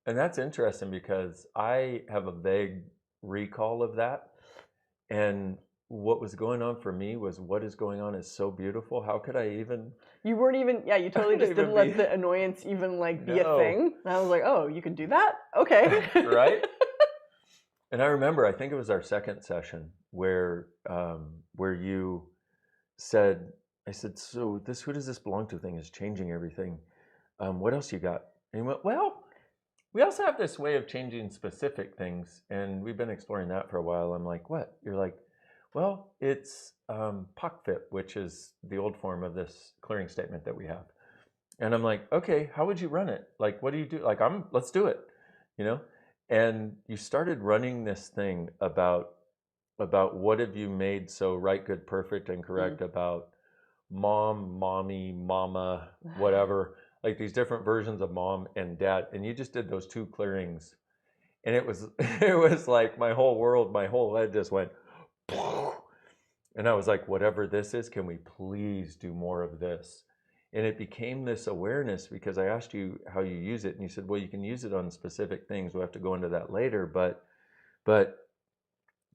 And that's interesting because I have a vague recall of that. And what was going on for me was, what is going on is so beautiful. How could I even? You weren't even, you totally just didn't let the annoyance even like be a thing. And I was like, oh, you can do that? Okay. Right? And I remember, I think it was our second session where you said, I said, so this who does this belong to thing is changing everything. What else you got? And you went, well, we also have this way of changing specific things, and we've been exploring that for a while. I'm like, what? You're like, well, it's POCFIT, which is the old form of this clearing statement that we have. And I'm like, okay, how would you run it? Like, what do you do? Like, let's do it, you know? And you started running this thing about what have you made so right, good, perfect, and correct about mom, mommy, mama, whatever. Like these different versions of mom and dad, and you just did those two clearings, and it was like my whole world, my whole head just went, and I was like, whatever this is, can we please do more of this? And it became this awareness because I asked you how you use it, and you said, well, you can use it on specific things. We'll have to go into that later, but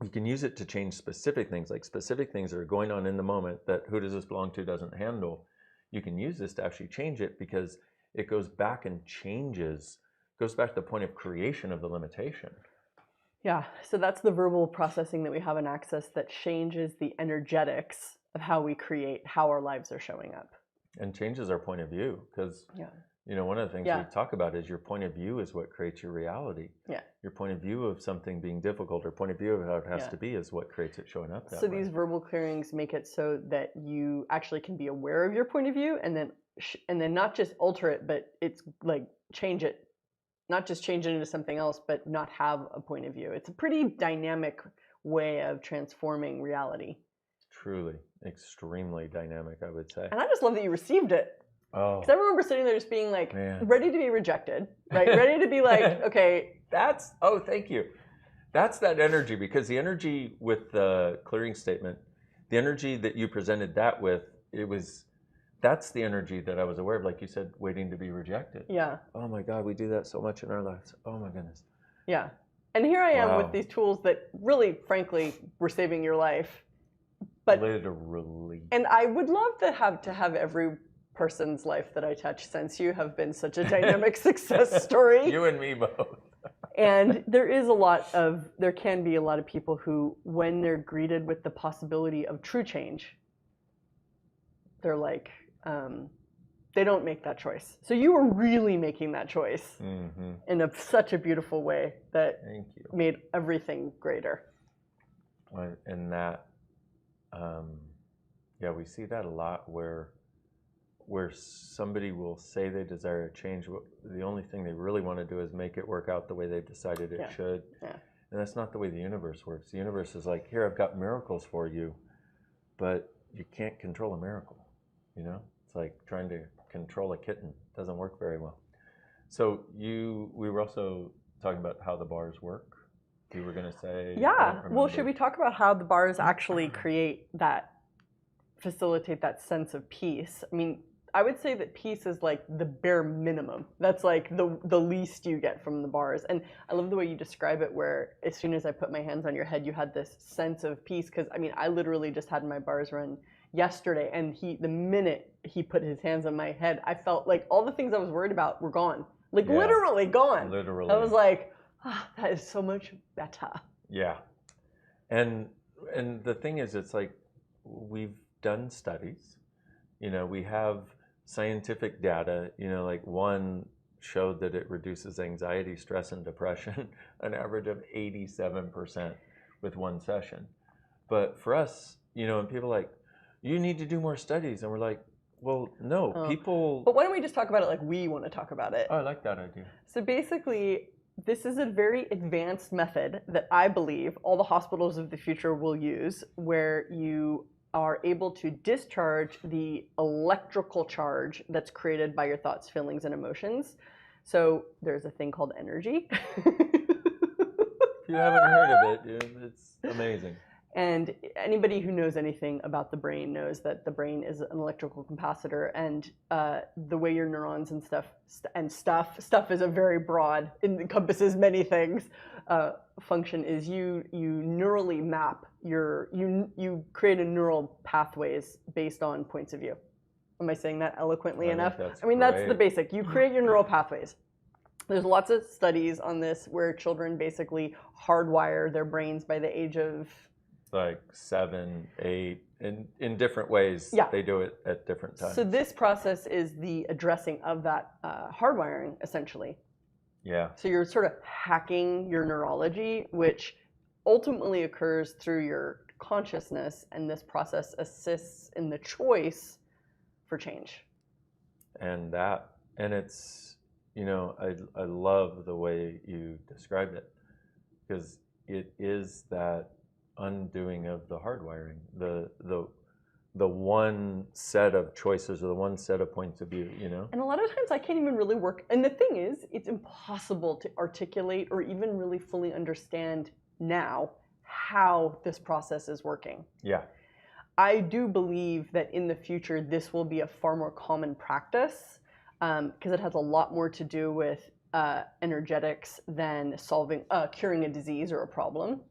you can use it to change specific things, like specific things that are going on in the moment that who does this belong to doesn't handle. You can use this to actually change it because it goes back and goes back to the point of creation of the limitation. Yeah, so that's the verbal processing that we have in Access that changes the energetics of how we create, how our lives are showing up. And changes our point of view because, you know, one of the things we talk about is your point of view is what creates your reality. Yeah. Your point of view of something being difficult or point of view of how it has to be is what creates it showing up that way. So these verbal clearings make it so that you actually can be aware of your point of view and then not just alter it, but it's like change it, not just change it into something else, but not have a point of view. It's a pretty dynamic way of transforming reality. Truly, extremely dynamic, I would say. And I just love that you received it. Oh. Because I remember sitting there just being like, ready to be rejected, right? Ready to be like, okay, That's, oh, thank you. That's that energy, because the energy with the clearing statement, the energy that you presented that with, that's the energy that I was aware of, like you said, waiting to be rejected. Yeah. Oh my God, we do that so much in our lives. Oh my goodness. Yeah. And here I am Wow. with these tools that really, frankly, were saving your life. But literally. And I would love to have every person's life that I touch, since you have been such a dynamic success story. You and me both. And there can be a lot of people who, when they're greeted with the possibility of true change, they're like, they don't make that choice. So you were really making that choice in such a beautiful way that made everything greater. And that, yeah, we see that a lot where somebody will say they desire a change. The only thing they really want to do is make it work out the way they've decided it should. Yeah. And that's not the way the universe works. The universe is like, here, I've got miracles for you, but you can't control a miracle. You know, it's like trying to control a kitten. It doesn't work very well. So we were also talking about how the bars work. You were going to say. Yeah. Well, should we talk about how the bars actually facilitate that sense of peace? I mean, I would say that peace is like the bare minimum. That's like the least you get from the bars. And I love the way you describe it, where as soon as I put my hands on your head, you had this sense of peace. Because I mean, I literally just had my bars run yesterday, and the minute he put his hands on my head, I felt like all the things I was worried about were gone. Like literally gone. Literally. I was like, that is so much better. Yeah. And the thing is, it's like, we've done studies, you know, we have scientific data, you know, like one showed that it reduces anxiety, stress, and depression, an average of 87% with one session. But for us, you know, and people are like, you need to do more studies. And we're like, well, no, people. But why don't we just talk about it like we want to talk about it? Oh, I like that idea. So basically, this is a very advanced method that I believe all the hospitals of the future will use, where you are able to discharge the electrical charge that's created by your thoughts, feelings, and emotions. So there's a thing called energy. If you haven't heard of it, it's amazing. And anybody who knows anything about the brain knows that the brain is an electrical capacitor, and the way your neurons and stuff is a very broad, it encompasses many things. Function is you neurally map you create a neural pathways based on points of view. Am I saying that eloquently enough? I mean, that's the basic. You create your neural pathways. There's lots of studies on this where children basically hardwire their brains by the age of like 7, 8, in different ways. Yeah. They do it at different times. So this process is the addressing of that hardwiring, essentially. Yeah. So you're sort of hacking your neurology, which ultimately occurs through your consciousness, and this process assists in the choice for change. And it's, you know, I love the way you described it, because it is that undoing of the hardwiring, the one set of choices or the one set of points of view, you know? And a lot of times I can't even really work. And the thing is, it's impossible to articulate or even really fully understand now how this process is working. Yeah. I do believe that in the future, this will be a far more common practice, because it has a lot more to do with energetics than curing a disease or a problem.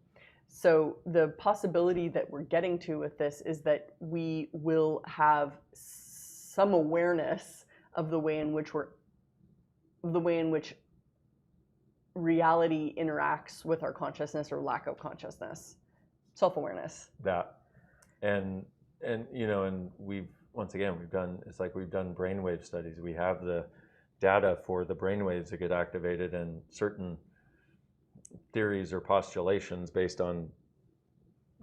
So the possibility that we're getting to with this is that we will have some awareness of the way in which reality interacts with our consciousness or lack of consciousness. Self-awareness. That. And you know, and we've done brainwave studies. We have the data for the brainwaves that get activated, and certain theories or postulations based on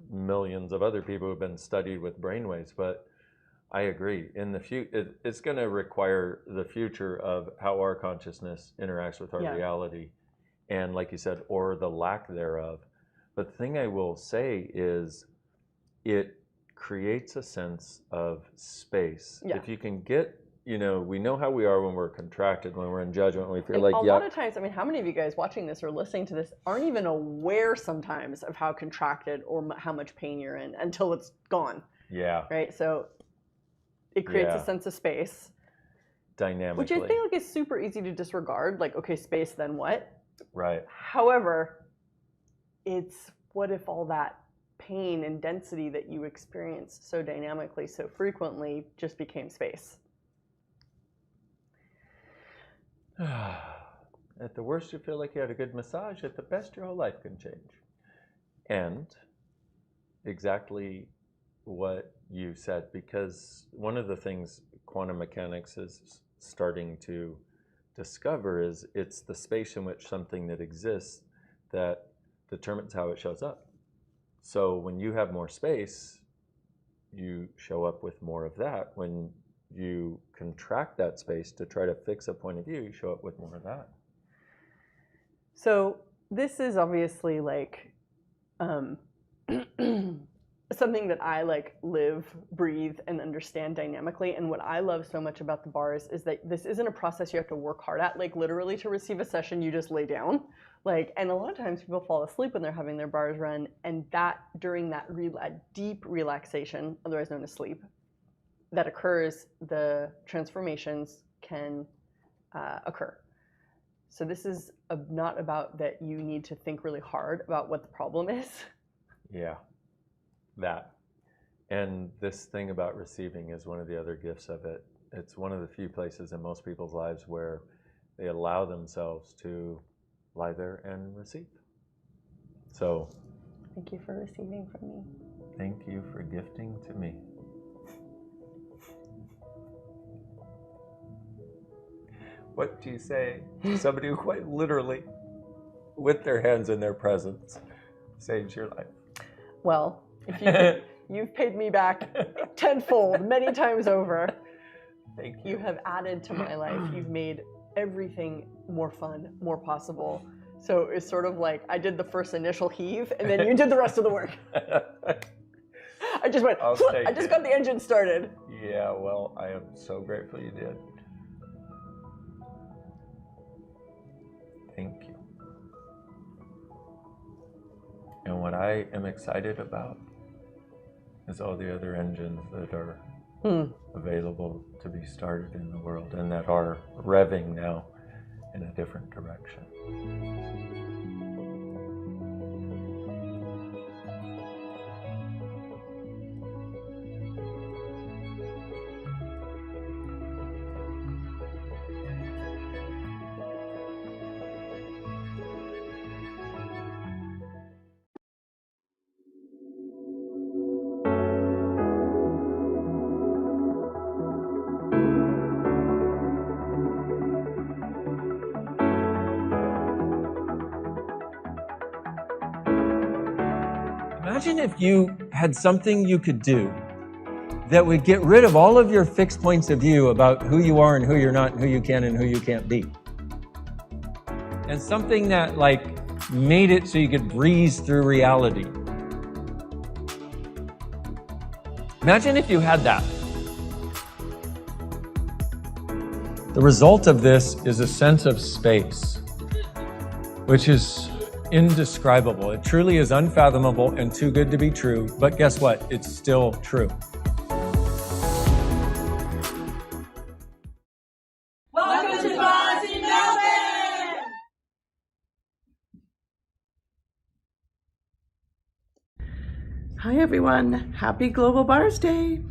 millions of other people who have been studied with brainwaves. But I agree, in the future, it's going to require the future of how our consciousness interacts with our reality, and like you said, or the lack thereof. But the thing I will say is, it creates a sense of space. Yeah. If you can get you know, we know how we are when we're contracted, when we're in judgment, when we feel And like, a yeah. lot of times, I mean, how many of you guys watching this or listening to this aren't even aware sometimes of how contracted or how much pain you're in until it's gone, Yeah. right? So it creates Yeah. a sense of space. Dynamically. Which I think like is super easy to disregard. Like, okay, space, then what? Right. However, it's what if all that pain and density that you experience so dynamically, so frequently, just became space? At the worst, you feel like you had a good massage. At the best, your whole life can change. And exactly what you said, because one of the things quantum mechanics is starting to discover is it's the space in which something that exists that determines how it shows up. So when you have more space, you show up with more of that. When you contract that space to try to fix a point of view, you show up with more of that. So this is obviously like something that I like live, breathe, and understand dynamically. And what I love so much about the bars is that this isn't a process you have to work hard at. Like literally to receive a session, you just lay down. Like, and a lot of times people fall asleep when they're having their bars run, and that during that deep relaxation, otherwise known as sleep, that occurs, the transformations can occur. So this is not about that you need to think really hard about what the problem is. Yeah, that. And this thing about receiving is one of the other gifts of it. It's one of the few places in most people's lives where they allow themselves to lie there and receive. So thank you for receiving from me. Thank you for gifting to me. What do you say to somebody who quite literally, with their hands in their presence, saves your life? Well, if you've paid me back tenfold, many times over. Thank you. You have added to my life. You've made everything more fun, more possible. So it's sort of like I did the first initial heave, and then you did the rest of the work. I just went, I just got the engine started. Yeah, well, I am so grateful you did. Thank you. And what I am excited about is all the other engines that are available to be started in the world and that are revving now in a different direction. Imagine if you had something you could do that would get rid of all of your fixed points of view about who you are and who you're not and who you can and who you can't be. And something that like made it so you could breeze through reality. Imagine if you had that. The result of this is a sense of space, which is indescribable. It truly is unfathomable and too good to be true, but guess what? It's still true. Welcome to Bars in Melbourne! Hi everyone, happy Global Bars Day!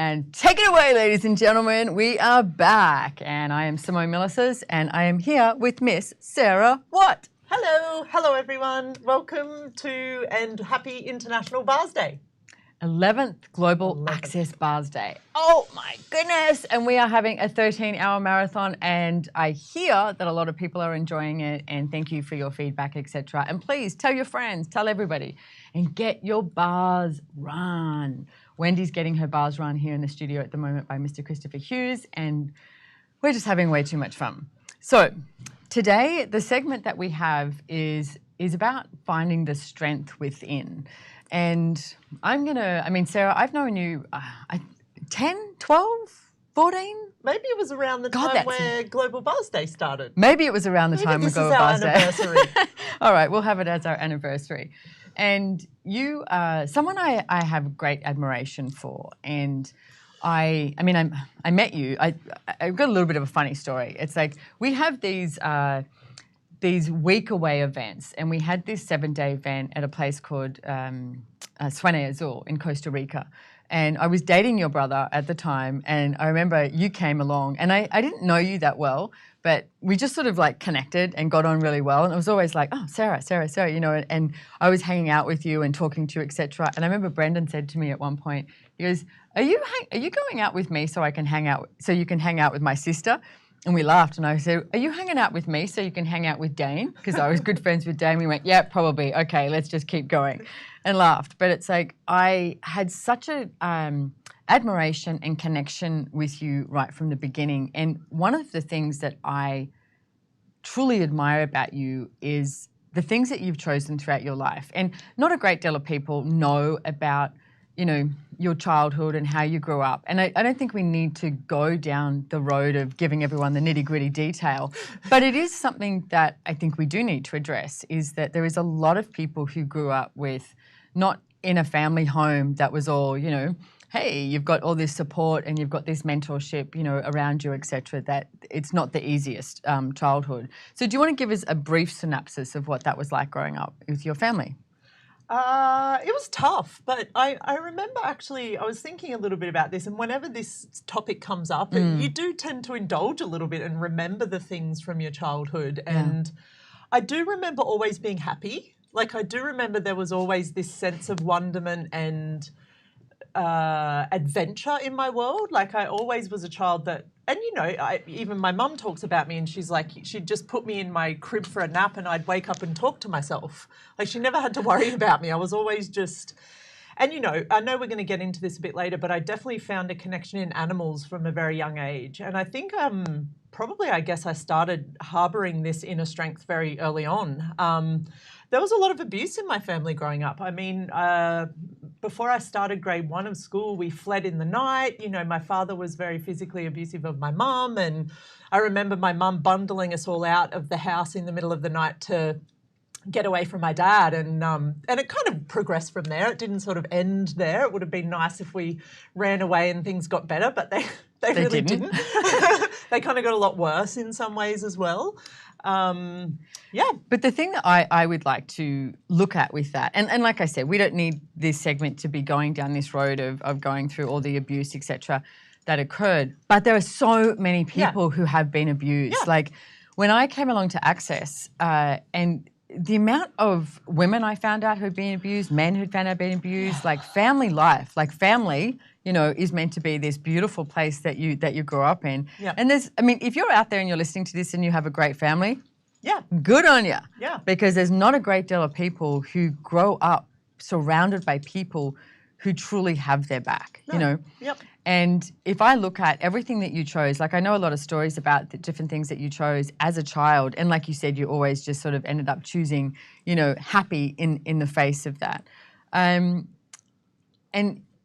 And take it away, ladies and gentlemen. We are back. And I am Simone Millicers, and I am here with Miss Sarah Watt. Hello everyone. Welcome to and happy International Bars Day. 11th Global Access Bars Day. Oh my goodness. And we are having a 13-hour marathon, and I hear that a lot of people are enjoying it, and thank you for your feedback, etc. And please tell your friends, tell everybody, and get your bars run. Wendy's getting her bars run here in the studio at the moment by Mr. Christopher Hughes, and we're just having way too much fun. So today, the segment that we have is about finding the strength within. And Sarah, I've known you 10, 12, 14? Maybe it was around the time where Global Bars Day started. Maybe it was around the time when Global Bars Day. This is our anniversary. All right, we'll have it as our anniversary. And you, someone I have great admiration for, and I met you. I've got a little bit of a funny story. It's like we have these week away events, and we had this 7-day event at a place called Suene Azul in Costa Rica. And I was dating your brother at the time, and I remember you came along, and I didn't know you that well, but we just sort of like connected and got on really well. And it was always like, oh, Sarah, you know, and I was hanging out with you and talking to you, etc. And I remember Brendan said to me at one point, he goes, are you going out with me so you can hang out with my sister? And we laughed, and I said, are you hanging out with me so you can hang out with Dain? Because I was good friends with Dain. We went, yeah, probably. Okay, let's just keep going, and laughed. But it's like I had such a admiration and connection with you right from the beginning. And one of the things that I truly admire about you is the things that you've chosen throughout your life. And not a great deal of people know about, you know, your childhood and how you grew up. And I don't think we need to go down the road of giving everyone the nitty-gritty detail, but it is something that I think we do need to address, is that there is a lot of people who grew up with not in a family home that was all, you know, hey, you've got all this support and you've got this mentorship, you know, around you, etc., that it's not the easiest childhood. So do you want to give us a brief synopsis of what that was like growing up with your family? It was tough, but I remember actually I was thinking a little bit about this, and whenever this topic comes up, you do tend to indulge a little bit and remember the things from your childhood. And I do remember always being happy. Like, I do remember there was always this sense of wonderment and adventure in my world. Like, I always was a child that, and you know, even my mum talks about me, and she's like, she'd just put me in my crib for a nap and I'd wake up and talk to myself. Like, she never had to worry about me. I was always just, and you know, I know we're going to get into this a bit later, but I definitely found a connection in animals from a very young age. And I think probably, I guess I started harboring this inner strength very early on. There was a lot of abuse in my family growing up. I mean, before I started grade 1 of school, we fled in the night. You know, my father was very physically abusive of my mum, and I remember my mum bundling us all out of the house in the middle of the night to get away from my dad, and it kind of progressed from there. It didn't sort of end there. It would have been nice if we ran away and things got better, but they really didn't. They kind of got a lot worse in some ways as well. But the thing that I would like to look at with that, and like I said, we don't need this segment to be going down this road of going through all the abuse, etc., that occurred. But there are so many people who have been abused. Like, when I came along to Access, and the amount of women I found out who'd been abused, men who'd found out being abused, like family life, like family, you know, is meant to be this beautiful place that you grew up in. And if you're out there and you're listening to this and you have a great family, good on you. Because there's not a great deal of people who grow up surrounded by people who truly have their back, you know. And if I look at everything that you chose, like, I know a lot of stories about the different things that you chose as a child, and like you said, you always just sort of ended up choosing, you know, happy in the face of that. And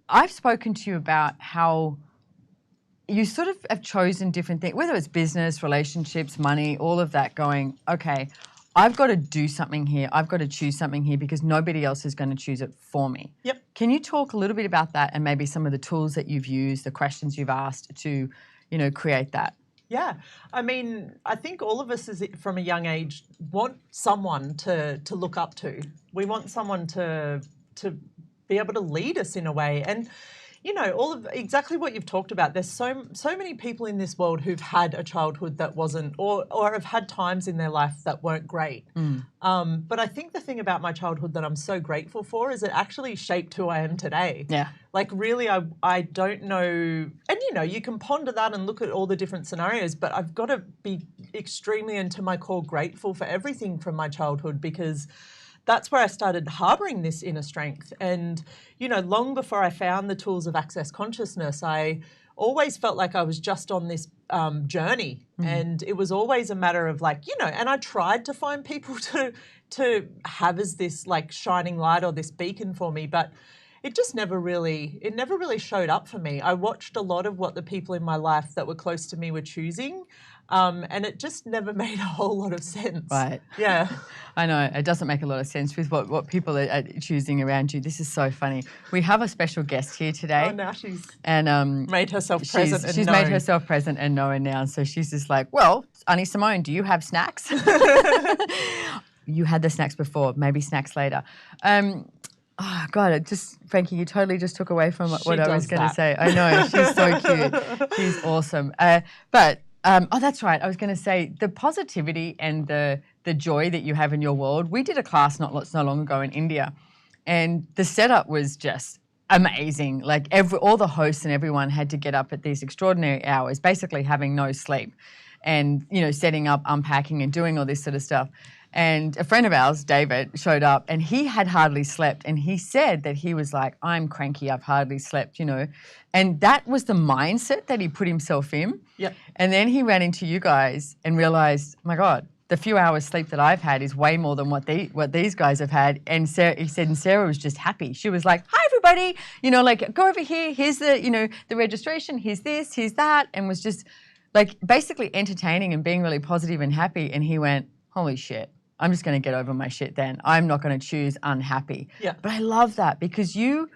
I've spoken to you about how you sort of have chosen different things, whether it's business, relationships, money, all of that, going, okay, I've got to do something here. I've got to choose something here because nobody else is going to choose it for me. Can you talk a little bit about that, and maybe some of the tools that you've used, the questions you've asked to, you know, create that? Yeah, I mean, I think all of us from a young age want someone to look up to. We want someone to be able to lead us in a way. And all of exactly what you've talked about. There's so many people in this world who've had a childhood that wasn't, or have had times in their life that weren't great. But I think the thing about my childhood that I'm so grateful for is it actually shaped who I am today. Yeah. Like really, I don't know, and you can ponder that and look at all the different scenarios, but I've got to be extremely and to my core grateful for everything from my childhood, because that's where I started harboring this inner strength. And, long before I found the tools of Access Consciousness, I always felt like I was just on this journey. And it was always a matter of and I tried to find people to have as this like shining light or this beacon for me, but it just never really showed up for me. I watched a lot of what the people in my life that were close to me were choosing. And it just never made a whole lot of sense. Right. Yeah. I know. It doesn't make a lot of sense with what people are choosing around you. This is so funny. We have a special guest here today. Oh, now she's made herself present and She's known. made herself present and known now. So she's just like, well, Annie Simone, do you have snacks? You had the snacks before, maybe snacks later. Oh, God, Frankie, you totally just took away from what I was going to say. I know. She's so cute. She's awesome. That's right. I was going to say the positivity and the joy that you have in your world. We did a class not so long ago in India, and the setup was just amazing. Like all the hosts and everyone had to get up at these extraordinary hours, basically having no sleep, and setting up, unpacking, and doing all this sort of stuff. And a friend of ours, David, showed up and he had hardly slept. And he said that he was like, I'm cranky, I've hardly slept, And that was the mindset that he put himself in. Yep. And then he ran into you guys and realized, my God, the few hours sleep that I've had is way more than what these guys have had. And he said, and Sarah was just happy. She was like, hi, everybody, go over here. Here's the registration. Here's this, here's that. And was just like basically entertaining and being really positive and happy. And he went, holy shit. I'm just going to get over my shit then. I'm not going to choose unhappy. Yeah. But I love that because you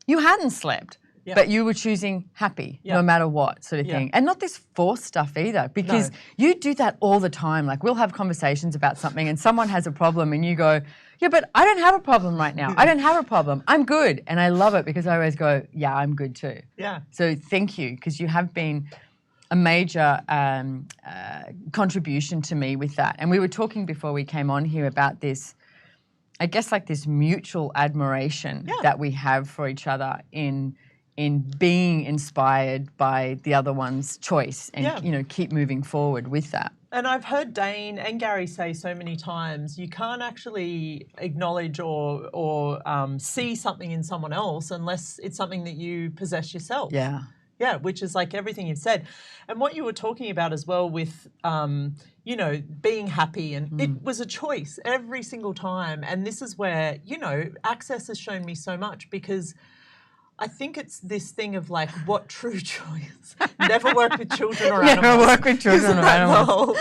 hadn't slept, but you were choosing happy no matter what sort of thing. And not this forced stuff either, because you do that all the time. Like we'll have conversations about something and someone has a problem and you go, yeah, but I don't have a problem right now. I don't have a problem. I'm good. And I love it because I always go, yeah, I'm good too. Yeah. So thank you, because you have been a major contribution to me with that. And we were talking before we came on here about this, I guess like this mutual admiration that we have for each other in being inspired by the other one's choice and, keep moving forward with that. And I've heard Dain and Gary say so many times, you can't actually acknowledge or see something in someone else unless it's something that you possess yourself. Yeah. Yeah, which is like everything you've said. And what you were talking about as well with, being happy. And it was a choice every single time. And this is where, Access has shown me so much, because I think it's this thing of like, what true choice? Never work with children or animals. Never work with children or animals.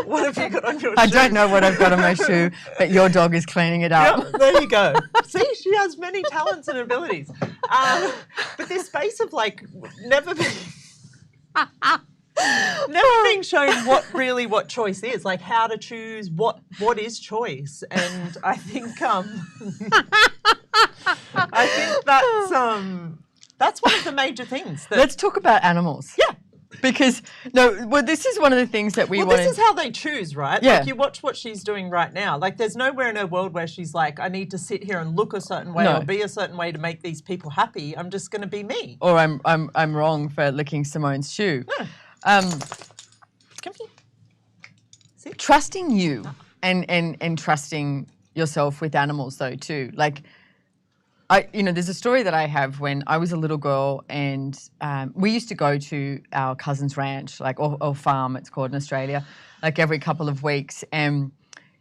What have you got on your shoe? I don't know what I've got on my shoe, but your dog is cleaning it up. Yep, there you go. See, she has many talents and abilities. But this space of like never being shown what choice is, like how to choose what is choice. And I think that's one of the major things. Let's talk about animals. Yeah. Because, this is one of the things that we want. This is how they choose, right? Yeah. Like you watch what she's doing right now. Like there's nowhere in her world where she's like, I need to sit here and look a certain way or be a certain way to make these people happy. I'm just going to be me. Or I'm wrong for licking Simone's shoe. Come here. See? Trusting you and trusting yourself with animals though too. Like, there's a story that I have when I was a little girl, and we used to go to our cousin's ranch, like or farm, it's called in Australia, like every couple of weeks. And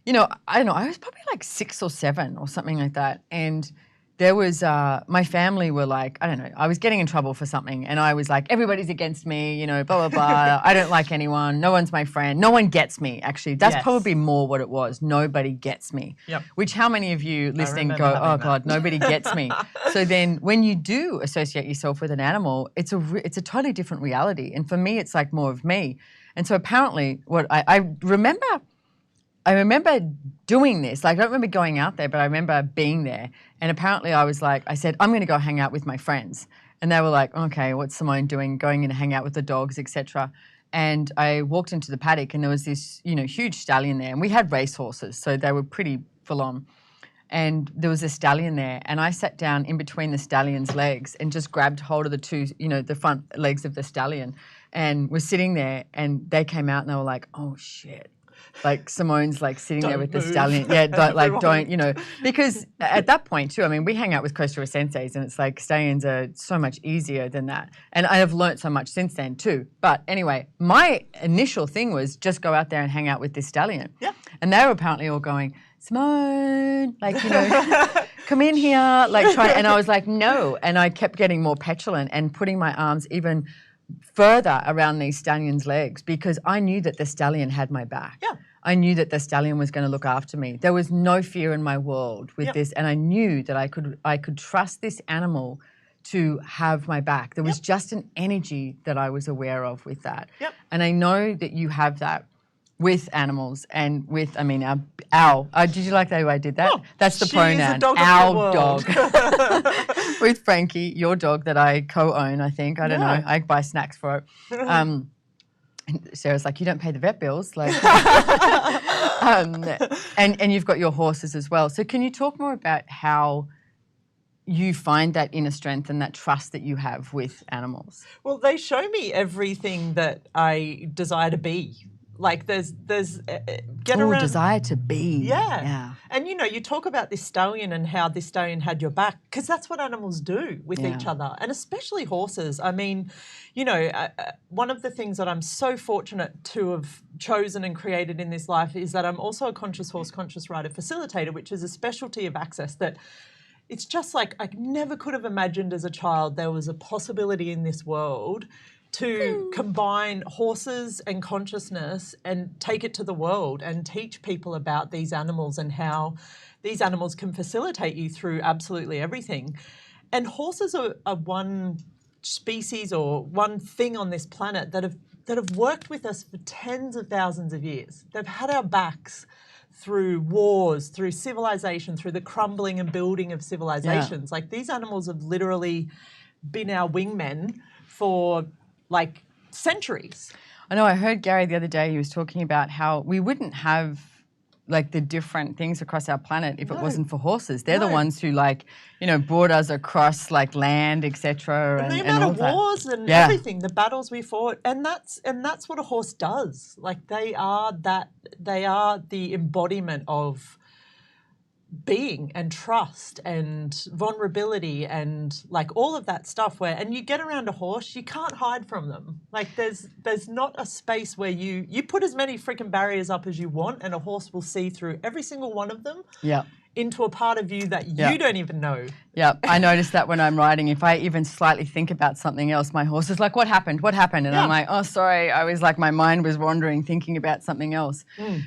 I don't know, I was probably like 6 or 7 or something like that. And there was my family were like, I don't know, I was getting in trouble for something, and I was like, everybody's against me, blah blah blah. I don't like anyone. No one's my friend. No one gets me. Actually, that's probably more what it was. Nobody gets me. Yep. Which how many of you listening go, oh God, nobody gets me. So then when you do associate yourself with an animal, it's a totally different reality. And for me, it's like more of me. And so apparently, what I remember doing this. Like, I don't remember going out there, but I remember being there. And apparently I said, I'm going to go hang out with my friends. And they were like, okay, what's Simone doing? Going in to hang out with the dogs, etc. And I walked into the paddock and there was this, huge stallion there. And we had race horses, so they were pretty full on. And there was a stallion there, and I sat down in between the stallion's legs and just grabbed hold of the two, the front legs of the stallion, and was sitting there. And they came out and they were like, "Oh shit!" Like Simone's like sitting there with the stallion. Yeah, don't, because at that point too, I mean, we hang out with Costa Senseis, and it's like stallions are so much easier than that. And I have learnt so much since then too. But anyway, my initial thing was just go out there and hang out with this stallion. Yeah. And they were apparently all going, Simone, come in here, try. And I was like, no. And I kept getting more petulant and putting my arms even further around these stallions' legs because I knew that the stallion had my back. Yeah. I knew that the stallion was going to look after me. There was no fear in my world with this, and I knew that I could trust this animal to have my back. There was just an energy that I was aware of with that. Yep. And I know that you have that with animals and with, our, did you like the way I did that? Oh, that's the pronoun, our dog. With Frankie, your dog that I co-own, I think. I don't know. I buy snacks for it. And Sarah's like, you don't pay the vet bills. And you've got your horses as well. So can you talk more about how you find that inner strength and that trust that you have with animals? Well, they show me everything that I desire to be. There's get around. Desire to be. Yeah. And you talk about this stallion and how this stallion had your back, because that's what animals do with each other, and especially horses. I mean, one of the things that I'm so fortunate to have chosen and created in this life is that I'm also a conscious horse, conscious rider facilitator, which is a specialty of Access that it's just like I never could have imagined as a child there was a possibility in this world to combine horses and consciousness and take it to the world and teach people about these animals and how these animals can facilitate you through absolutely everything. And horses are one species or one thing on this planet that have worked with us for tens of thousands of years. They've had our backs through wars, through civilization, through the crumbling and building of civilizations. Yeah. These animals have literally been our wingmen for centuries. I know. I heard Gary the other day, he was talking about how we wouldn't have the different things across our planet if it wasn't for horses. They're the ones who brought us across land, etc. And the amount of wars and everything, the battles we fought, and that's what a horse does. They are the embodiment of being and trust and vulnerability and all of that stuff and you get around a horse, you can't hide from them. There's not a space where you put as many freaking barriers up as you want and a horse will see through every single one of them. Yeah. Into a part of you that you don't even know. Yeah, I noticed that when I'm riding, if I even slightly think about something else, my horse is like, what happened? What happened? And I'm like, oh, sorry. I was my mind was wandering, thinking about something else.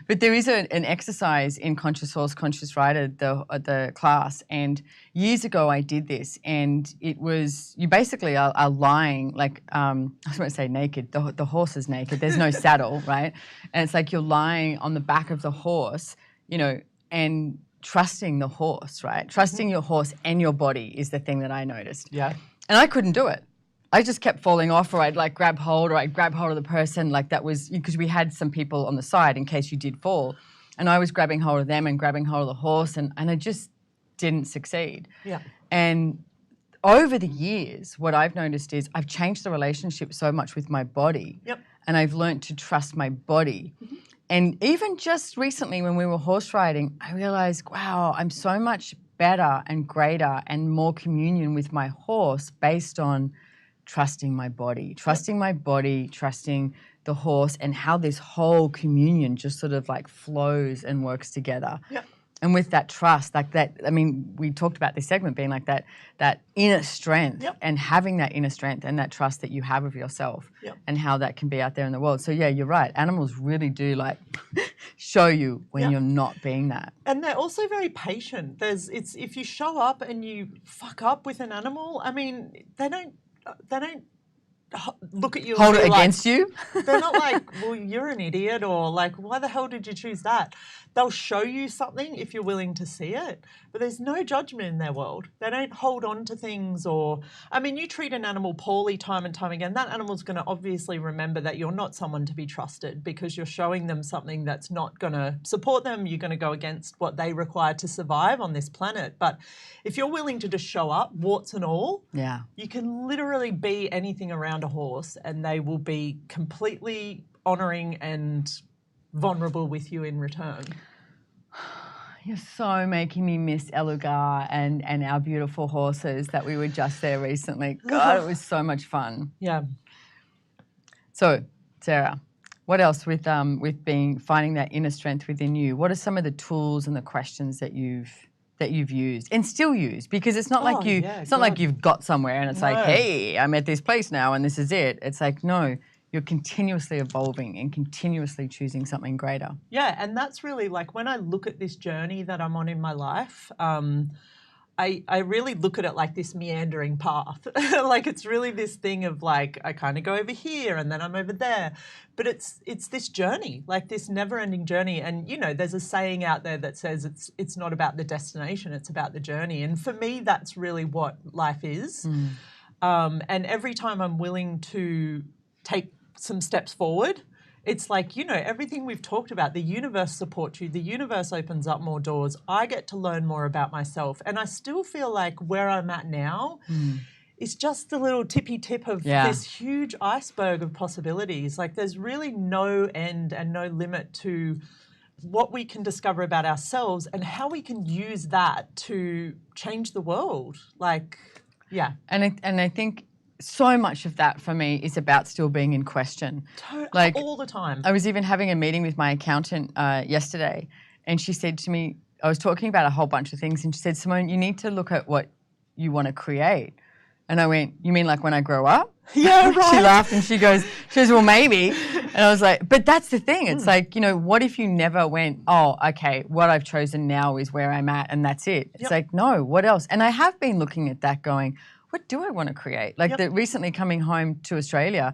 But there is an exercise in Conscious Horse, Conscious Rider, the class. And years ago, I did this. And it was, you basically are lying, I was going to say naked. The horse is naked. There's no saddle, right? And it's you're lying on the back of the horse, and trusting the horse, right? Trusting your horse and your body is the thing that I noticed. Yeah. And I couldn't do it. I just kept falling off, or I'd grab hold, or I'd grab hold of the person. That was because we had some people on the side in case you did fall. And I was grabbing hold of them and grabbing hold of the horse, and I just didn't succeed. Yeah. And over the years, what I've noticed is I've changed the relationship so much with my body. Yep. And I've learned to trust my body. Mm-hmm. And even just recently when we were horse riding, I realized, wow, I'm so much better and greater and more communion with my horse based on trusting my body, trusting the horse and how this whole communion just sort of flows and works together. Yep. And with that trust, we talked about this segment being that inner strength and having that inner strength and that trust that you have of yourself and how that can be out there in the world. So yeah, you're right. Animals really do show you when you're not being that. And they're also very patient. If you show up and you fuck up with an animal, they don't look at you Hold and it be like, against you? They're not like, well, you're an idiot, or like, why the hell did you choose that? They'll show you something if you're willing to see it, but there's no judgment in their world. They don't hold on to things, or, I mean, you treat an animal poorly time and time again, that animal's going to obviously remember that you're not someone to be trusted because you're showing them something that's not going to support them. You're going to go against what they require to survive on this planet. But if you're willing to just show up, warts and all, Yeah. you can literally be anything around a horse and they will be completely honouring and vulnerable with you in return. You're so making me miss Elugar and our beautiful horses that we were just there recently. God, it was so much fun. Yeah. So, Sarah, what else with finding that inner strength within you? What are some of the tools and the questions that you've used and still use? Because it's not like it's not like you've got somewhere and it's like, hey, I'm at this place now and this is it. It's like, no, you're continuously evolving and continuously choosing something greater. Yeah, and that's really like when I look at this journey that I'm on in my life, I really look at it like this meandering path. Like it's really this thing of like, I kind of go over here and then I'm over there. But it's this journey, like this never-ending journey. And, you know, there's a saying out there that says it's not about the destination, it's about the journey. And for me, that's really what life is. And every time I'm willing to take some steps forward, it's like, you know, everything we've talked about, the universe supports you, the universe opens up more doors. I get to learn more about myself. And I still feel like where I'm at now is just the little tippy tip of this huge iceberg of possibilities. Like there's really no end and no limit to what we can discover about ourselves and how we can use that to change the world. Like, yeah. And I think so much of that for me is about still being in question. Like all the time. I was even having a meeting with my accountant yesterday, and she said to me, I was talking about a whole bunch of things, and she said, Simone, you need to look at what you want to create. And I went, you mean like when I grow up? Yeah, right. She laughed and she goes, well, maybe. And I was like, but that's the thing. It's like, you know, what if you never went, oh, okay, what I've chosen now is where I'm at and that's it. It's like, no, what else? And I have been looking at that going, what do I want to create? Like recently coming home to Australia,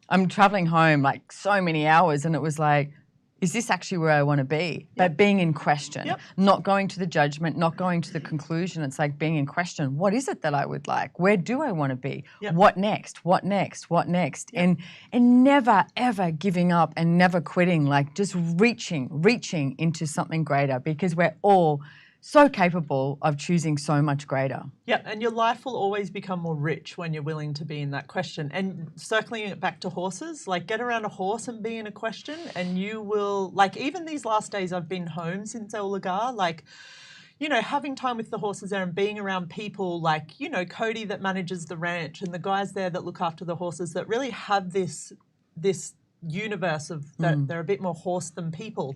I'm traveling home like so many hours and it was like, is this actually where I want to be? But being in question, not going to the judgment, not going to the conclusion. It's like being in question. What is it that I would like? Where do I want to be? What next? What next? What next? And never, ever giving up and never quitting, like just reaching into something greater because we're all so capable of choosing so much greater. Yeah, and your life will always become more rich when you're willing to be in that question. And circling it back to horses, like get around a horse and be in a question and you will, like even these last days I've been home since Elugar, like, you know, having time with the horses there and being around people like, you know, Cody that manages the ranch and the guys there that look after the horses that really have this universe of that they're a bit more horse than people.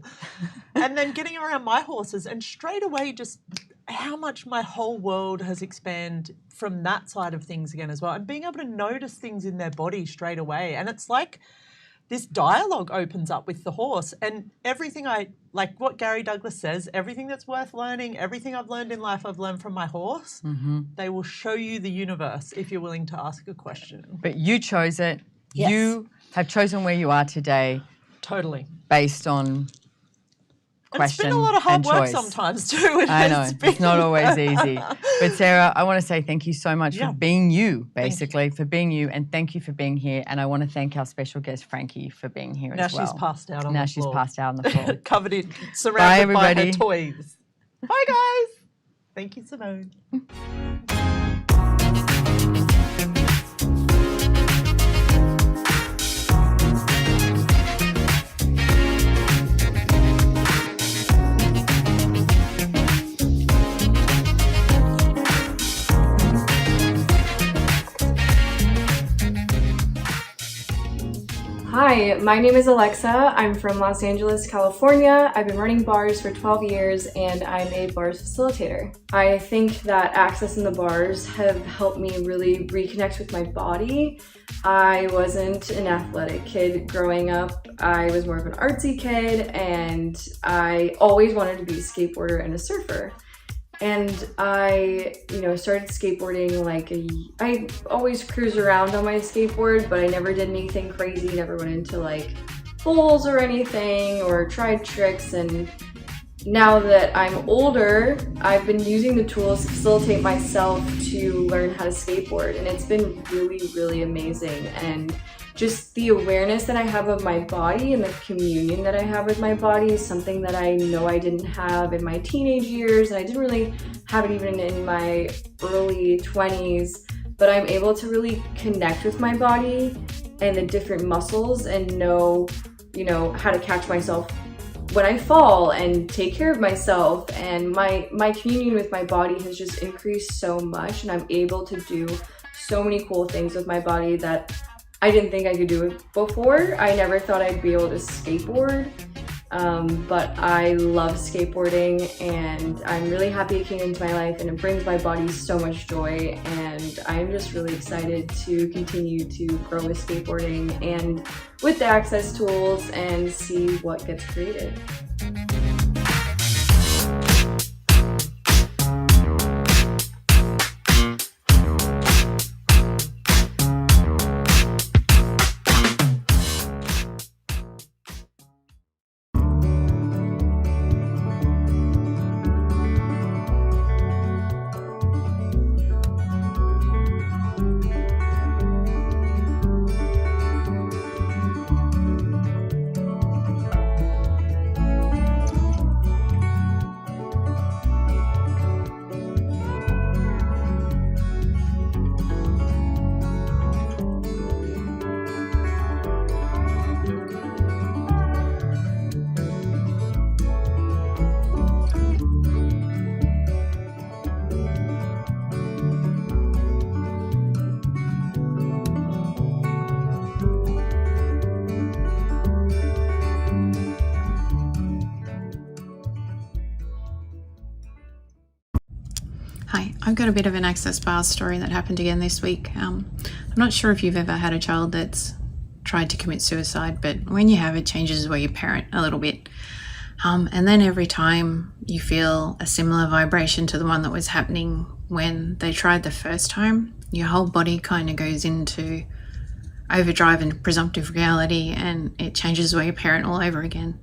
And then getting around my horses and straight away just how much my whole world has expanded from that side of things again as well, and being able to notice things in their body straight away. And it's like this dialogue opens up with the horse, and everything like what Gary Douglas says, everything that's worth learning, everything I've learned in life, I've learned from my horse. They will show you the universe if you're willing to ask a question. But you chose it. Yes. You have chosen where you are today. Totally. Based on question and choice. It's been a lot of hard work choice. Sometimes too. I know, it's not always easy. But Sarah, I want to say thank you so much for being you, basically, for being you, and thank you for being here. And I want to thank our special guest, Frankie, for being here as well. Now she's passed out on the floor. Now she's passed out on the floor. Covered in, surrounded by her toys. Bye, guys. Thank you, Simone. Hi, my name is Alexa. I'm from Los Angeles, California. I've been running bars for 12 years and I'm a bars facilitator. I think that accessing the bars have helped me really reconnect with my body. I wasn't an athletic kid growing up. I was more of an artsy kid and I always wanted to be a skateboarder and a surfer. And I, started skateboarding I always cruise around on my skateboard, but I never did anything crazy, never went into like bowls or anything or tried tricks. And now that I'm older, I've been using the tools to facilitate myself to learn how to skateboard, and it's been really, really amazing. And just the awareness that I have of my body and the communion that I have with my body is something that I know I didn't have in my teenage years, and I didn't really have it even in my early 20s, but I'm able to really connect with my body and the different muscles and know, how to catch myself when I fall and take care of myself. And my communion with my body has just increased so much, and I'm able to do so many cool things with my body that I didn't think I could do it before. I never thought I'd be able to skateboard, but I love skateboarding, and I'm really happy it came into my life, and it brings my body so much joy, and I'm just really excited to continue to grow with skateboarding and with the access tools and see what gets created. Hi, I've got a bit of an access bars story that happened again this week. I'm not sure if you've ever had a child that's tried to commit suicide, but when you have, it changes the way you parent a little bit. And then every time you feel a similar vibration to the one that was happening when they tried the first time, your whole body kind of goes into overdrive and presumptive reality, and it changes the way you parent all over again.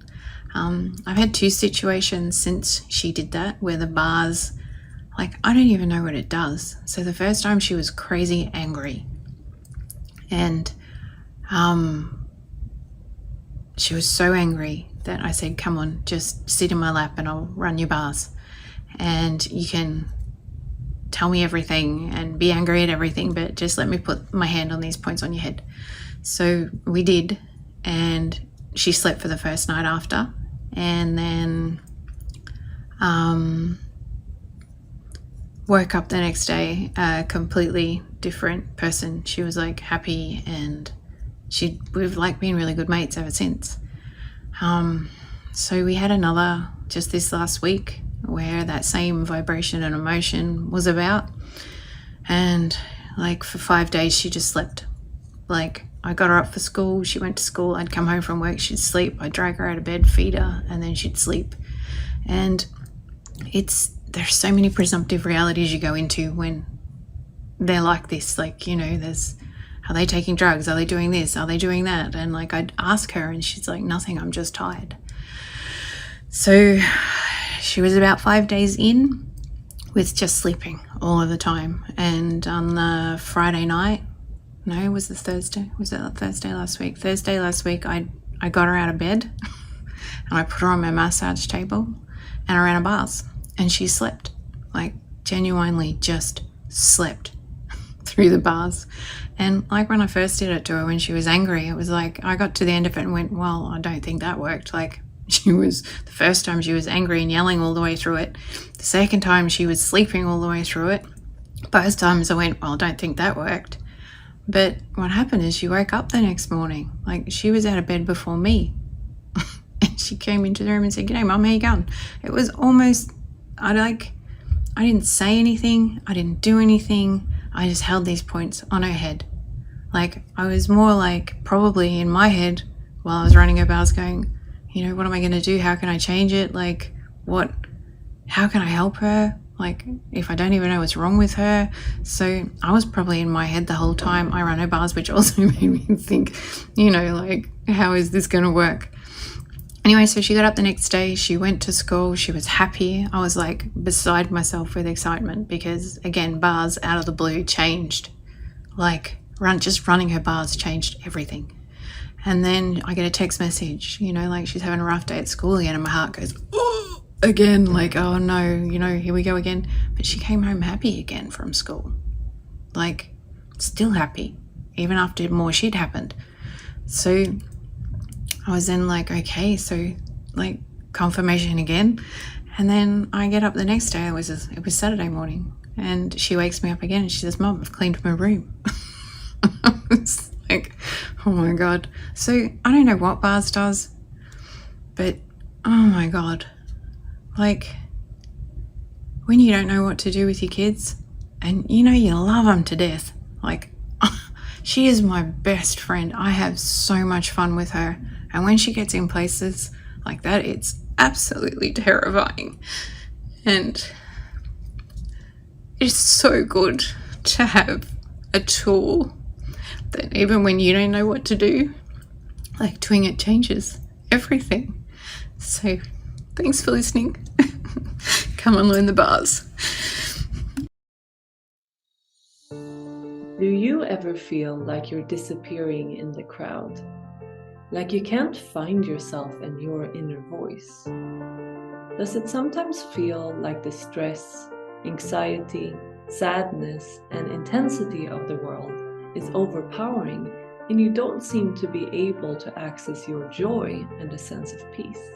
I've had 2 situations since she did that where the bars, I don't even know what it does. So the first time she was crazy angry, and she was so angry that I said, come on, just sit in my lap and I'll run your bars, and you can tell me everything and be angry at everything, but just let me put my hand on these points on your head. So we did, and she slept for the first night after, and then woke up the next day a completely different person. She was happy, and we've been really good mates ever since. So we had another just this last week where that same vibration and emotion was about, and for 5 days she just slept. I got her up for school, she went to school, I'd come home from work, she'd sleep, I'd drag her out of bed, feed her, and then she'd sleep. And there's so many presumptive realities you go into when they're like this. There's, are they taking drugs? Are they doing this? Are they doing that? And I'd ask her and she's like, nothing, I'm just tired. So she was about 5 days in with just sleeping all of the time. And on the Friday night, no, it was the Thursday. Was it Thursday last week? Thursday last week, I got her out of bed and I put her on my massage table and I ran her bars. And she slept, genuinely just slept through the bars. And when I first did it to her when she was angry, it was I got to the end of it and went, well, I don't think that worked. The first time she was angry and yelling all the way through it. The second time she was sleeping all the way through it. Both times I went, well, I don't think that worked. But what happened is she woke up the next morning. She was out of bed before me. And she came into the room and said, g'day, Mum, how you going? It was almost, I didn't say anything. I didn't do anything. I just held these points on her head. I was more probably in my head while I was running her bars going, what am I going to do? How can I change it? How can I help her? Like, if I don't even know what's wrong with her. So I was probably in my head the whole time. I run her bars, which also made me think, you know, like, how is this going to work? Anyway, so she got up the next day, she went to school, she was happy. I was like beside myself with excitement because, again, bars out of the blue changed. Like, just running her bars changed everything. And then I get a text message, you know, like she's having a rough day at school again, and my heart goes, oh, again, like, oh no, you know, here we go again. But she came home happy again from school. Like, still happy, even after more shit happened. So I was then like, okay, so like confirmation again. And then I get up the next day, it was Saturday morning, and she wakes me up again and she says, Mom, I've cleaned my room. It's like, oh my God. So I don't know what bars does, but oh my God. Like, when you don't know what to do with your kids and you know you love them to death, like, she is my best friend. I have so much fun with her. And when she gets in places like that, it's absolutely terrifying. And it's so good to have a tool that even when you don't know what to do, like, doing it changes everything. So thanks for listening. Come and learn the bars. Do you ever feel like you're disappearing in the crowd? Like you can't find yourself and your inner voice? Does it sometimes feel like the stress, anxiety, sadness, and intensity of the world is overpowering and you don't seem to be able to access your joy and a sense of peace?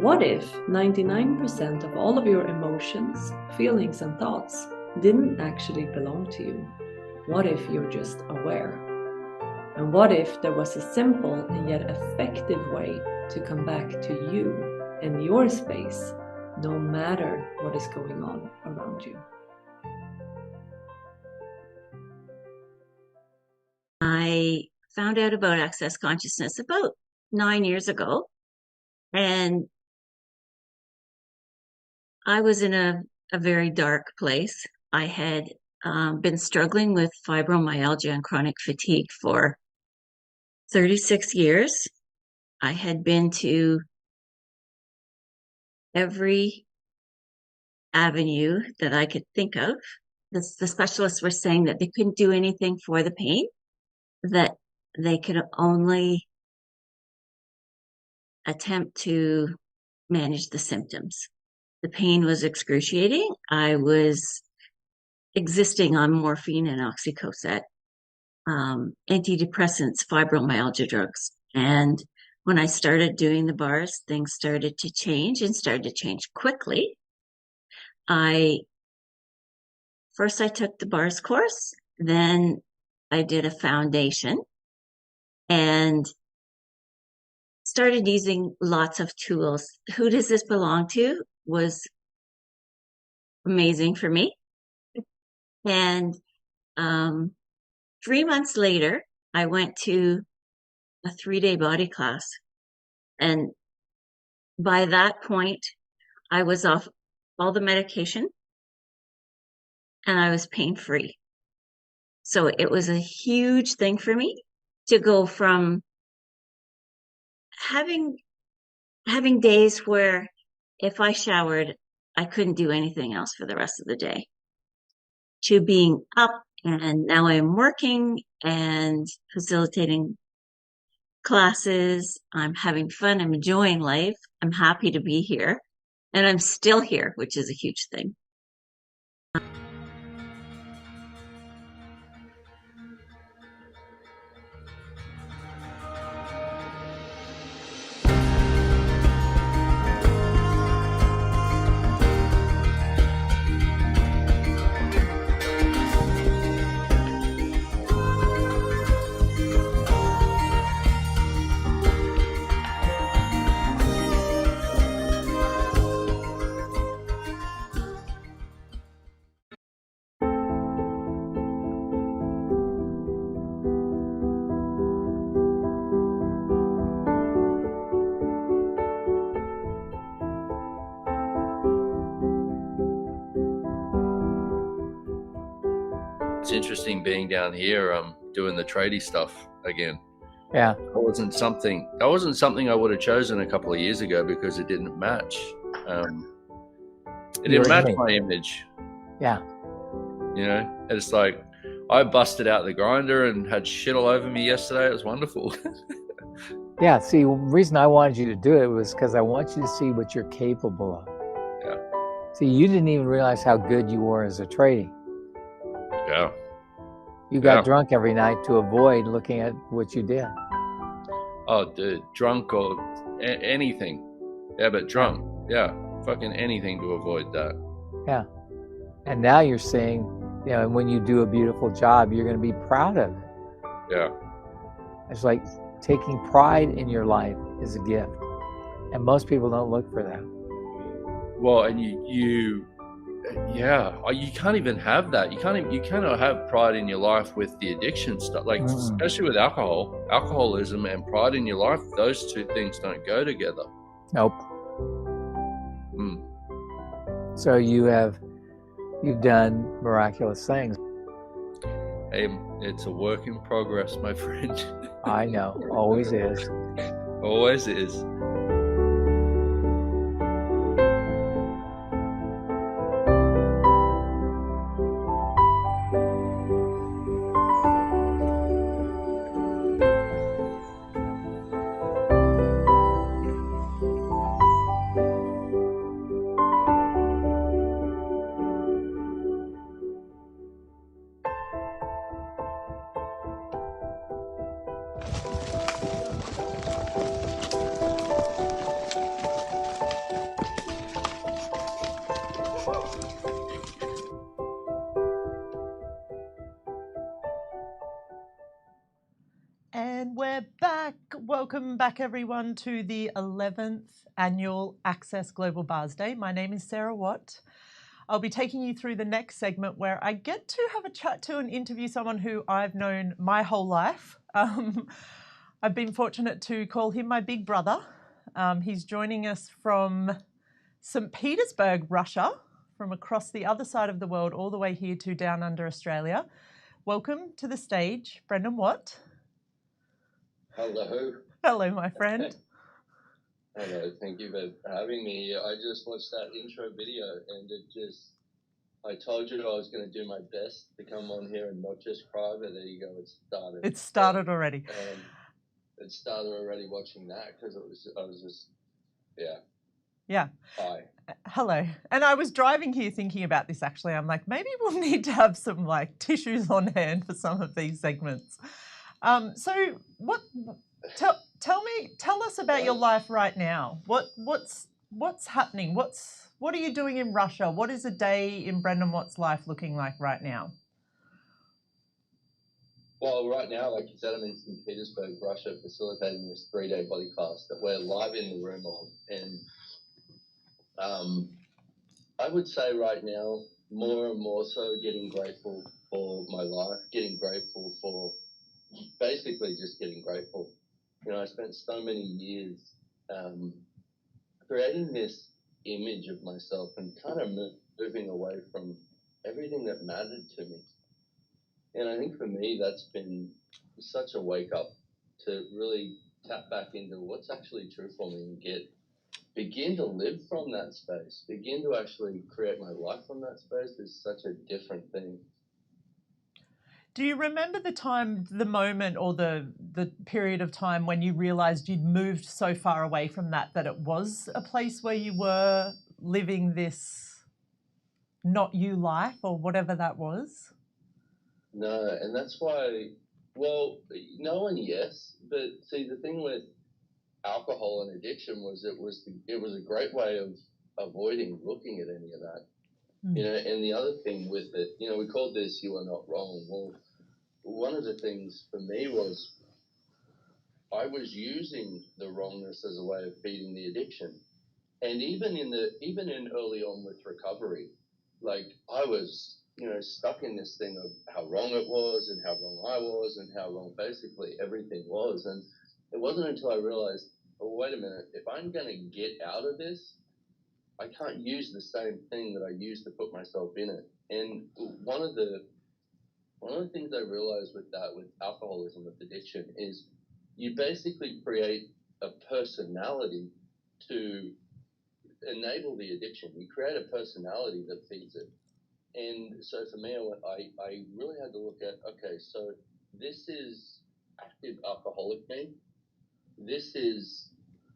What if 99% of all of your emotions, feelings, and thoughts didn't actually belong to you? What if you're just aware? And what if there was a simple and yet effective way to come back to you and your space, no matter what is going on around you? I found out about Access Consciousness about 9 years ago, and I was in a very dark place. I had been struggling with fibromyalgia and chronic fatigue for 36 years. I had been to every avenue that I could think of. The specialists were saying that they couldn't do anything for the pain, that they could only attempt to manage the symptoms. The pain was excruciating. I was existing on morphine and oxycodone, antidepressants, fibromyalgia drugs. And when I started doing the bars, things started to change and started to change quickly. First I took the bars course, then I did a foundation and started using lots of tools. Who Does This Belong To was amazing for me. And 3 months later, I went to a 3-day body class. And by that point, I was off all the medication and I was pain-free. So it was a huge thing for me to go from having days where if I showered, I couldn't do anything else for the rest of the day, to being up and now I'm working and facilitating classes. I'm having fun. I'm enjoying life. I'm happy to be here. And I'm still here, which is a huge thing. it's interesting being down here, doing the tradie stuff again. Yeah. That wasn't something I would have chosen a couple of years ago because it didn't match. It didn't match my image. Yeah. You know, and it's like I busted out the grinder and had shit all over me yesterday. It was wonderful. Yeah. See, the reason I wanted you to do it was because I want you to see what you're capable of. Yeah. See, you didn't even realize how good you were as a tradie. Yeah. You got drunk every night to avoid looking at what you did. Oh, dude, drunk or anything. Yeah, but drunk. Yeah, fucking anything to avoid that. Yeah. And now you're saying, you know, when you do a beautiful job, you're going to be proud of it. Yeah. It's like taking pride in your life is a gift. And most people don't look for that. Well, and you can't even have that. You cannot have pride in your life with the addiction stuff. Like, especially with alcoholism and pride in your life, those two things don't go together. Nope. So you've done miraculous things. Hey, it's a work in progress, my friend. I know, always is. Always is. And we're back. Welcome back, everyone, to the 11th Annual Access Global Bars Day. My name is Sarah Watt. I'll be taking you through the next segment where I get to have a chat to and interview someone who I've known my whole life. I've been fortunate to call him my big brother. He's joining us from St. Petersburg, Russia, from across the other side of the world, all the way here to down under Australia. Welcome to the stage, Brendan Watt. Hello. Hello, my friend. Hello, thank you for having me. I just watched that intro video and I told you I was going to do my best to come on here and not just cry, but there you go, it started. It started already. It started already watching that because I was just, yeah. Yeah. Hi. Hello. And I was driving here thinking about this actually. I'm like, maybe we'll need to have some like tissues on hand for some of these segments. So tell us about your life right now. What's happening? What are you doing in Russia? What is a day in Brendan Watt's life looking like right now? Well, right now, like you said, I'm in St. Petersburg, Russia, facilitating this 3-day body class that we're live in the room of. And I would say right now, more and more so getting grateful for my life, getting grateful for basically just getting grateful. You know, I spent so many years creating this image of myself and kind of moving away from everything that mattered to me. And I think for me, that's been such a wake up to really tap back into what's actually true for me and begin to live from that space, begin to actually create my life from that space is such a different thing. Do you remember the moment or the period of time when you realised you'd moved so far away from that it was a place where you were living this not you life or whatever that was? No, and that's why, well, no and yes, but see, the thing with alcohol and addiction was it was a great way of avoiding looking at any of that. You know, and the other thing with it, you know, we called this "You Are Not Wrong." Well, one of the things for me was I was using the wrongness as a way of feeding the addiction. And even in early on with recovery, like I was, you know, stuck in this thing of how wrong it was and how wrong I was and how wrong basically everything was. And it wasn't until I realized, oh, wait a minute, if I'm going to get out of this, I can't use the same thing that I used to put myself in it. And one of the one of the things I realized with that, with alcoholism, with addiction, is you basically create a personality to enable the addiction. You create a personality that feeds it. And so for me, I really had to look at, okay, so this is active alcoholic me. This is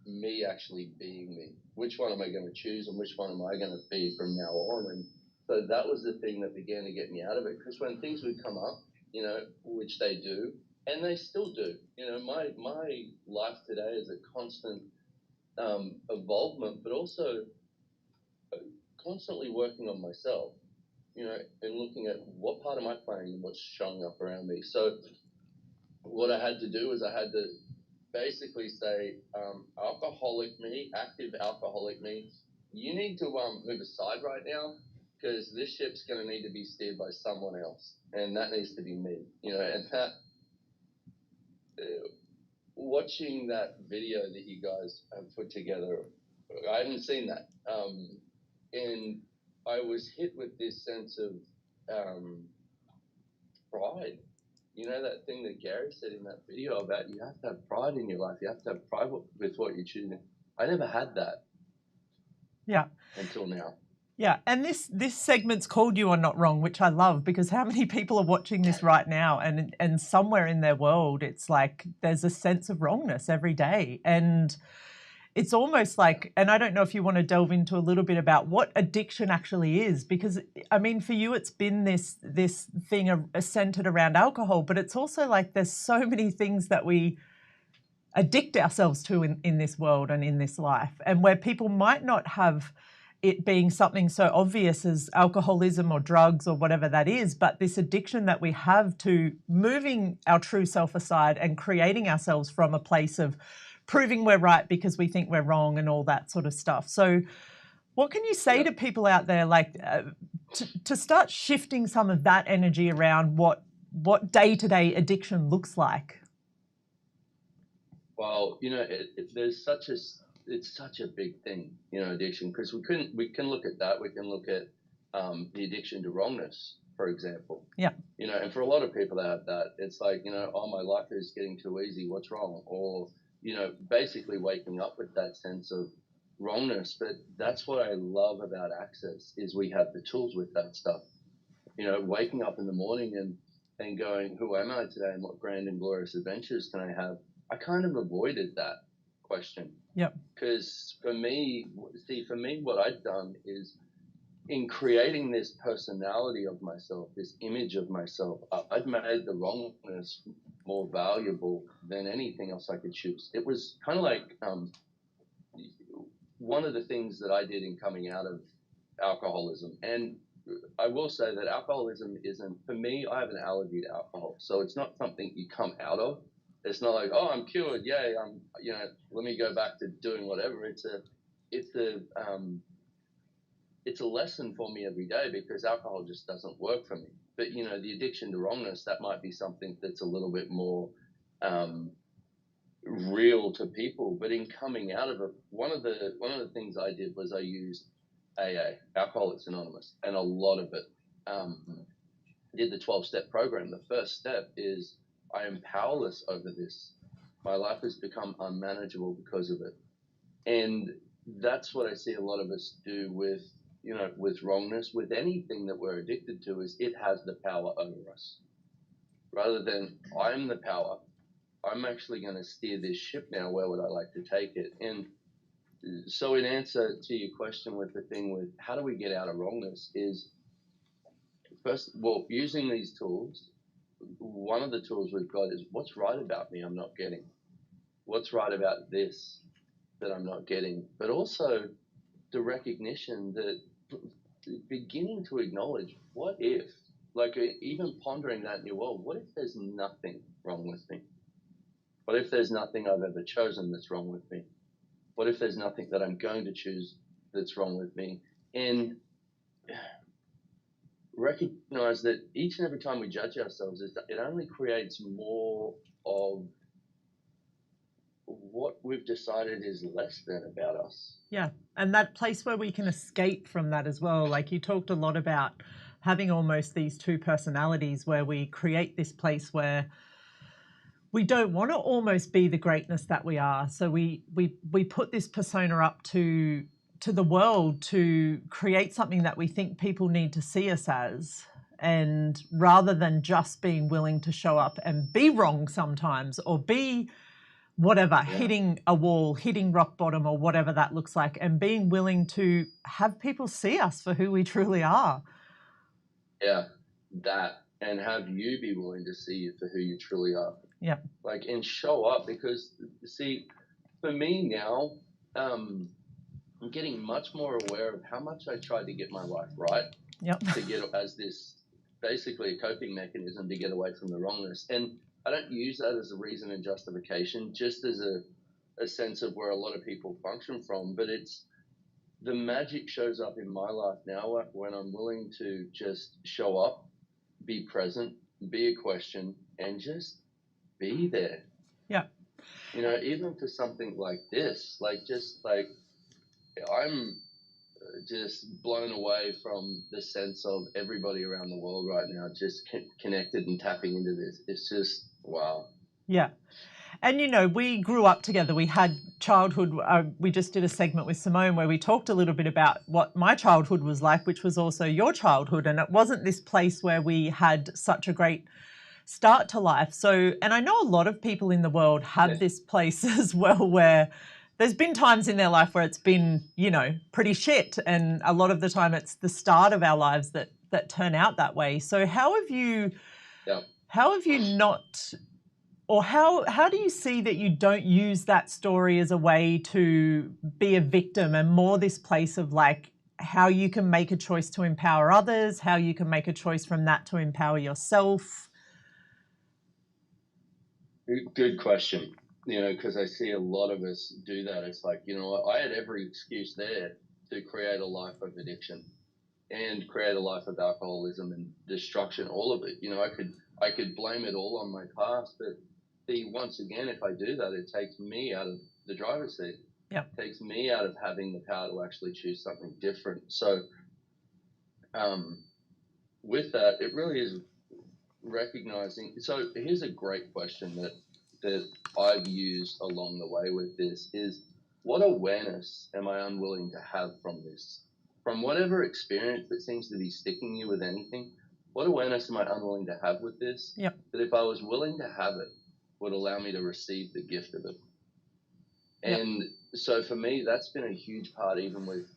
me actually being me. Which one am I going to choose, and which one am I going to be from now on? And so that was the thing that began to get me out of it. Because when things would come up, you know, which they do, and they still do, you know, my life today is a constant involvement, but also constantly working on myself, you know, and looking at what part am I playing and what's showing up around me. So what I had to do is I had to basically say, alcoholic me, active alcoholic me, you need to move aside right now, because this ship's going to need to be steered by someone else, and that needs to be me, you know. And that, watching that video that you guys have put together, I hadn't seen that, and I was hit with this sense of pride. You know, that thing that Gary said in that video about you have to have pride in your life. You have to have pride with what you're choosing. I never had that. Yeah. Until now. Yeah, and this segment's called You Are Not Wrong, which I love, because how many people are watching this right now, and somewhere in their world it's like there's a sense of wrongness every day. And it's almost like, and I don't know if you want to delve into a little bit about what addiction actually is, because I mean, for you it's been this thing centered around alcohol, but it's also like there's so many things that we addict ourselves to in this world and in this life, and where people might not have it being something so obvious as alcoholism or drugs or whatever that is, but this addiction that we have to moving our true self aside and creating ourselves from a place of proving we're right because we think we're wrong and all that sort of stuff. So what can you say to people out there, like to start shifting some of that energy around what day-to-day addiction looks like? Well, you know, it's such a big thing, you know, addiction, because we can look at that. We can look at the addiction to wrongness, for example. Yeah. You know, and for a lot of people that have that, it's like, you know, oh, my life is getting too easy. What's wrong? Or, you know, basically waking up with that sense of wrongness. But that's what I love about Access, is we have the tools with that stuff. You know, waking up in the morning and going, who am I today, and what grand and glorious adventures can I have? I kind of avoided that question. Yep. Because for me, what I've done is, in creating this personality of myself, this image of myself, I've made the wrongness more valuable than anything else I could choose. It was kind of like one of the things that I did in coming out of alcoholism. And I will say that alcoholism isn't, for me, I have an allergy to alcohol. So it's not something you come out of. It's not like, oh, I'm cured. Yay. You know, let me go back to doing whatever. It's a lesson for me every day, because alcohol just doesn't work for me. But, you know, the addiction to wrongness, that might be something that's a little bit more real to people. But in coming out of it, one of the things I did was I used AA, Alcoholics Anonymous, and a lot of it. Did the 12-step program. The first step is, I am powerless over this. My life has become unmanageable because of it. And that's what I see a lot of us do with, you know, with wrongness, with anything that we're addicted to, is it has the power over us. Rather than, I'm the power, I'm actually going to steer this ship now, where would I like to take it? And so in answer to your question with the thing with how do we get out of wrongness is, first, well, using these tools, one of the tools we've got is, what's right about me I'm not getting? What's right about this that I'm not getting? But also the recognition that, beginning to acknowledge, what if, like even pondering that in your world, what if there's nothing wrong with me? What if there's nothing I've ever chosen that's wrong with me? What if there's nothing that I'm going to choose that's wrong with me? And recognize that each and every time we judge ourselves, it only creates more of what we've decided is less than about us. Yeah, and that place where we can escape from that as well. Like you talked a lot about having almost these two personalities where we create this place where we don't want to almost be the greatness that we are. So we put this persona up to the world to create something that we think people need to see us as. And rather than just being willing to show up and be wrong sometimes or be whatever, hitting a wall, hitting rock bottom or whatever that looks like, and being willing to have people see us for who we truly are. Yeah, that, and have you be willing to see you for who you truly are. Yeah. Like, and show up, because see, for me now, I'm getting much more aware of how much I tried to get my life right. Yep. To get as this basically a coping mechanism to get away from the wrongness. And I don't use that as a reason and justification, just as a sense of where a lot of people function from. But it's the magic shows up in my life now when I'm willing to just show up, be present, be a question, and just be there. Yeah. You know, even for something like this, like just like I'm just blown away from the sense of everybody around the world right now just connected and tapping into this. It's just wow. Yeah. And, you know, we grew up together. We had childhood. We just did a segment with Simone where we talked a little bit about what my childhood was like, which was also your childhood. And it wasn't this place where we had such a great start to life. So, and I know a lot of people in the world have this place as well where there's been times in their life where it's been, you know, pretty shit. And a lot of the time it's the start of our lives that turn out that way. So how have you not... Or how do you see that you don't use that story as a way to be a victim and more this place of like how you can make a choice to empower others, how you can make a choice from that to empower yourself? Good question. You know, because I see a lot of us do that. It's like, you know, I had every excuse there to create a life of addiction and create a life of alcoholism and destruction, all of it. You know, I could blame it all on my past, but once again, if I do that, it takes me out of the driver's seat. Yep. It takes me out of having the power to actually choose something different. So with that, it really is recognizing. So here's a great question that I've used along the way with this is, what awareness am I unwilling to have from this? From whatever experience that seems to be sticking you with anything, what awareness am I unwilling to have with this? Yep. That if I was willing to have it, would allow me to receive the gift of it. And so for me, that's been a huge part, even with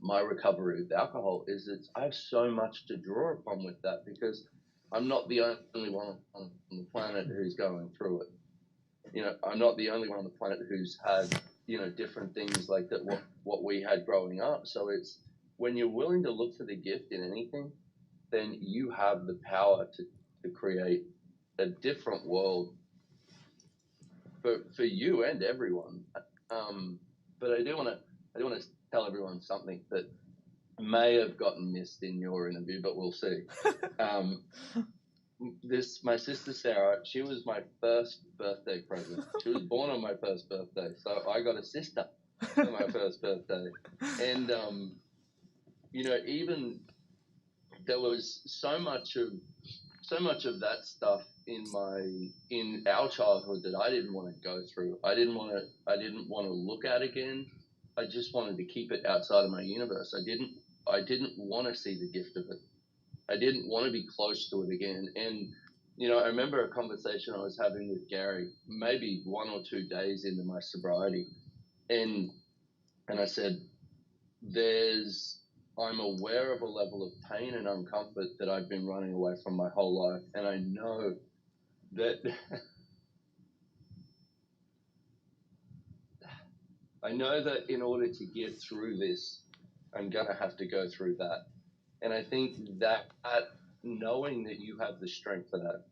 my recovery with alcohol, is that I have so much to draw upon with that, because I'm not the only one on the planet who's going through it. You know, I'm not the only one on the planet who's had, you know, different things like that, what we had growing up. So it's when you're willing to look for the gift in anything, then you have the power to create a different world for you and everyone. But I do want to tell everyone something that may have gotten missed in your interview, but we'll see. My sister Sarah, she was my first birthday present. She was born on my first birthday, so I got a sister for my first birthday. And you know, even there was so much of that stuff in our childhood that I didn't want to go through. I didn't want to look at again. I just wanted to keep it outside of my universe. I didn't want to see the gift of it. I didn't want to be close to it again. And you know, I remember a conversation I was having with Gary, maybe 1 or 2 days into my sobriety, and I said, I'm aware of a level of pain and uncomfort that I've been running away from my whole life, and I know that in order to get through this, I'm gonna have to go through that. And I think that knowing that you have the strength for that,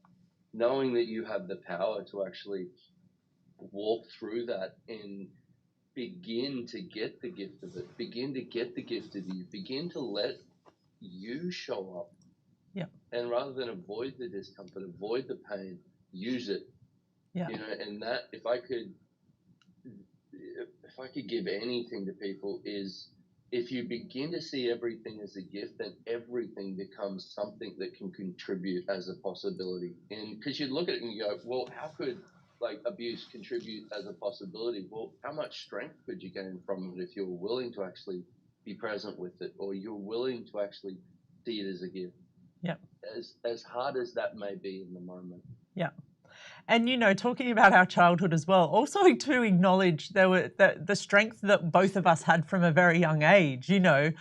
knowing that you have the power to actually walk through that and begin to get the gift of it, begin to get the gift of you, begin to let you show up. Yeah. And rather than avoid the discomfort, avoid the pain, use it. Yeah. You know, and that if I could give anything to people is if you begin to see everything as a gift, then everything becomes something that can contribute as a possibility. And because you look at it and you go, well, how could like abuse contribute as a possibility? Well, how much strength could you gain from it if you're willing to actually be present with it, or you're willing to actually see it as a gift? Yeah. As hard as that may be in the moment. Yeah. And, you know, talking about our childhood as well, also to acknowledge there were the strength that both of us had from a very young age, you know.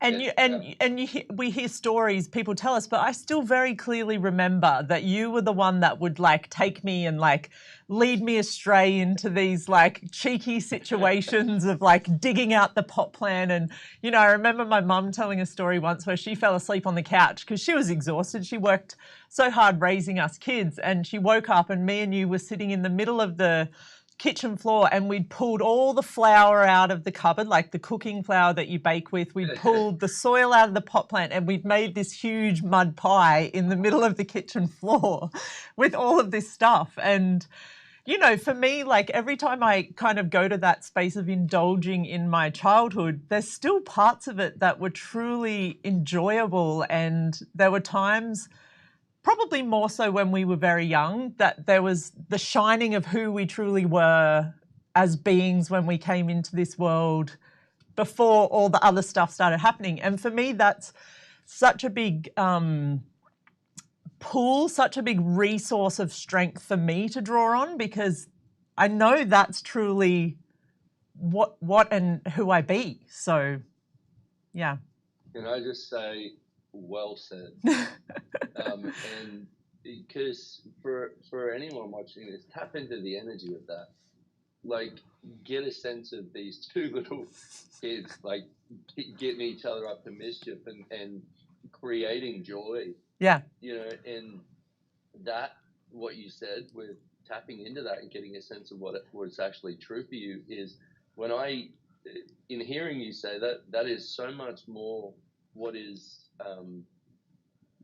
And we hear stories people tell us, but I still very clearly remember that you were the one that would like take me and like lead me astray into these like cheeky situations of like digging out the pot plant. And, you know, I remember my mum telling a story once where she fell asleep on the couch because she was exhausted. She worked so hard raising us kids, and she woke up and me and you were sitting in the middle of the kitchen floor, and we'd pulled all the flour out of the cupboard, like the cooking flour that you bake with. We'd pulled the soil out of the pot plant, and we'd made this huge mud pie in the middle of the kitchen floor with all of this stuff. And, you know, for me, like every time I kind of go to that space of indulging in my childhood, there's still parts of it that were truly enjoyable. And there were times, probably more so when we were very young, that there was the shining of who we truly were as beings when we came into this world before all the other stuff started happening. And for me, that's such a big pool, such a big resource of strength for me to draw on, because I know that's truly what and who I be. So, yeah. Can I just say, well said. And because for anyone watching this, tap into the energy of that. Like, get a sense of these two little kids, like getting each other up to mischief and creating joy. Yeah. You know, and that, what you said with tapping into that and getting a sense of what's actually true for you is, when in hearing you say that, that is so much more what is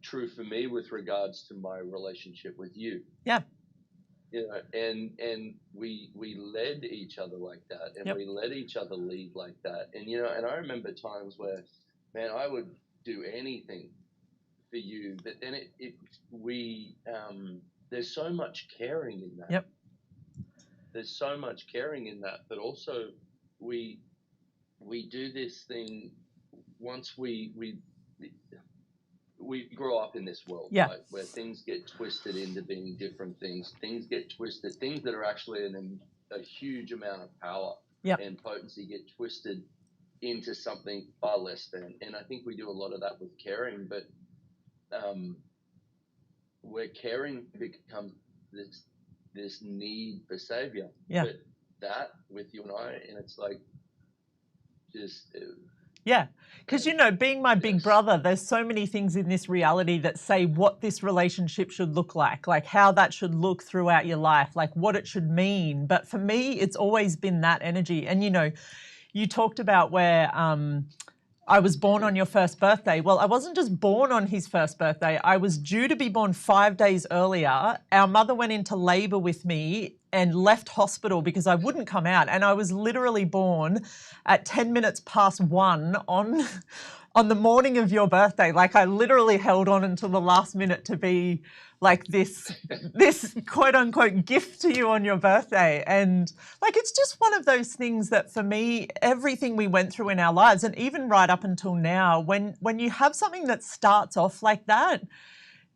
true for me with regards to my relationship with you. Yeah. You know, and we led each other like that, and we let each other lead like that. And, you know, and I remember times where, man, I would do anything for you, but then there's so much caring in that. Yep. There's so much caring in that, but also we do this thing once we grow up in this world, right, where things get twisted into being different things. Things get twisted. Things that are actually a huge amount of power and potency get twisted into something far less than. And I think we do a lot of that with caring, but where caring becomes this need for savior. Yeah. But that with you and I, and it's like just. Yeah, because, you know, being my big brother, there's so many things in this reality that say what this relationship should look like how that should look throughout your life, like what it should mean. But for me, it's always been that energy. And, you know, you talked about where I was born on your first birthday. Well, I wasn't just born on his first birthday. I was due to be born 5 days earlier. Our mother went into labor with me and left hospital because I wouldn't come out. And I was literally born at 10 minutes past 1 on the morning of your birthday. Like, I literally held on until the last minute to be like this quote unquote gift to you on your birthday. And like, it's just one of those things that for me, everything we went through in our lives, and even right up until now, when you have something that starts off like that,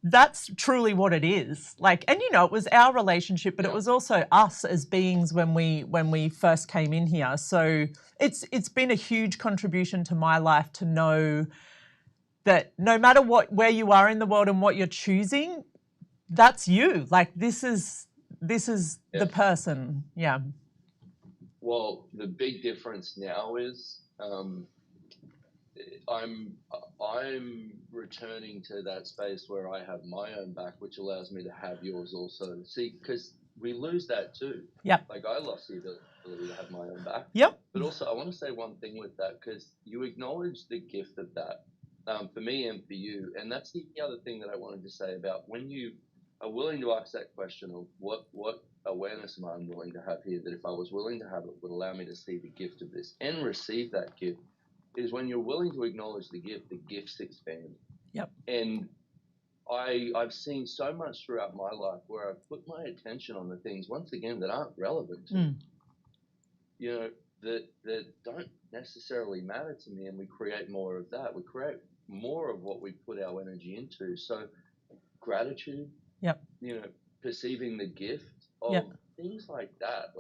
that's truly what it is. Like, and you know, it was our relationship, but it was also us as beings when we first came in here. So it's been a huge contribution to my life to know that no matter where you are in the world and what you're choosing, that's you. Like, this is the person. Yeah. Well, the big difference now is I'm returning to that space where I have my own back, which allows me to have yours also. See, because we lose that too. Yep. Like, I lost the ability to have my own back. Yep. But also, I want to say one thing with that, because you acknowledge the gift of that for me and for you. And that's the other thing that I wanted to say about when you are willing to ask that question of what awareness am I willing to have here, that if I was willing to have it would allow me to see the gift of this and receive that gift. is when you're willing to acknowledge the gifts expand. Yep. And I've seen so much throughout my life where I've put my attention on the things, once again, that aren't relevant to me, you know, that don't necessarily matter to me, and we create more of that. We create more of what we put our energy into. So gratitude, yep, you know, perceiving the gift of yep, things like that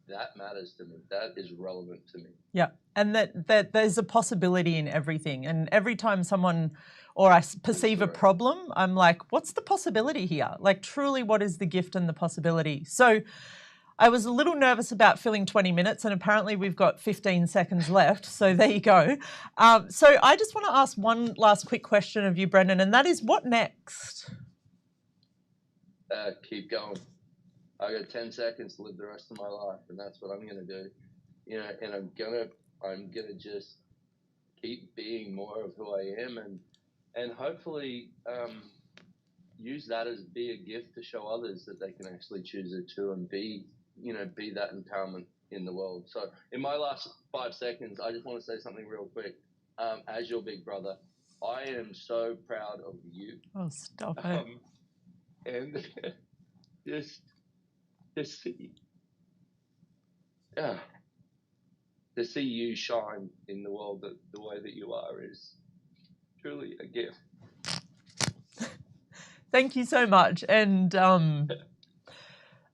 that matters to me. That is relevant to me. yeah, and that there's a possibility in everything. And every time someone or I perceive a problem, I'm like, what's the possibility here? Like, truly, what is the gift and the possibility? So I was a little nervous about filling 20 minutes, and apparently we've got 15 seconds left. So there you go. So I just want to ask one last quick question of you, Brendan, and that is, what next? Keep going. I got 10 seconds to live the rest of my life, and that's what I'm gonna do. You know, and I'm gonna just keep being more of who I am, and hopefully use that as be a gift to show others that they can actually choose it too, and be that empowerment in the world. So in my last 5 seconds, I just want to say something real quick. As your big brother, I am so proud of you. Oh, stop it. And just to see you shine in the world the way that you are is truly a gift. Thank you so much. And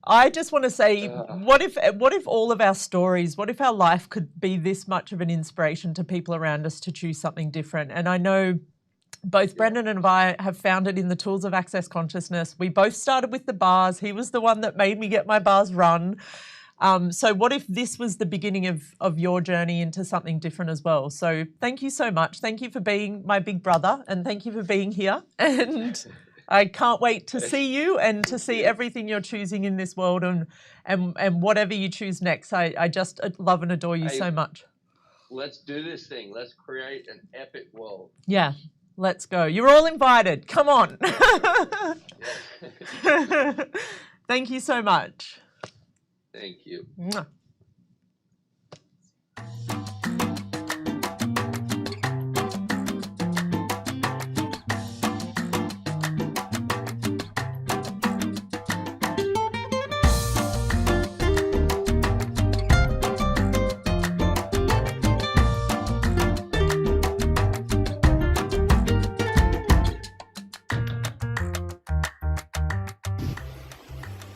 I just want to say, what if all of our stories, what if our life could be this much of an inspiration to people around us to choose something different? And I know both Brendan and I have found it in the Tools of Access Consciousness. We both started with the bars. He was the one that made me get my bars run. So what if this was the beginning of your journey into something different as well? So thank you so much. Thank you for being my big brother, and thank you for being here. And I can't wait to see you and to see everything you're choosing in this world, and whatever you choose next. I just love and adore you so much. Let's do this thing. Let's create an epic world. Yeah. Let's go. You're all invited. Come on. Thank you so much. Thank you. Mwah.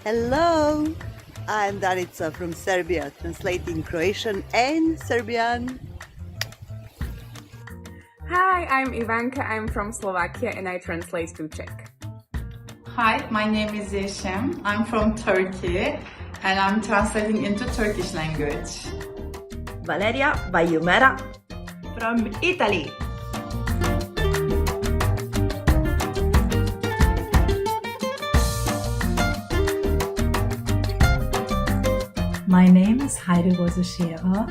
Hello, I'm Danica from Serbia, translating Croatian and Serbian. Hi, I'm Ivanka, I'm from Slovakia and I translate to Czech. Hi, my name is Yeşem, I'm from Turkey and I'm translating into Turkish language. Valeria Bayumera from Italy. My name is Heide Scherer.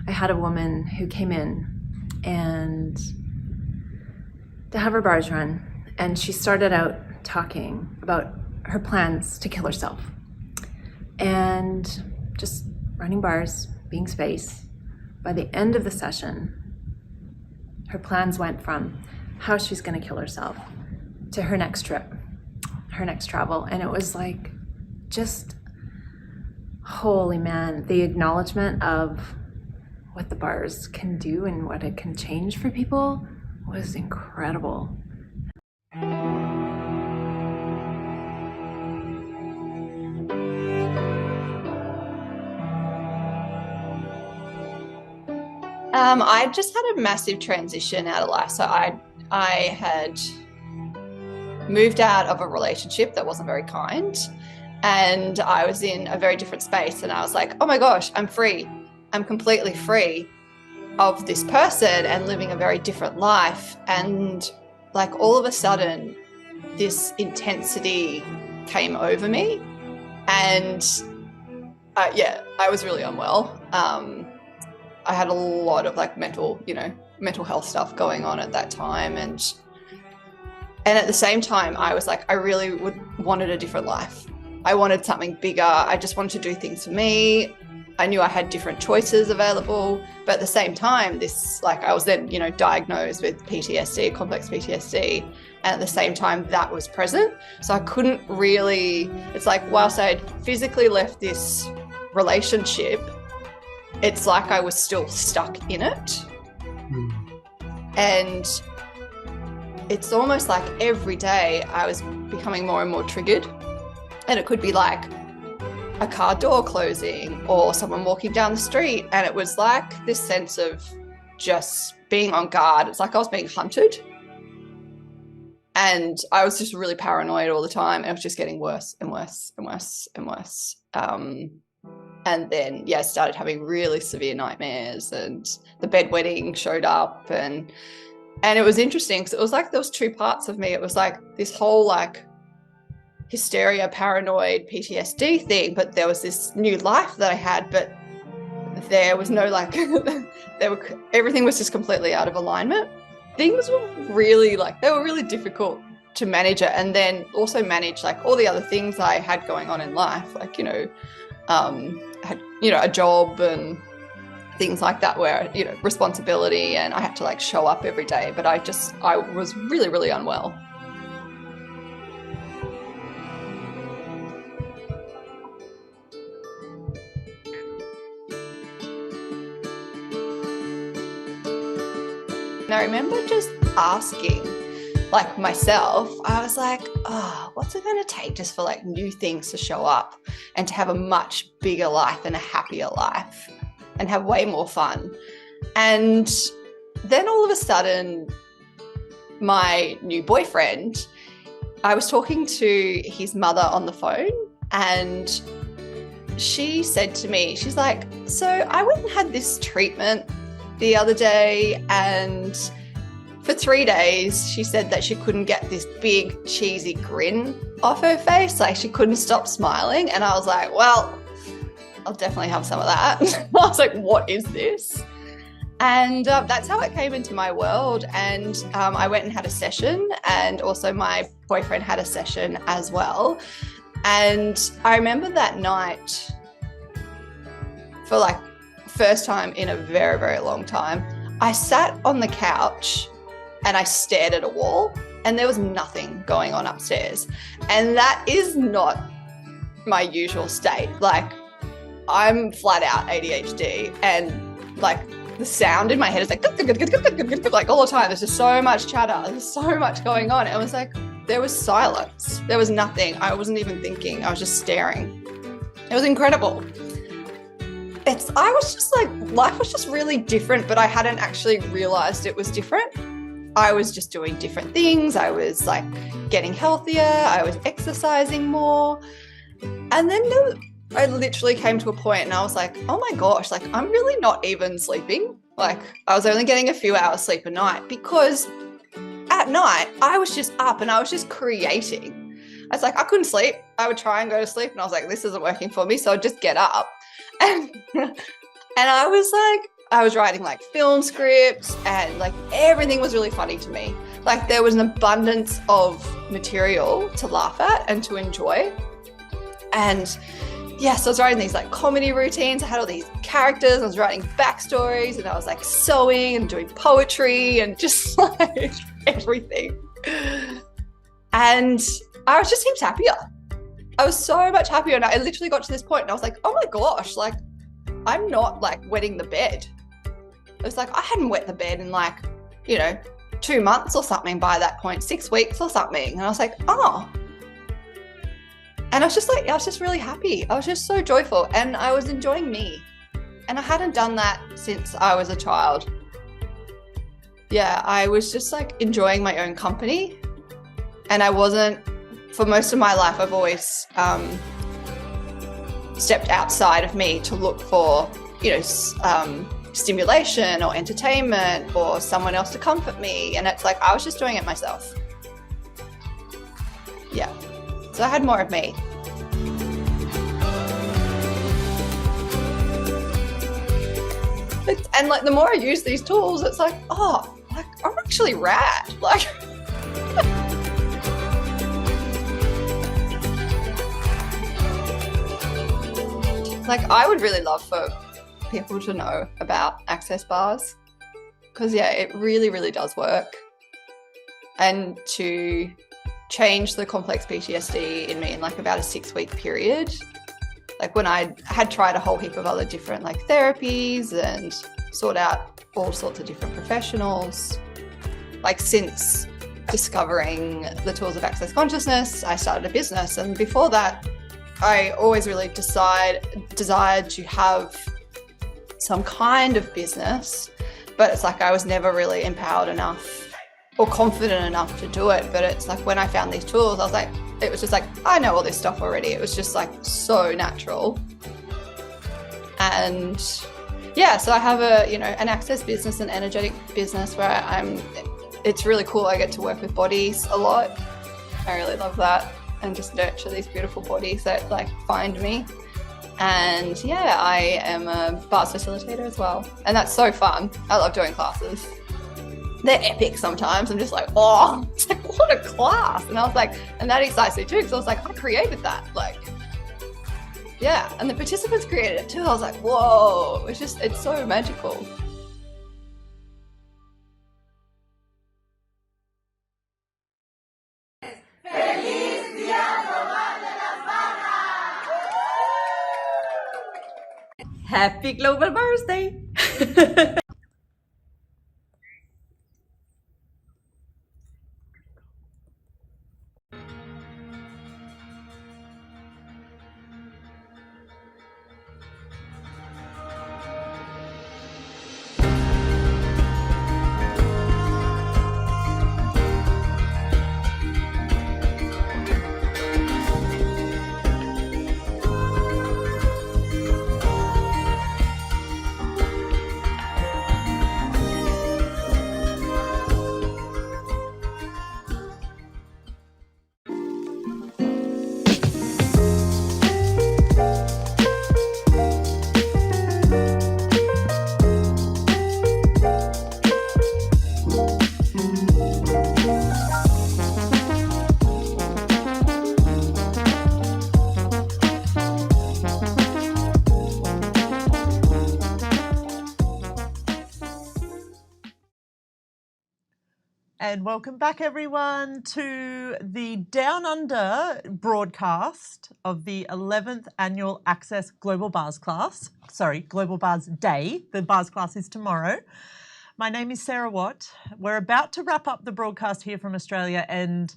Had a woman who came in and to have her bars run, and she started out talking about her plans to kill herself and just running bars, being space. By the end of the session, her plans went from how she's going to kill herself to her next trip, her next travel, and it was like, just holy man, the acknowledgement of what the bars can do and what it can change for people was incredible. I just had a massive transition out of life. So I had moved out of a relationship that wasn't very kind, and I was in a very different space, and I was like, oh my gosh, I'm free. I'm completely free of this person and living a very different life. And like all of a sudden, this intensity came over me, and I was really unwell. I had a lot of like mental health stuff going on at that time, and at the same time, I was like, I really wanted a different life. I wanted something bigger. I just wanted to do things for me. I knew I had different choices available, but at the same time, I was then, diagnosed with PTSD, complex PTSD, and at the same time, that was present. So I couldn't really. It's like whilst I'd physically left this relationship, it's like I was still stuck in it. And it's almost like every day I was becoming more and more triggered. And it could be like a car door closing or someone walking down the street. And it was like this sense of just being on guard. It's like I was being hunted. And I was just really paranoid all the time. And it was just getting worse and worse and worse and worse. And then, I started having really severe nightmares, and the bedwetting showed up, and it was interesting because it was like there was two parts of me. It was like this whole like hysteria, paranoid, PTSD thing, but there was this new life that I had, but there was no like, everything was just completely out of alignment. Things were really they were really difficult to manage it, and then also manage like all the other things I had going on in life, like, had, a job and things like that where, responsibility, and I had to like show up every day, but I was really, really unwell. And I remember just asking like myself, I was like, oh, what's it going to take just for like new things to show up and to have a much bigger life and a happier life and have way more fun? And then all of a sudden, my new boyfriend, I was talking to his mother on the phone, and she said to me, she's like, so I went and had this treatment the other day, and for 3 days, she said that she couldn't get this big cheesy grin off her face. Like she couldn't stop smiling. And I was like, well, I'll definitely have some of that. I was like, what is this? And that's how it came into my world. And I went and had a session, and also my boyfriend had a session as well. And I remember that night, for like first time in a very, very long time, I sat on the couch and I stared at a wall, and there was nothing going on upstairs. And that is not my usual state. Like, I'm flat out ADHD, and like the sound in my head is like all the time. There's just so much chatter. There's so much going on. It was like, there was silence. There was nothing. I wasn't even thinking. I was just staring. It was incredible. I was just like, life was just really different, but I hadn't actually realized it was different. I was just doing different things. I was like getting healthier. I was exercising more. And then I literally came to a point and I was like, oh my gosh, like I'm really not even sleeping. Like I was only getting a few hours sleep a night, because at night I was just up and I was just creating. I was like, I couldn't sleep. I would try and go to sleep, and I was like, this isn't working for me. So I'd just get up. And I was like, I was writing like film scripts, and like everything was really funny to me. Like there was an abundance of material to laugh at and to enjoy. And yes, I was writing these like comedy routines. I had all these characters. I was writing backstories, and I was like sewing and doing poetry and just like everything. And I was just heaps happier. I was so much happier. And I literally got to this point and I was like, oh my gosh, like I'm not like wetting the bed. It was like I hadn't wet the bed in like, 2 months or something by that point, 6 weeks or something. And I was like, oh. And I was just really happy. I was just so joyful, and I was enjoying me. And I hadn't done that since I was a child. Yeah, I was just like enjoying my own company. And I wasn't, for most of my life, I've always stepped outside of me to look for, you know, stimulation or entertainment or someone else to comfort me. And it's like, I was just doing it myself. Yeah, so I had more of me. And like the more I use these tools, it's like, oh, like I'm actually rad. Like, like I would really love for people to know about access bars, because yeah, it really, really does work. And to change the complex PTSD in me in like about a 6-week period. Like when I had tried a whole heap of other different like therapies and sought out all sorts of different professionals. Like since discovering the tools of access consciousness, I started a business. And before that, I always really desired to have some kind of business, but it's like I was never really empowered enough or confident enough to do it. But it's like when I found these tools, I was like, it was just like, I know all this stuff already. It was just like so natural. And yeah, so I have a, you know, an access business, an energetic business where it's really cool. I get to work with bodies a lot. I really love that, and just nurture these beautiful bodies that like find me. And yeah, I am a bars facilitator as well. And that's so fun. I love doing classes. They're epic sometimes. I'm just like, oh, it's like, what a class. And I was like, and that excites me too, because I was like, I created that. Like, yeah. And the participants created it too. I was like, whoa, it's so magical. Happy Global Bars Day! And welcome back, everyone, to the Down Under broadcast of the 11th Annual Access Global Bars class. Sorry, Global Bars Day. The bars class is tomorrow. My name is Sarah Watt. We're about to wrap up the broadcast here from Australia, and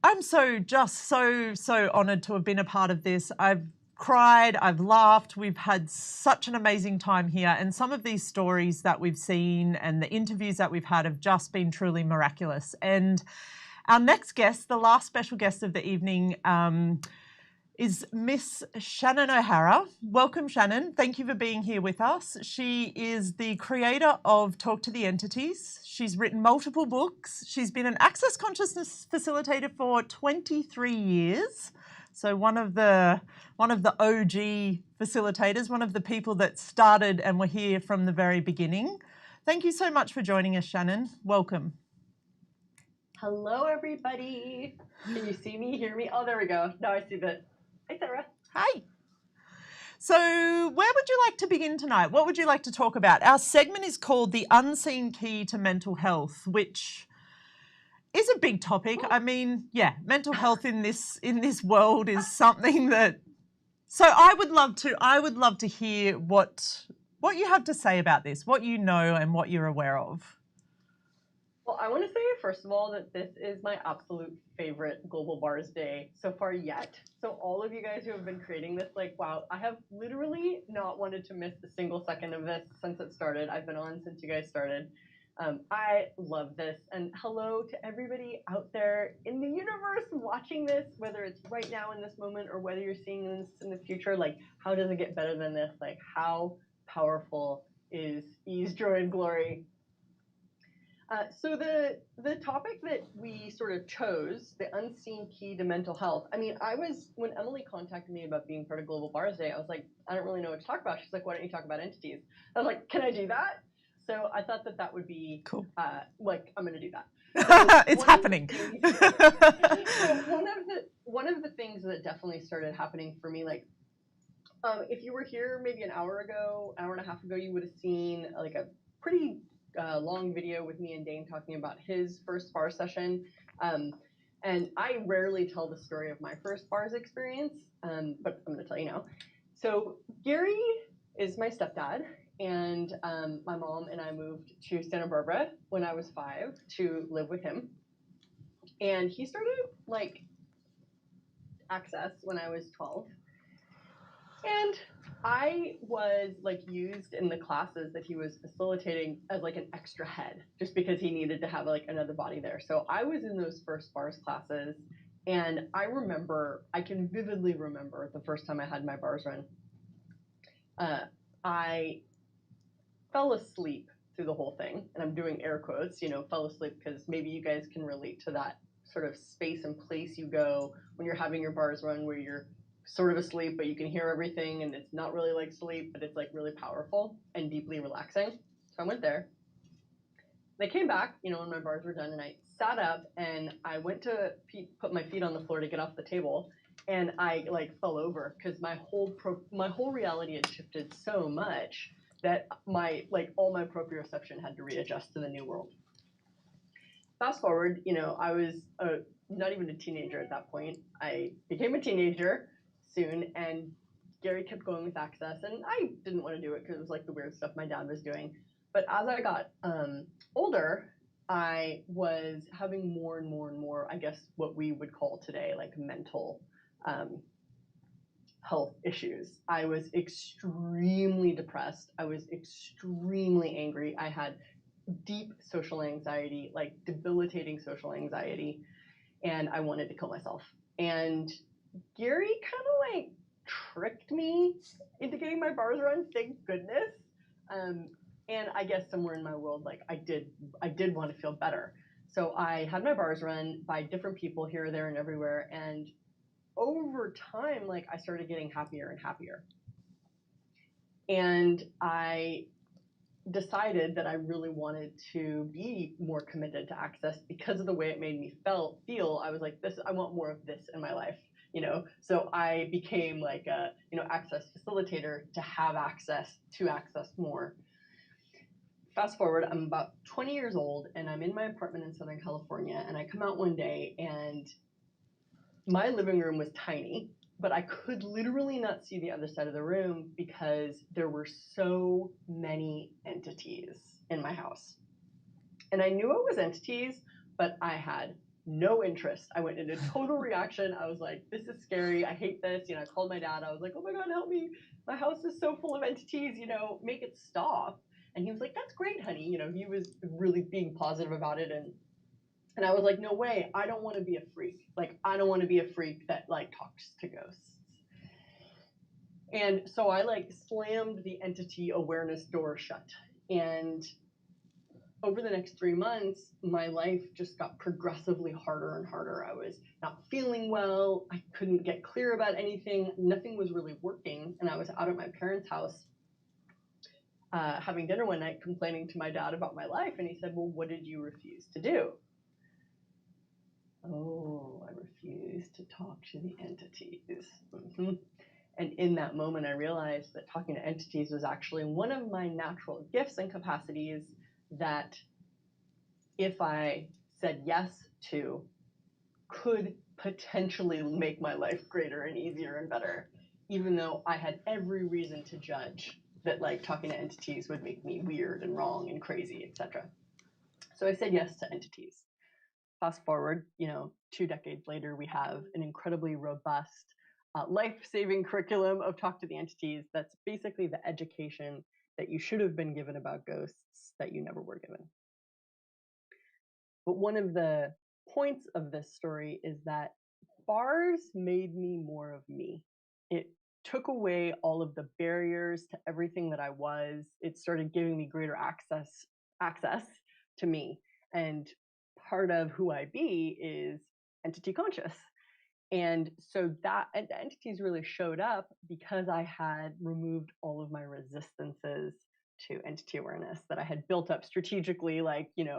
I'm so honoured to have been a part of this. I've cried, I've laughed, we've had such an amazing time here, and some of these stories that we've seen and the interviews that we've had have just been truly miraculous. And our next guest, the last special guest of the evening, is Miss Shannon O'Hara. Welcome, Shannon. Thank you for being here with us. She is the creator of Talk to the Entities. She's written multiple books. She's been an access consciousness facilitator for 23 years. So one of the OG facilitators, one of the people that started and were here from the very beginning. Thank you so much for joining us, Shannon. Welcome. Hello, everybody. Can you see me, hear me? Oh, there we go. Now I see that. Hi, Sarah. Hi. So where would you like to begin tonight? What would you like to talk about? Our segment is called The Unseen Key to Mental Health, which is a big topic. I mean, yeah, mental health in this world is something that. So I would love to hear what you have to say about this, what you know and what you're aware of. Well, I want to say, first of all, that this is my absolute favorite Global Bars Day so far yet. So all of you guys who have been creating this, like, wow, I have literally not wanted to miss a single second of this since it started. I've been on since you guys started. I love this. And hello to everybody out there in the universe watching this, whether it's right now in this moment or whether you're seeing this in the future. Like, how does it get better than this? Like, how powerful is ease, joy, and glory? So the topic that we sort of chose, the unseen key to mental health. I mean, when Emily contacted me about being part of Global Bars Day, I was like, I don't really know what to talk about. She's like, why don't you talk about entities? I was like, can I do that? So I thought that would be cool. Like, I'm going to do that. It's happening. So one of the things that definitely started happening for me, like, if you were here maybe an hour and a half ago, you would have seen like a pretty long video with me and Dain talking about his first bar session. And I rarely tell the story of my first bars experience, but I'm going to tell you now. So Gary is my stepdad, and my mom and I moved to Santa Barbara when I was 5 to live with him. And he started like Access when I was 12. And I was like used in the classes that he was facilitating as like an extra head, just because he needed to have like another body there. So I was in those first bars classes, and I can vividly remember the first time I had my bars run. I fell asleep through the whole thing, and I'm doing air quotes, fell asleep, because maybe you guys can relate to that sort of space and place you go when you're having your bars run, where you're sort of asleep, but you can hear everything, and it's not really like sleep, but it's like really powerful and deeply relaxing. So I went there. They came back, when my bars were done, and I sat up, and I went to put my feet on the floor to get off the table, and I like fell over because my whole reality had shifted so much that all my proprioception had to readjust to the new world. Fast forward, I was not even a teenager at that point. I became a teenager soon, and Gary kept going with Access, and I didn't want to do it because it was like the weird stuff my dad was doing. But as I got older, I was having more and more and more, I guess, what we would call today like mental health issues. I was extremely depressed. I was extremely angry. I had deep social anxiety, like debilitating social anxiety, and I wanted to kill myself. And Gary kind of like tricked me into getting my bars run, thank goodness. And I guess somewhere in my world, like I did want to feel better. So I had my bars run by different people here, there, and everywhere. And over time, like I started getting happier and happier. And I decided that I really wanted to be more committed to Access because of the way it made me feel. I was like, I want more of this in my life, So I became like a, Access facilitator to have access to Access more. Fast forward, I'm about 20 years old, and I'm in my apartment in Southern California, and I come out one day, and my living room was tiny, but I could literally not see the other side of the room because there were so many entities in my house. And I knew it was entities, but I had no interest. I went into total reaction. I was like, this is scary. I hate this. I called my dad. I was like, oh my God, help me. My house is so full of entities, make it stop. And he was like, that's great, honey. He was really being positive about it. And I was like, no way, I don't want to be a freak. Like, I don't want to be a freak that like talks to ghosts. And so I like slammed the entity awareness door shut. And over the next 3 months, my life just got progressively harder and harder. I was not feeling well. I couldn't get clear about anything. Nothing was really working. And I was out at my parents' house having dinner one night, complaining to my dad about my life. And he said, well, what did you refuse to do? Oh, I refuse to talk to the entities. Mm-hmm. And in that moment, I realized that talking to entities was actually one of my natural gifts and capacities that if I said yes to, could potentially make my life greater and easier and better, even though I had every reason to judge that like talking to entities would make me weird and wrong and crazy, etc. So I said yes to entities. Fast forward, 2 decades later, we have an incredibly robust, life-saving curriculum of Talk to the Entities. That's basically the education that you should have been given about ghosts that you never were given. But one of the points of this story is that bars made me more of me. It took away all of the barriers to everything that I was. It started giving me greater access to me. And part of who I be is entity conscious. And so that entities really showed up because I had removed all of my resistances to entity awareness that I had built up strategically,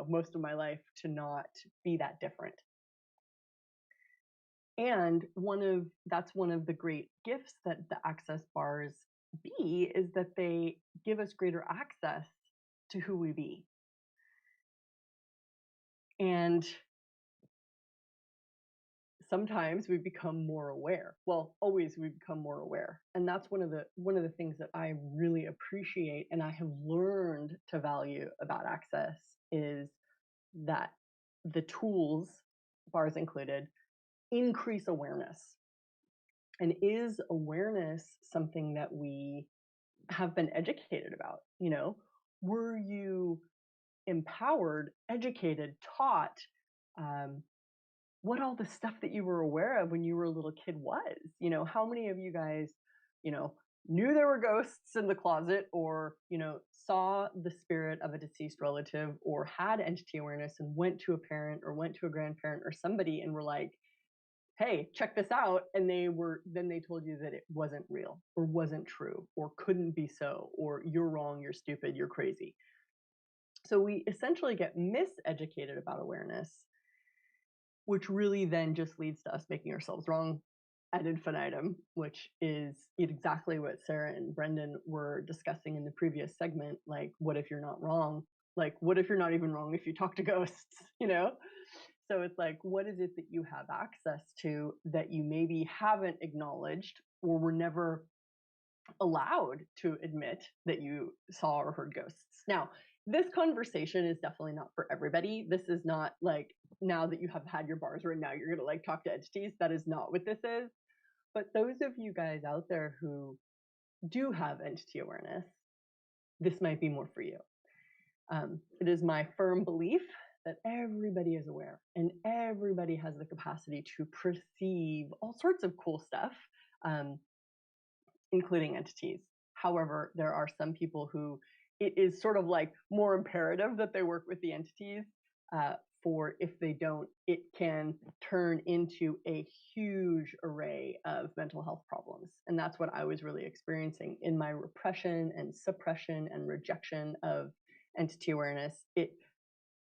most of my life, to not be that different. And that's one of the great gifts that the access bars be, is that they give us greater access to who we be. And sometimes we become more aware. Well, always we become more aware. And that's one of the things that I really appreciate and I have learned to value about access, is that the tools, bars included, increase awareness. And is awareness something that we have been educated about? Were you empowered, educated, taught, what all the stuff that you were aware of when you were a little kid was? How many of you guys, knew there were ghosts in the closet, or, saw the spirit of a deceased relative, or had entity awareness and went to a parent or went to a grandparent or somebody and were like, hey, check this out. And then they told you that it wasn't real or wasn't true or couldn't be so, or you're wrong, you're stupid, you're crazy. So we essentially get miseducated about awareness, which really then just leads to us making ourselves wrong ad infinitum, which is exactly what Sarah and Brendan were discussing in the previous segment. Like, what if you're not wrong? Like, what if you're not even wrong if you talk to ghosts, So it's like, what is it that you have access to that you maybe haven't acknowledged or were never allowed to admit that you saw or heard ghosts? Now, this conversation is definitely not for everybody. This is not like, now that you have had your bars right now, you're going to talk to entities. That is not what this is. But those of you guys out there who do have entity awareness, this might be more for you. It is my firm belief that everybody is aware and everybody has the capacity to perceive all sorts of cool stuff, including entities. However, there are some people who it is sort of like more imperative that they work with the entities, for if they don't, it can turn into a huge array of mental health problems. And that's what I was really experiencing in my repression and suppression and rejection of entity awareness. It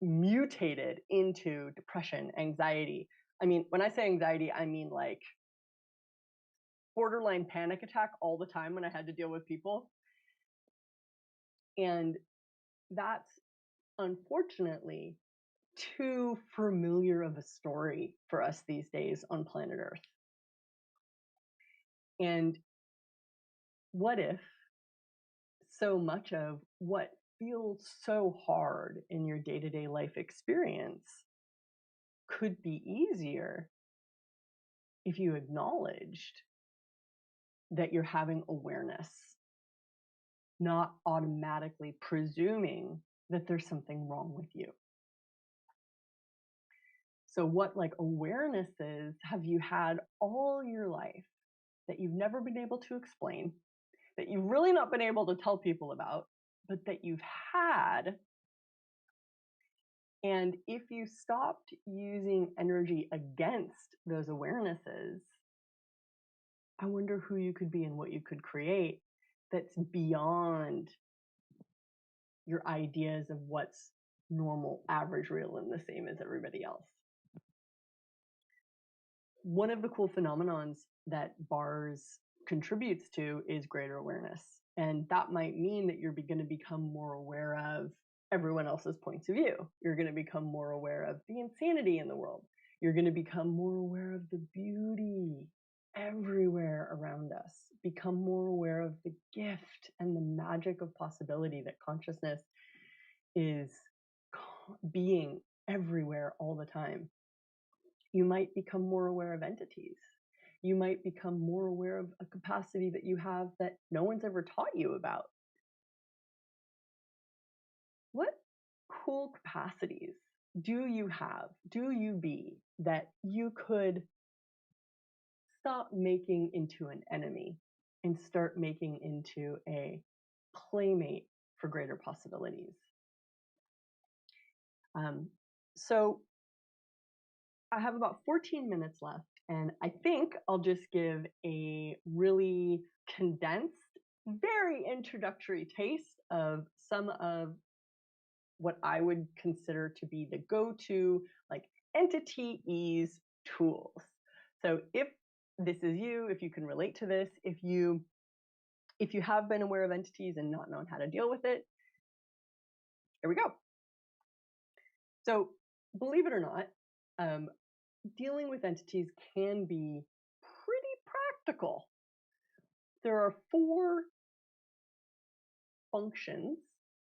mutated into depression, anxiety. I mean, when I say anxiety, I mean like borderline panic attack all the time when I had to deal with people. And that's unfortunately too familiar of a story for us these days on planet Earth. And what if so much of what feels so hard in your day-to-day life experience could be easier if you acknowledged that you're having awareness, not automatically presuming that there's something wrong with you. So what awareness is, have you had all your life that you've never been able to explain, that you've really not been able to tell people about, but that you've had. And if you stopped using energy against those awarenesses, I wonder who you could be and what you could create that's beyond your ideas of what's normal, average, real, and the same as everybody else. One of the cool phenomenons that bars contributes to is greater awareness. And that might mean that you're going to become more aware of everyone else's points of view. You're going to become more aware of the insanity in the world. You're going to become more aware of the beauty everywhere around us. Become more aware of the gift and the magic of possibility that consciousness is being everywhere all the time. You might become more aware of entities. You might become more aware of a capacity that you have that no one's ever taught you about. What cool capacities do you have, do you be, that you could stop making into an enemy and start making into a playmate for greater possibilities? So I have about 14 minutes left, and I think I'll just give a really condensed, very introductory taste of some of what I would consider to be the go-to like entity ease tools. So if this is you, if you can relate to this, if you have been aware of entities and not known how to deal with it, here we go. So believe it or not, dealing with entities can be pretty practical. There are 4 functions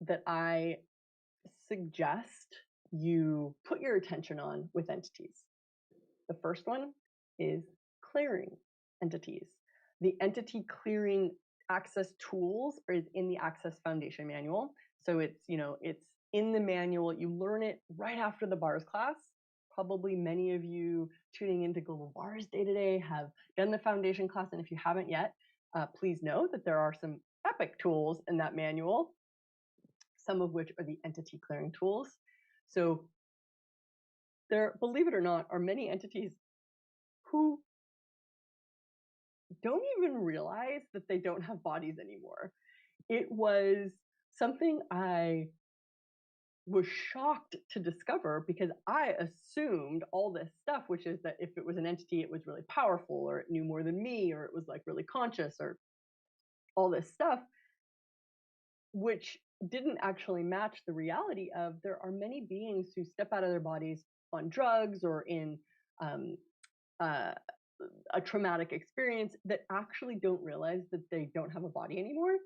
that I suggest you put your attention on with entities. The first one is clearing entities. The entity clearing access tools is in the Access Foundation manual. So it's in the manual. You learn it right after the bars class. Probably many of you tuning into Global Bars Day today have done the foundation class, and if you haven't yet, please know that there are some epic tools in that manual, some of which are the entity clearing tools. So there, believe it or not, are many entities who don't even realize that they don't have bodies anymore. It was something I was shocked to discover because I assumed all this stuff, which is that if it was an entity, it was really powerful, or it knew more than me, or it was like really conscious, or all this stuff, which didn't actually match the reality of there are many beings who step out of their bodies on drugs or in a traumatic experience that actually don't realize that they don't have a body anymore.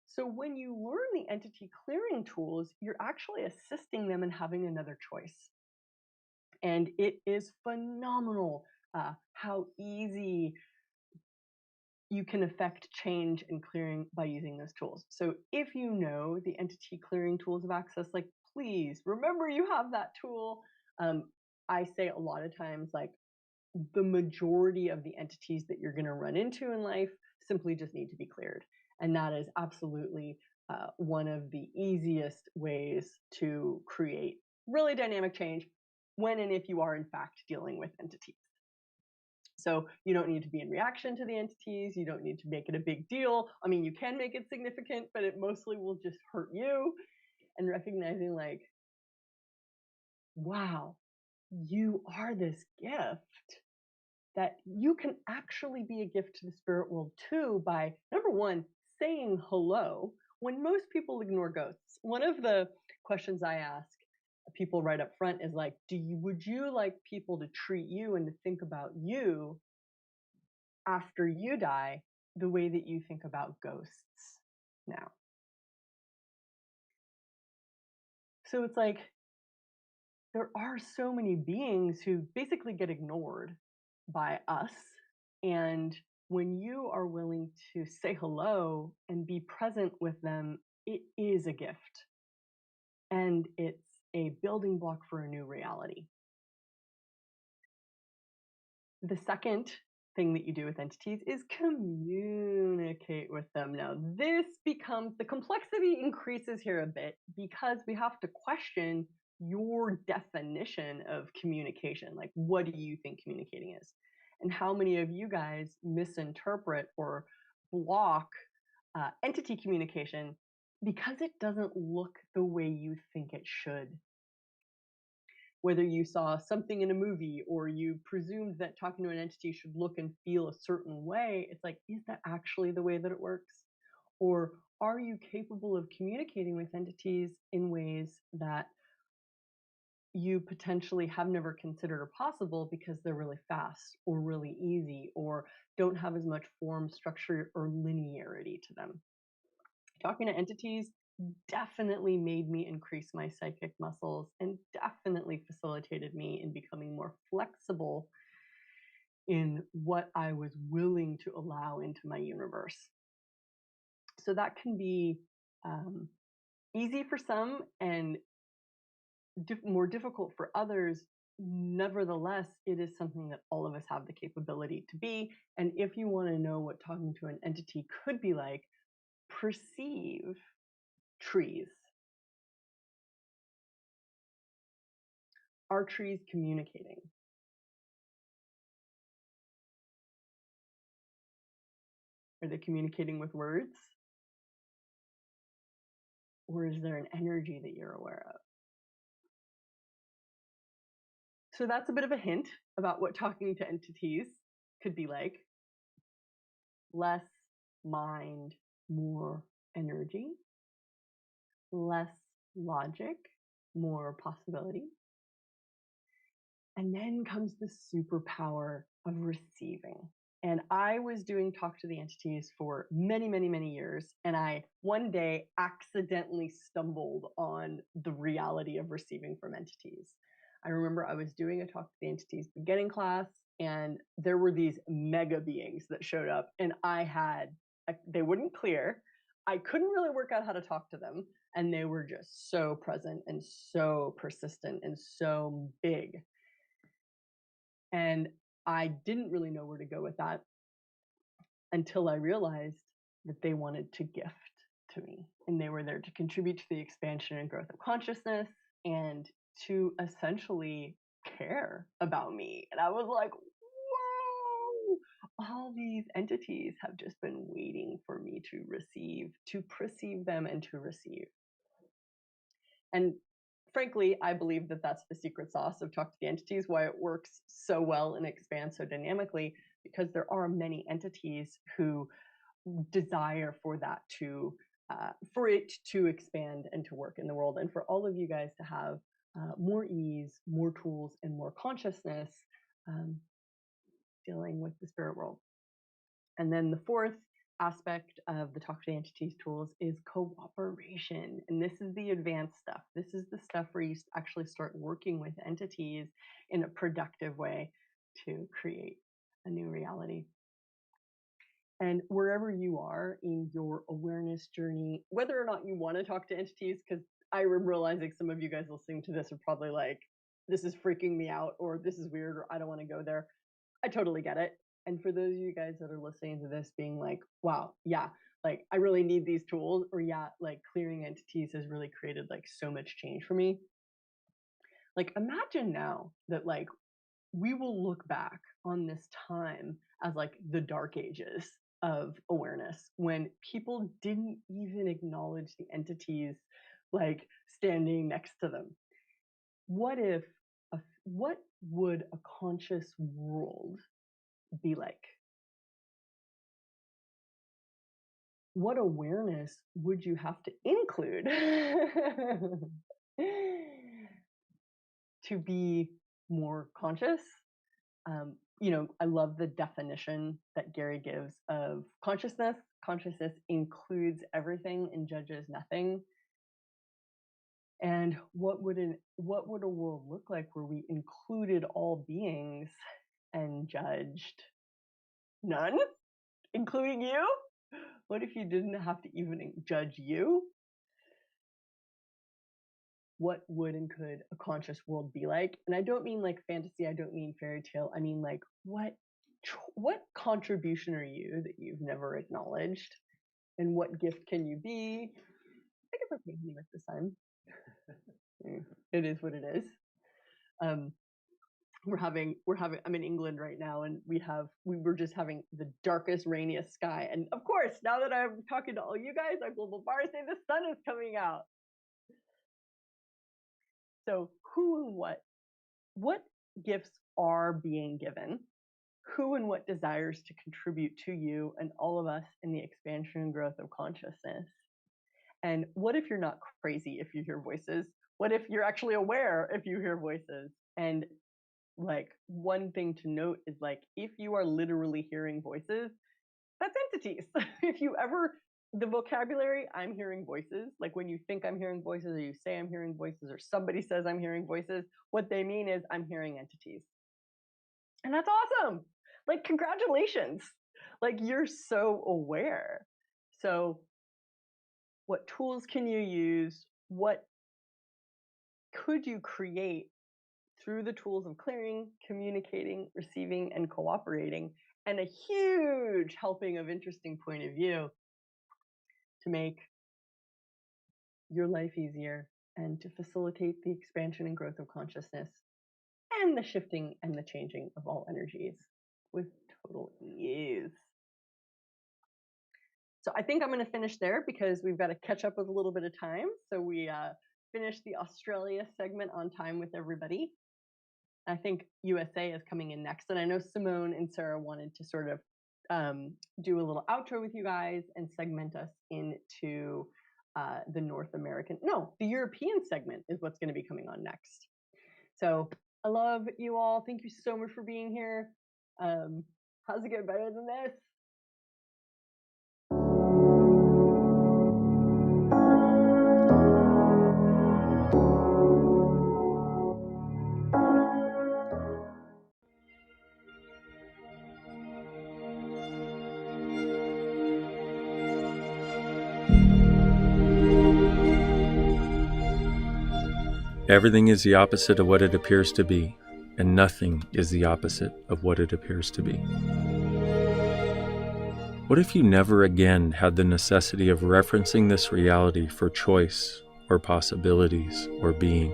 So when you learn the entity clearing tools, you're actually assisting them in having another choice. And it is phenomenal how easy you can affect change and clearing by using those tools. So if you know the entity clearing tools of Access, like, please remember you have that tool. I say a lot of times, like, the majority of the entities that you're going to run into in life simply just need to be cleared. And that is absolutely one of the easiest ways to create really dynamic change when and if you are in fact dealing with entities. So you don't need to be in reaction to the entities. You don't need to make it a big deal. I mean, you can make it significant, but it mostly will just hurt you. And recognizing, like, wow, you are this gift, that you can actually be a gift to the spirit world too by, number one, saying hello when most people ignore ghosts. One of the questions I ask people right up front is like, would you like people to treat you and to think about you after you die the way that you think about ghosts now? So it's like, there are so many beings who basically get ignored by us. And when you are willing to say hello and be present with them, it is a gift. And it's a building block for a new reality. The second thing that you do with entities is communicate with them. Now, this becomes, the complexity increases here a bit because we have to question your definition of communication. Like, what do you think communicating is? And how many of you guys misinterpret or block entity communication because it doesn't look the way you think it should? Whether you saw something in a movie or you presumed that talking to an entity should look and feel a certain way, it's like, is that actually the way that it works? Or are you capable of communicating with entities in ways that you potentially have never considered are possible because they're really fast or really easy or don't have as much form, structure, or linearity to them? Talking to entities definitely made me increase my psychic muscles and definitely facilitated me in becoming more flexible in what I was willing to allow into my universe. So that can be easy for some and more difficult for others. Nevertheless, it is something that all of us have the capability to be. And if you want to know what talking to an entity could be like, perceive trees. Are trees communicating? Are they communicating with words? Or is there an energy that you're aware of? So that's a bit of a hint about what talking to entities could be like. Less mind, more energy. Less logic, more possibility. And then comes the superpower of receiving. And I was doing talk to the entities for many, many, many years. And I one day accidentally stumbled on the reality of receiving from entities. I remember I was doing a talk to the entities beginning class, and there were these mega beings that showed up, and they wouldn't clear. I couldn't really work out how to talk to them, and they were just so present and so persistent and so big. And I didn't really know where to go with that until I realized that they wanted to gift to me, and they were there to contribute to the expansion and growth of consciousness and to essentially care about me. And I was like, whoa, all these entities have just been waiting for me to receive, to perceive them and to receive. And frankly, I believe that that's the secret sauce of Talk to the Entities, why it works so well and expands so dynamically, because there are many entities who desire for that to, for it to expand and to work in the world, and for all of you guys to have more ease, more tools, and more consciousness dealing with the spirit world. And then the fourth aspect of the Talk to the Entities tools is cooperation. And this is the advanced stuff. This is the stuff where you actually start working with entities in a productive way to create a new reality. And wherever you are in your awareness journey, whether or not you want to talk to entities, because I'm realizing some of you guys listening to this are probably like, this is freaking me out, or this is weird, or I don't want to go there. I totally get it. And for those of you guys that are listening to this being like, wow, yeah, like I really need these tools, or yeah, like clearing entities has really created like so much change for me. Like imagine now that like we will look back on this time as like the dark ages of awareness, when people didn't even acknowledge the entities like standing next to them. What would a conscious world be like? What awareness would you have to include to be more conscious? I love the definition that Gary gives of consciousness. Consciousness includes everything and judges nothing. And what would a world look like where we included all beings and judged none, including you? What if you didn't have to even judge you? What would and could a conscious world be like? And I don't mean like fantasy, I don't mean fairy tale. I mean like what contribution are you that you've never acknowledged? And what gift can you be? I guess I'm thinking with this time. It is what it is. I'm in England right now, and we were just having the darkest, rainiest sky. And of course, now that I'm talking to all you guys on Global Bars Day, the sun is coming out. So who and what gifts are being given? Who and what desires to contribute to you and all of us in the expansion and growth of consciousness? And what if you're not crazy if you hear voices? What if you're actually aware if you hear voices? And like one thing to note is like, if you are literally hearing voices, that's entities. If you ever the vocabulary, I'm hearing voices. Like when you think I'm hearing voices, or you say I'm hearing voices, or somebody says I'm hearing voices, what they mean is I'm hearing entities. And that's awesome. Like, congratulations. Like, you're so aware. So, what tools can you use? What could you create through the tools of clearing, communicating, receiving, and cooperating, and a huge helping of interesting point of view to make your life easier and to facilitate the expansion and growth of consciousness and the shifting and the changing of all energies with total ease. So I think I'm going to finish there because we've got to catch up with a little bit of time. So we finished the Australia segment on time with everybody. I think USA is coming in next. And I know Simone and Sarah wanted to sort of do a little outro with you guys and segment us into the the European segment is what's going to be coming on next. So I love you all. Thank you so much for being here. How's it get better than this? Everything is the opposite of what it appears to be, and nothing is the opposite of what it appears to be. What if you never again had the necessity of referencing this reality for choice, or possibilities, or being?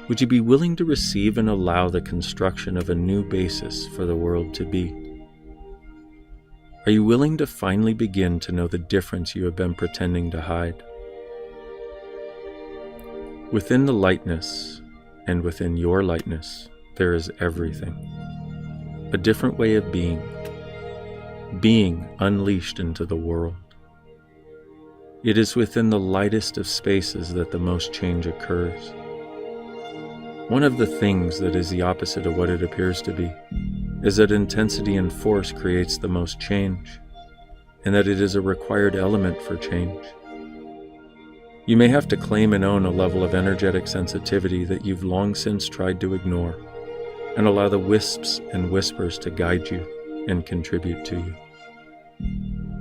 Would you be willing to receive and allow the construction of a new basis for the world to be? Are you willing to finally begin to know the difference you have been pretending to hide? Within the lightness, and within your lightness, there is everything. A different way of being unleashed into the world. It is within the lightest of spaces that the most change occurs. One of the things that is the opposite of what it appears to be is that intensity and force creates the most change, and that it is a required element for change. You may have to claim and own a level of energetic sensitivity that you've long since tried to ignore, and allow the wisps and whispers to guide you and contribute to you.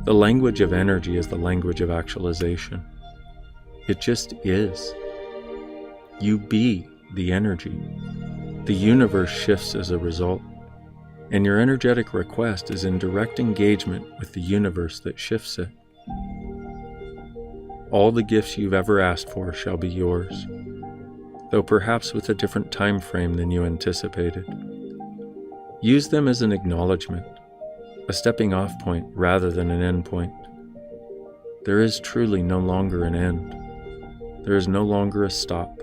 The language of energy is the language of actualization. It just is. You be the energy. The universe shifts as a result, and your energetic request is in direct engagement with the universe that shifts it. All the gifts you've ever asked for shall be yours, though perhaps with a different time frame than you anticipated. Use them as an acknowledgement, a stepping off point rather than an end point. There is truly no longer an end. There is no longer a stop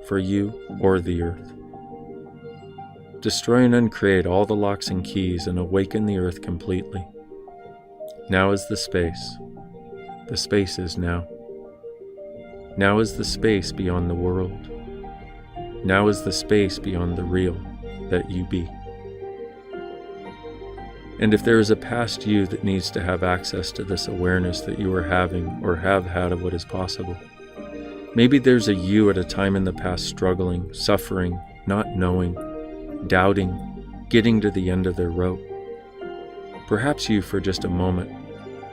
for you or the earth. Destroy and uncreate all the locks and keys and awaken the earth completely. Now is the space. The space is now. Now is the space beyond the world. Now is the space beyond the real that you be. And if there is a past you that needs to have access to this awareness that you are having or have had of what is possible, maybe there's a you at a time in the past struggling, suffering, not knowing, doubting, getting to the end of their rope. Perhaps you, for just a moment,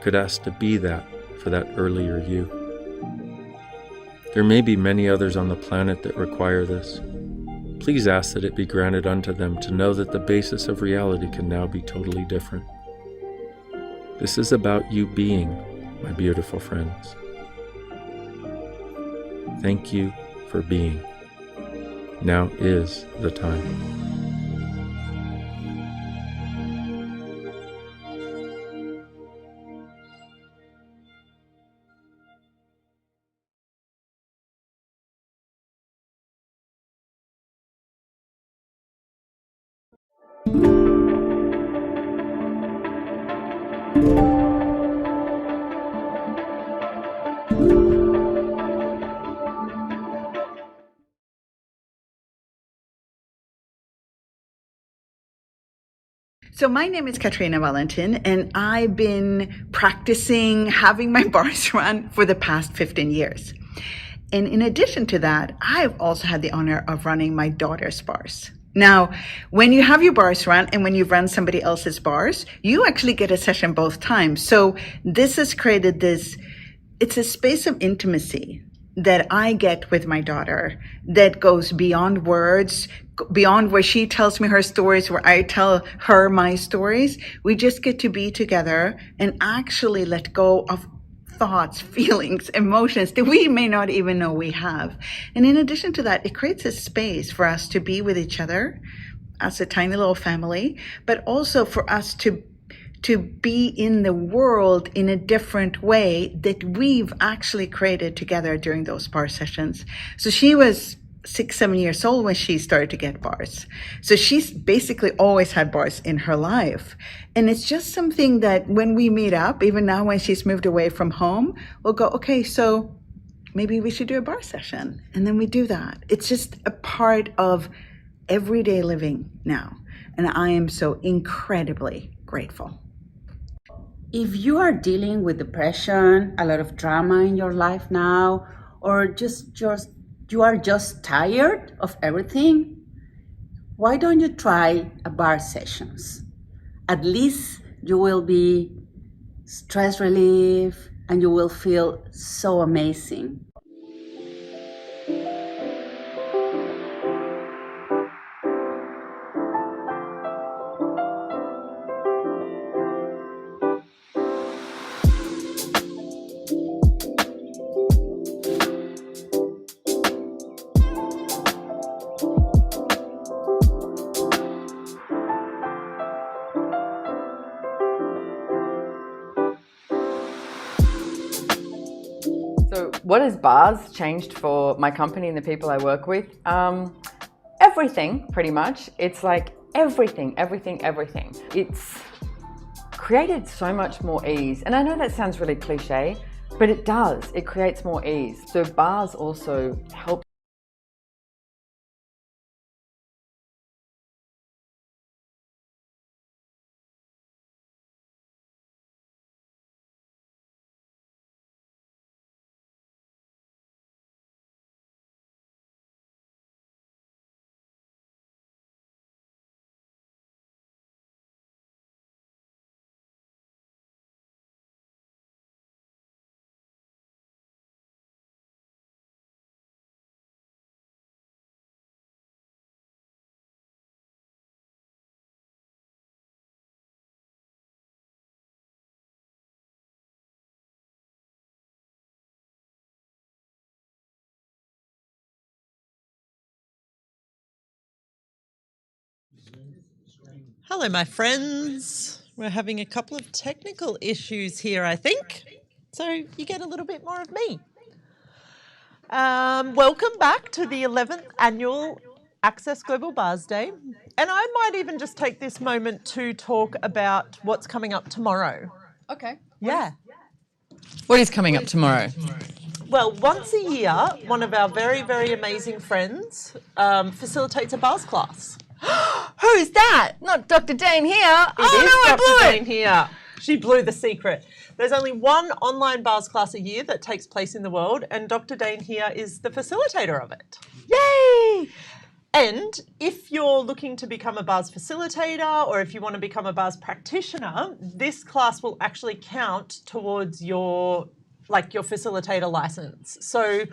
could ask to be that for that earlier you. There may be many others on the planet that require this. Please ask that it be granted unto them to know that the basis of reality can now be totally different. This is about you being, my beautiful friends. Thank you for being. Now is the time. So my name is Katrina Valentin, and I've been practicing having my bars run for the past 15 years. And in addition to that, I've also had the honor of running my daughter's bars. Now, when you have your bars run and when you run somebody else's bars, you actually get a session both times. So this has created it's a space of intimacy that I get with my daughter that goes beyond words, beyond where she tells me her stories, where I tell her my stories. We just get to be together and actually let go of thoughts, feelings, emotions that we may not even know we have. And in addition to that, it creates a space for us to be with each other as a tiny little family, but also for us to be in the world in a different way that we've actually created together during those bar sessions. So she was 6-7 years old when she started to get bars. So she's basically always had bars in her life. And it's just something that when we meet up, even now when she's moved away from home, we'll go, okay, so maybe we should do a bar session. And then we do that. It's just a part of everyday living now. And I am so incredibly grateful. If you are dealing with depression, a lot of drama in your life now, or you are just tired of everything, why don't you try a bar sessions? At least you will be stress relief and you will feel so amazing. So what has bars changed for my company and the people I work with? Everything, pretty much. It's like everything. It's created so much more ease. And I know that sounds really cliche, but it does. It creates more ease. So bars also help. Hello, my friends. We're having a couple of technical issues here, I think. So you get a little bit more of me. Welcome back to the 11th annual Access Global Bars Day. And I might even just take this moment to talk about what's coming up tomorrow. Okay. Yeah. What is coming up tomorrow? Well, once a year, one of our very, very amazing friends facilitates a bars class. Who's that? Not Dr. Dain Heer. Dr. Dain Heer. She blew the secret. There's only one online bars class a year that takes place in the world, and Dr. Dain Heer is the facilitator of it. Yay! And if you're looking to become a bars facilitator, or if you want to become a bars practitioner, this class will actually count towards your facilitator license. So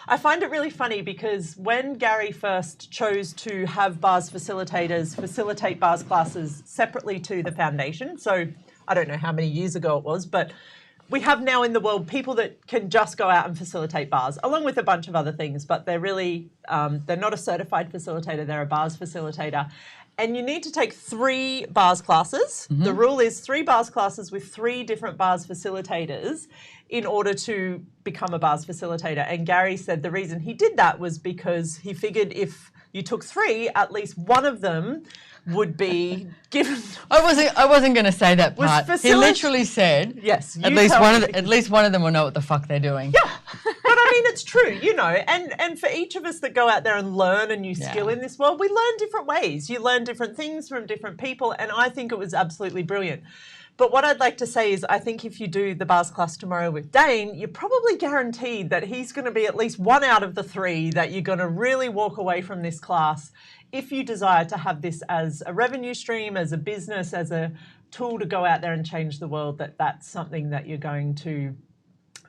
I find it really funny because when Gary first chose to have bars facilitators facilitate bars classes separately to the foundation, so I don't know how many years ago it was, but we have now in the world people that can just go out and facilitate bars, along with a bunch of other things, but they're really, they're not a certified facilitator, they're a bars facilitator. And you need to take 3 bars classes. Mm-hmm. The rule is 3 bars classes with 3 different bars facilitators in order to become a bars facilitator. And Gary said the reason he did that was because he figured if you took 3, at least one of them would be given. I wasn't going to say that part. He literally said, yes, at least one of them will know what the fuck they're doing. Yeah, but I mean, it's true, you know, and for each of us that go out there and learn a new skill in this world, we learn different ways. You learn different things from different people, and I think it was absolutely brilliant. But what I'd like to say is I think if you do the bars class tomorrow with Dain, you're probably guaranteed that he's going to be at least one out of the three that you're going to really walk away from this class if you desire to have this as a revenue stream, as a business, as a tool to go out there and change the world, that's something that you're going to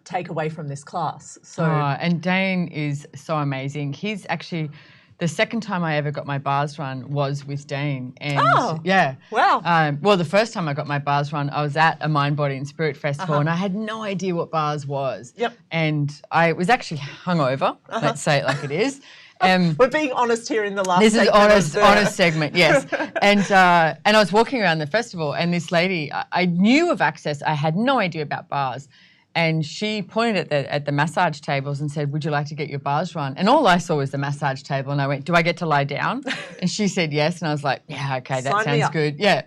take away from this class. So, and Dain is so amazing. He's actually... The second time I ever got my bars run was with Dain. And wow. Well, the first time I got my bars run, I was at a Mind, Body and Spirit Festival and I had no idea what bars was. Yep. And I was actually hungover, let's say it like it is. We're being honest here in the last This is segment. honest segment, yes. And I was walking around the festival and this lady, I knew of Access, I had no idea about bars. And she pointed at the massage tables and said, would you like to get your bars run? And all I saw was the massage table and I went, do I get to lie down? And she said yes. And I was like, yeah, okay, that sounds good. Yeah.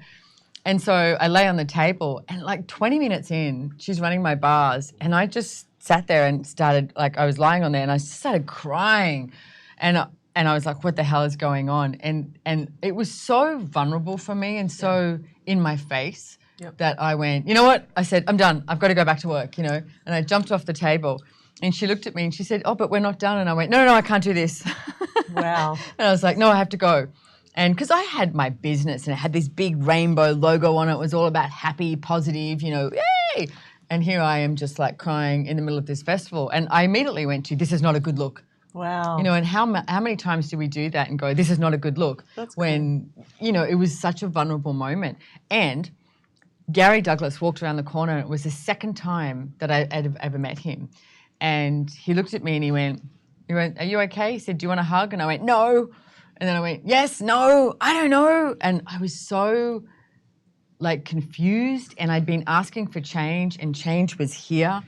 And so I lay on the table and like 20 minutes in, she's running my bars and I just sat there and started, like I was lying on there and I just started crying. And I was like, what the hell is going on? And it was so vulnerable for me and so in my face. Yep. That I went, you know what? I said, I'm done. I've got to go back to work, you know. And I jumped off the table and she looked at me and she said, oh, but we're not done. And I went, no, I can't do this. Wow. And I was like, no, I have to go. And because I had my business and it had this big rainbow logo on it. It was all about happy, positive, you know, yay. And here I am just like crying in the middle of this festival. And I immediately went to, this is not a good look. Wow. You know, and how many times do we do that and go, this is not a good look? That's when, you know, it was such a vulnerable moment. And Gary Douglas walked around the corner. It was the second time that I had ever met him. And he looked at me and he went, are you okay? He said, do you want a hug? And I went, no. And then I went, yes, no, I don't know. And I was so like confused and I'd been asking for change and change was here.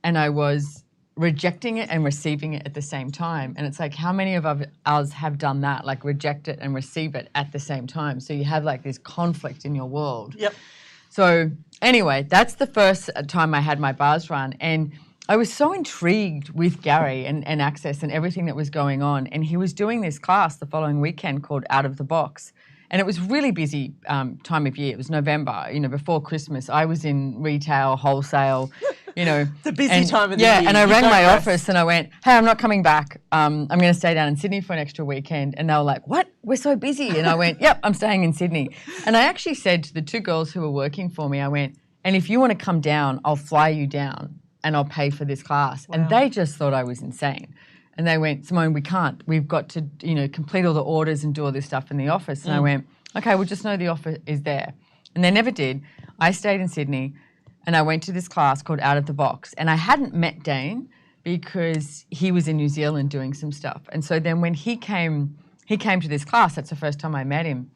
And I was rejecting it and receiving it at the same time. And it's like, how many of us have done that? Like reject it and receive it at the same time. So you have like this conflict in your world. Yep. So anyway, that's the first time I had my bars run. And I was so intrigued with Gary and Access and everything that was going on. And he was doing this class the following weekend called Out of the Box. And it was really busy time of year. It was November, you know, before Christmas. I was in retail, wholesale, you know. It's a busy time of the year. Yeah, and I rang my rest. office and I went, hey, I'm not coming back. I'm going to stay down in Sydney for an extra weekend. And they were like, what? We're so busy. And I went, yep, I'm staying in Sydney. And I actually said to the two girls who were working for me, I went, and if you want to come down, I'll fly you down and I'll pay for this class. Wow. And they just thought I was insane. And they went, Simone, we can't. We've got to, you know, complete all the orders and do all this stuff in the office. And I went, okay, well, just know the offer is there. And they never did. I stayed in Sydney and I went to this class called Out of the Box. And I hadn't met Dain because he was in New Zealand doing some stuff. And so then when he came to this class, that's the first time I met him.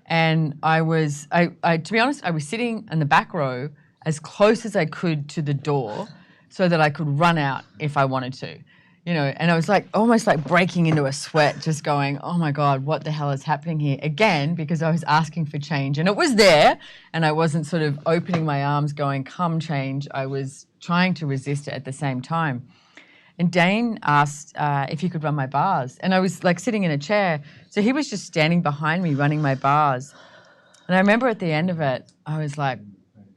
And I to be honest, I was sitting in the back row as close as I could to the door so that I could run out if I wanted to. You know, and I was like almost like breaking into a sweat, just going, oh my God, what the hell is happening here? Again, because I was asking for change and it was there and I wasn't sort of opening my arms going, come change. I was trying to resist it at the same time. And Dain asked if he could run my bars. And I was like sitting in a chair. So he was just standing behind me running my bars. And I remember at the end of it, I was like,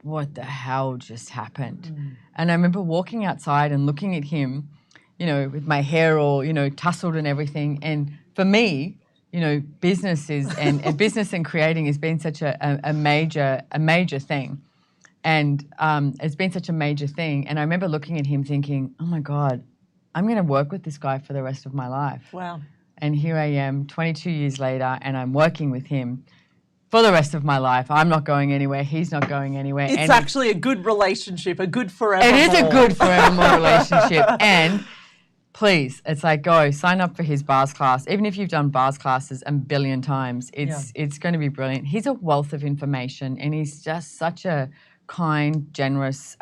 what the hell just happened? And I remember walking outside and looking at him, you know, with my hair all, you know, tousled and everything. And for me, you know, business business and creating has been such a major thing. And it's been such a major thing. And I remember looking at him thinking, oh my God, I'm going to work with this guy for the rest of my life. Wow. And here I am 22 years later and I'm working with him for the rest of my life. I'm not going anywhere. He's not going anywhere. It's actually a good relationship, a good forever. It is a good forevermore relationship. And please, it's like, go sign up for his bars class. Even if you've done bars classes a billion times, it's going to be brilliant. He's a wealth of information and he's just such a kind, generous,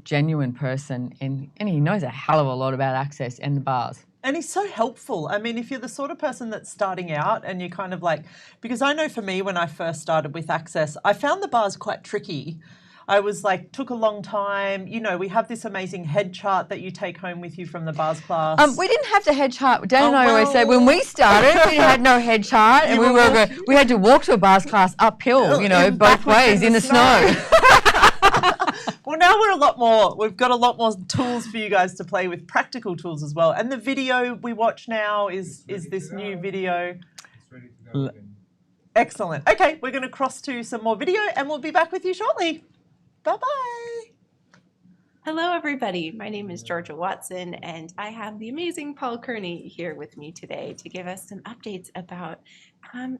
genuine person. And he knows a hell of a lot about Access and the bars. And he's so helpful. I mean, if you're the sort of person that's starting out and you kind of like, because I know for me when I first started with Access, I found the bars quite tricky. I was like, took a long time. You know, we have this amazing head chart that you take home with you from the bars class. We didn't have the head chart. Dan and I always said when we started, we had no head chart, and we had to walk to a bars class uphill, you know, both ways in the snow. Well, now we've got a lot more tools for you guys to play with, practical tools as well. And the video we watch now is this new video. Excellent. Okay, we're going to cross to some more video and we'll be back with you shortly. Bye-bye. Hello, everybody. My name is Georgia Watson, and I have the amazing Paul Kearney here with me today to give us some updates about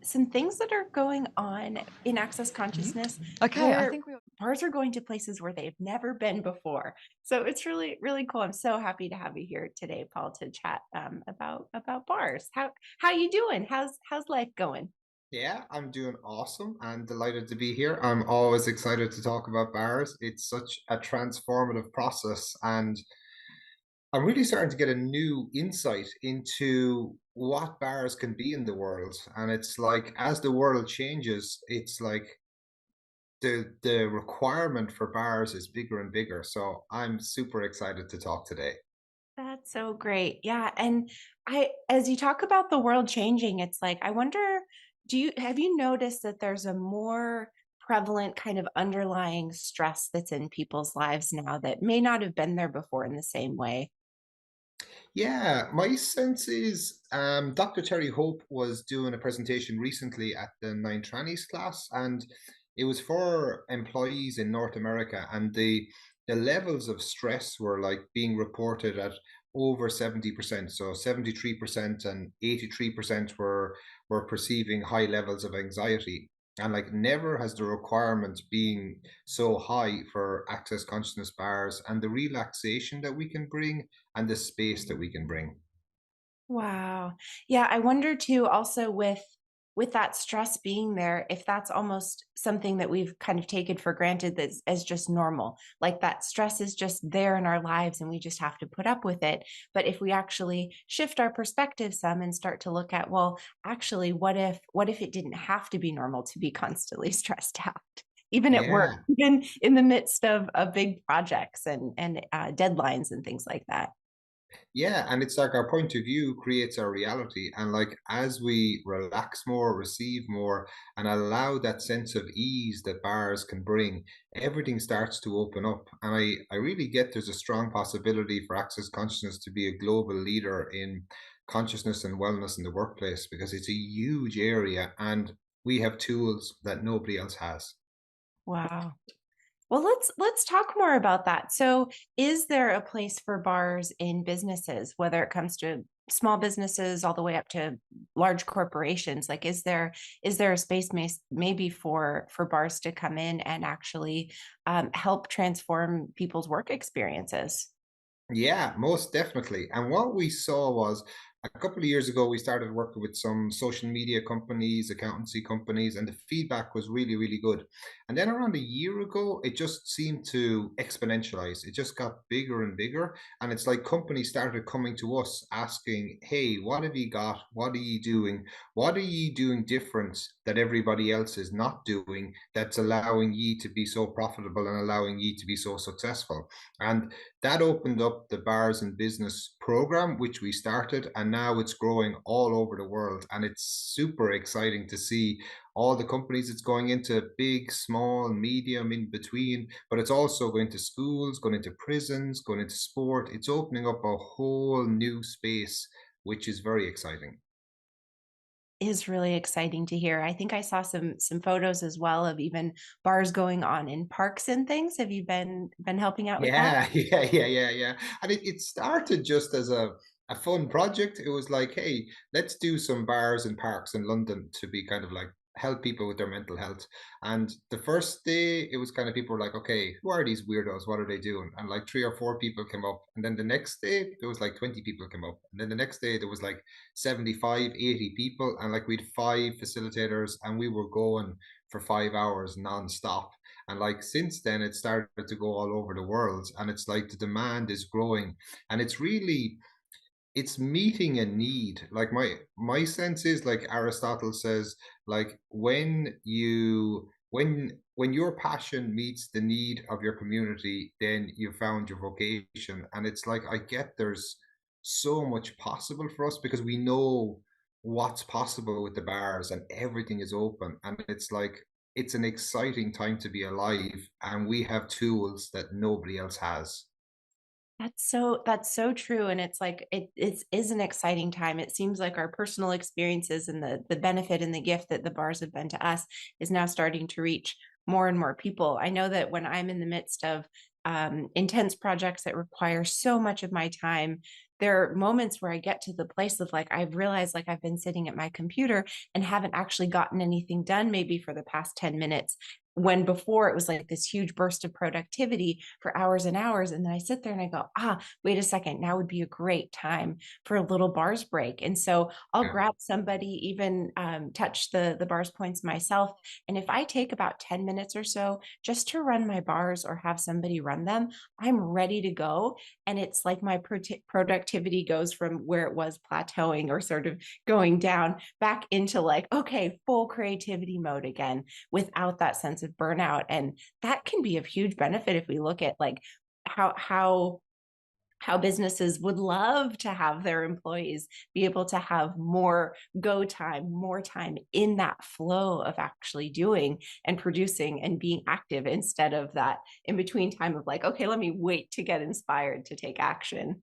some things that are going on in Access Consciousness. Okay, I think bars are going to places where they've never been before. So it's really, really cool. I'm so happy to have you here today, Paul, to chat about bars. How you doing? How's life going? Yeah, I'm doing awesome and delighted to be here. I'm always excited to talk about bars. It's such a transformative process, and I'm really starting to get a new insight into what bars can be in the world. And it's like as the world changes, it's like the requirement for bars is bigger and bigger. So I'm super excited to talk today. That's so great. Yeah. And as you talk about the world changing, it's like, I wonder, have you noticed that there's a more prevalent kind of underlying stress that's in people's lives now that may not have been there before in the same way? Yeah, my sense is Dr. Terry Hope was doing a presentation recently at the Nine Trannies class, and it was for employees in North America, and the levels of stress were like being reported at over 70%. So 73% and 83% were perceiving high levels of anxiety. And like never has the requirement been so high for access consciousness bars and the relaxation that we can bring and the space that we can bring. Wow. Yeah, I wonder too, also with that stress being there, if that's almost something that we've kind of taken for granted as just normal, like that stress is just there in our lives and we just have to put up with it. But if we actually shift our perspective some and start to look at, well, actually, what if it didn't have to be normal to be constantly stressed out? Even at work, even in the midst of big projects and deadlines and things like that. Yeah, and it's like our point of view creates our reality. And like as we relax more, receive more, and allow that sense of ease that bars can bring, everything starts to open up. And I really get there's a strong possibility for Access Consciousness to be a global leader in consciousness and wellness in the workplace because it's a huge area and we have tools that nobody else has. Wow. Well, let's talk more about that. So, is there a place for bars in businesses, whether it comes to small businesses all the way up to large corporations? Like, is there a space maybe for bars to come in and actually help transform people's work experiences? Yeah, most definitely. And what we saw was a couple of years ago, we started working with some social media companies, accountancy companies, and the feedback was really, really good. And then around a year ago, it just seemed to exponentialize. It just got bigger and bigger. And it's like companies started coming to us asking, hey, what have you got? What are you doing? What are you doing different that everybody else is not doing that's allowing you to be so profitable and allowing you to be so successful? And that opened up the Bars and Business program, which we started, and now it's growing all over the world. And it's super exciting to see all the companies it's going into, big, small, medium, in between, but it's also going to schools, going into prisons, going into sport. It's opening up a whole new space, which is very exciting. Is really exciting to hear. I think I saw some photos as well of even bars going on in parks and things. Have you been helping out with that? Yeah. And it started just as a fun project. It was like, hey, let's do some bars and parks in London to be kind of like help people with their mental health. And the first day, it was kind of people were like, okay, who are these weirdos? What are they doing? And like 3 or 4 people came up. And then the next day, there was like 20 people came up. And then the next day, there was like 75, 80 people. And like we had 5 facilitators and we were going for 5 hours nonstop. And like since then, it started to go all over the world. And it's like the demand is growing. And it's meeting a need. Like my sense is like Aristotle says, like when you when your passion meets the need of your community, then you found your vocation. And it's like, I get there's so much possible for us because we know what's possible with the bars and everything is open. And it's like, it's an exciting time to be alive, and we have tools that nobody else has. That's so true. And it's like is an exciting time. It seems like our personal experiences and the benefit and the gift that the bars have been to us is now starting to reach more and more people. I know that when I'm in the midst of intense projects that require so much of my time, there are moments where I get to the place of like, I've realized like I've been sitting at my computer and haven't actually gotten anything done maybe for the past 10 minutes. When before it was like this huge burst of productivity for hours and hours. And then I sit there and I go, wait a second, now would be a great time for a little bars break. And so I'll grab somebody, even touch the bars points myself. And if I take about 10 minutes or so just to run my bars or have somebody run them, I'm ready to go. And it's like my productivity goes from where it was plateauing or sort of going down back into like, okay, full creativity mode again without that sense of burnout. And that can be of huge benefit if we look at like how businesses would love to have their employees be able to have more go time, more time in that flow of actually doing and producing and being active instead of that in between time of like, okay, let me wait to get inspired to take action.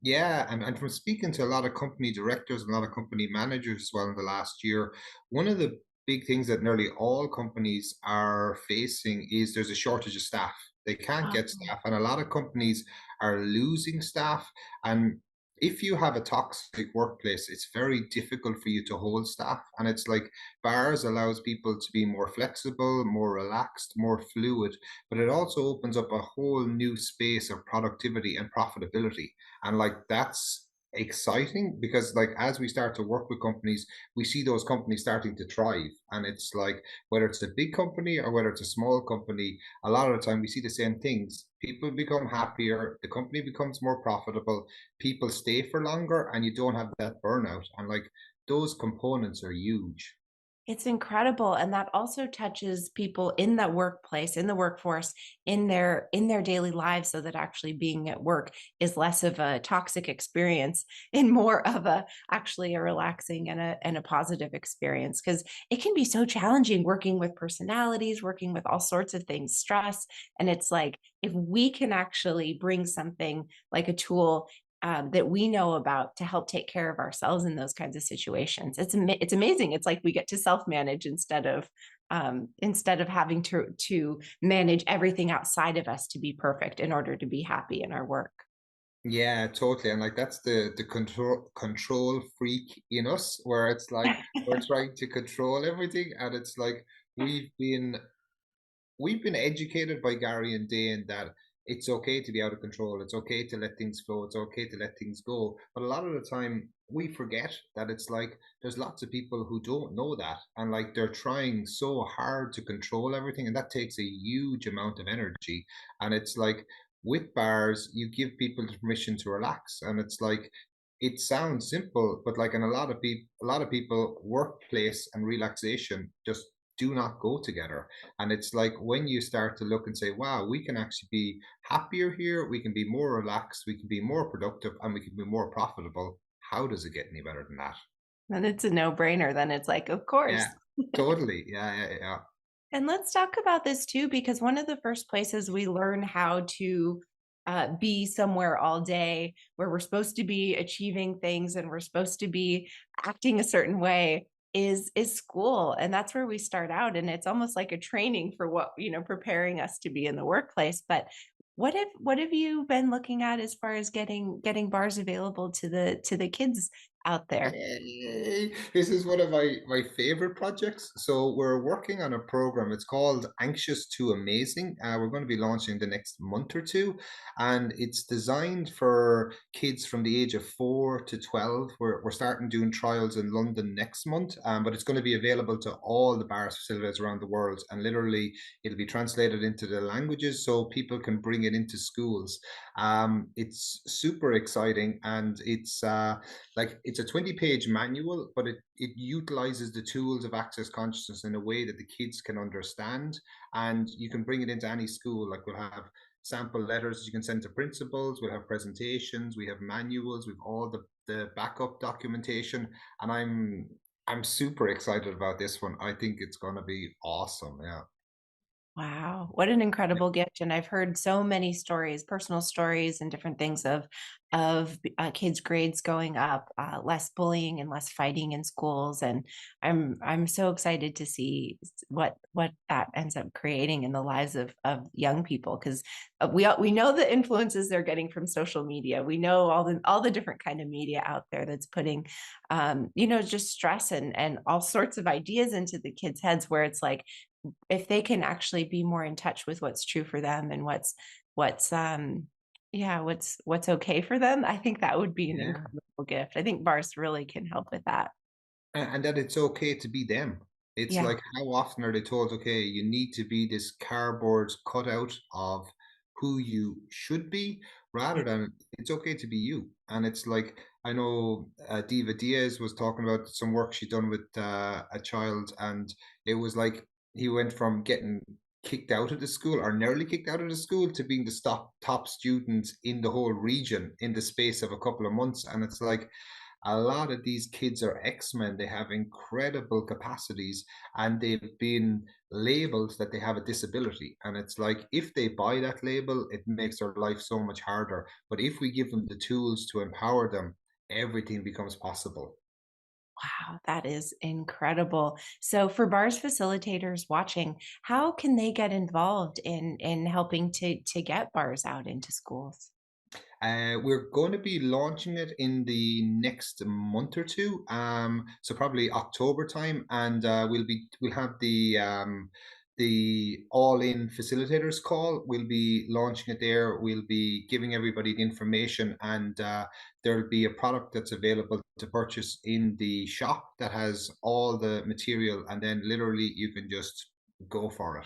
Yeah, and from speaking to a lot of company directors and a lot of company managers as well in the last year, one of the big things that nearly all companies are facing is there's a shortage of staff. They can't get staff, and a lot of companies are losing staff. And if you have a toxic workplace, it's very difficult for you to hold staff. And it's like bars allows people to be more flexible, more relaxed, more fluid, but it also opens up a whole new space of productivity and profitability. And like that's exciting because like as we start to work with companies, we see those companies starting to thrive. And it's like whether it's a big company or whether it's a small company, a lot of the time we see the same things. People become happier, the company becomes more profitable, people stay for longer, and you don't have that burnout. And like those components are huge. It's incredible. And that also touches people in the workplace, in the workforce, in their daily lives, so that actually being at work is less of a toxic experience and more of a actually a relaxing and a positive experience. Because it can be so challenging working with personalities, working with all sorts of things, stress. And it's like if we can actually bring something like a tool that we know about to help take care of ourselves in those kinds of situations. It's amazing. It's like we get to self manage instead of having to manage everything outside of us to be perfect in order to be happy in our work. Yeah, totally. And like that's the control freak in us, where it's like we're trying to control everything, and it's like we've been we've been educated by Gary and Dane that it's okay to be out of control. It's okay to let things flow. It's okay to let things go. But a lot of the time we forget that it's like there's lots of people who don't know that. And like they're trying so hard to control everything. And that takes a huge amount of energy. And it's like with bars, you give people the permission to relax. And it's like it sounds simple, but like in a lot of people, workplace and relaxation just do not go together. And it's like when you start to look and say, wow, we can actually be happier here, we can be more relaxed, we can be more productive, and we can be more profitable. How does it get any better than that? And it's a no brainer. Then it's like, of course. Yeah, totally. Yeah. And let's talk about this too, because one of the first places we learn how to be somewhere all day where we're supposed to be achieving things and we're supposed to be acting a certain way is school. And that's where we start out. And it's almost like a training for what, preparing us to be in the workplace. But what have you been looking at as far as getting bars available to the kids out there? Yay. This is one of my favorite projects. So we're working on a program. It's called Anxious to Amazing. We're going to be launching the next month or two, and it's designed for kids from the age of 4 to 12. We're starting doing trials in London next month, but it's going to be available to all the bars facilities around the world, and literally it'll be translated into the languages so people can bring it into schools. It's super exciting, and it's it's a 20-page manual, but it utilizes the tools of access consciousness in a way that the kids can understand, and you can bring it into any school. Like we'll have sample letters you can send to principals, we'll have presentations, we have manuals, we've all the backup documentation, and I'm super excited about this one. I think it's going to be awesome. Yeah. Wow, what an incredible gift. And I've heard so many stories, personal stories and different things of kids' grades going up, less bullying and less fighting in schools. And I'm so excited to see what that ends up creating in the lives of young people, because we know the influences they're getting from social media. We know all the different kind of media out there that's putting just stress and all sorts of ideas into the kids' heads, where it's like, if they can actually be more in touch with what's true for them and what's okay for them, I think that would be an incredible gift. I think bars really can help with that. And that it's okay to be them. It's like, how often are they told, okay, you need to be this cardboard cutout of who you should be, rather than it's okay to be you. And it's like, I know Diva Diaz was talking about some work she'd done with a child, and it was like he went from getting kicked out of the school or nearly kicked out of the school to being the top student in the whole region in the space of a couple of months. And it's like, a lot of these kids are X-Men. They have incredible capacities, and they've been labeled that they have a disability. And it's like, if they buy that label, it makes their life so much harder. But if we give them the tools to empower them, everything becomes possible. Wow, that is incredible. So for bars facilitators watching, how can they get involved in helping to get bars out into schools? We're going to be launching it in the next month or two, so probably October time, and we'll have the all-in facilitators call. We'll be launching it there. We'll be giving everybody the information, and there'll be a product that's available to purchase in the shop that has all the material, and then literally you can just go for it.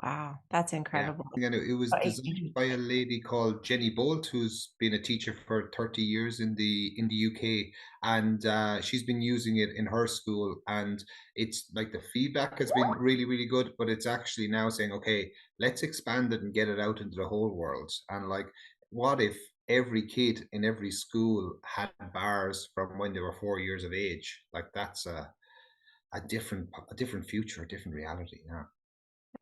Wow, that's Yeah, incredible. and it was designed by a lady called Jenny Bolt, who's been a teacher for 30 years in the UK, and she's been using it in her school, and it's like the feedback has been really, really good. But it's actually now saying, okay, let's expand it and get it out into the whole world. And like, what if every kid in every school had bars from when they were 4 years of age? Like, that's a different future, a different reality. Yeah.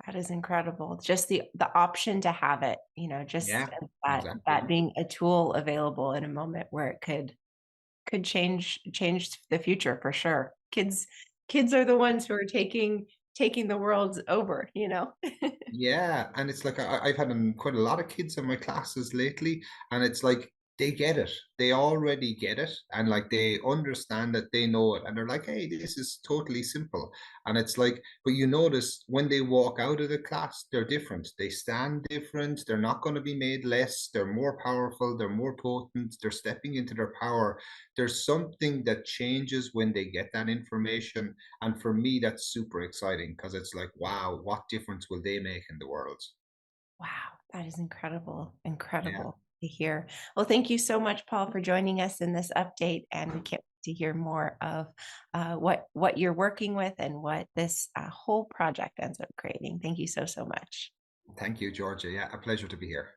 That is incredible. Just the option to have it, just Yeah, that exactly. being a tool available in a moment where it could change the future for sure. Kids are the ones who are taking the world over. Yeah, and it's like I've had quite a lot of kids in my classes lately, and it's like they get it. They already get it, and like they understand it, they know it, and they're like, "Hey, this is totally simple." And it's like, but you notice when they walk out of the class, they're different. They stand different. They're not going to be made less. They're more powerful. They're more potent. They're stepping into their power. There's something that changes when they get that information, and for me, that's super exciting because it's like, wow, what difference will they make in the world? Wow, that is incredible. Yeah. Incredible to hear. Well, thank you so much, Paul, for joining us in this update, and we can't wait to hear more of what you're working with and what this whole project ends up creating. Thank you so much. Thank you, Georgia. Yeah, a pleasure to be here.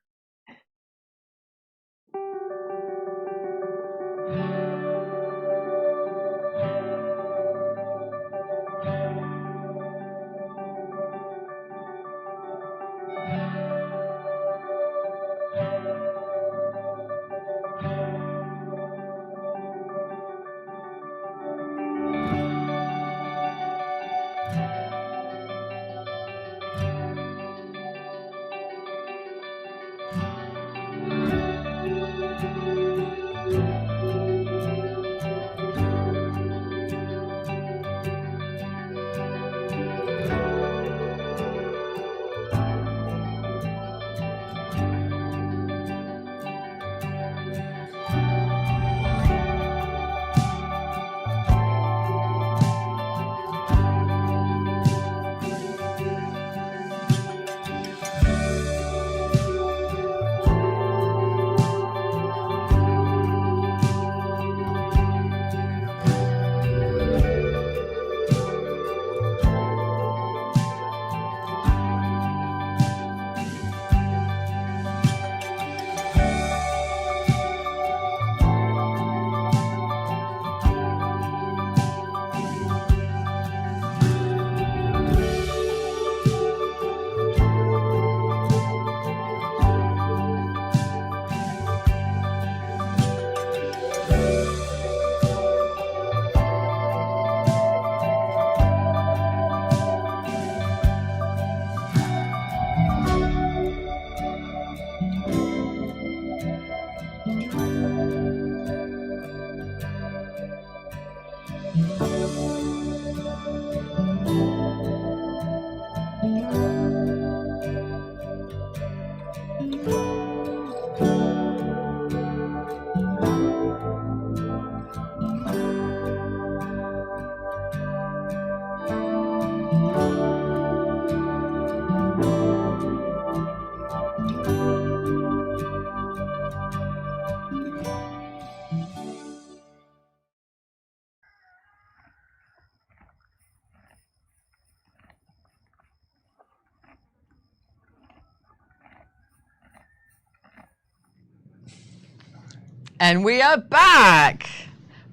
And we are back.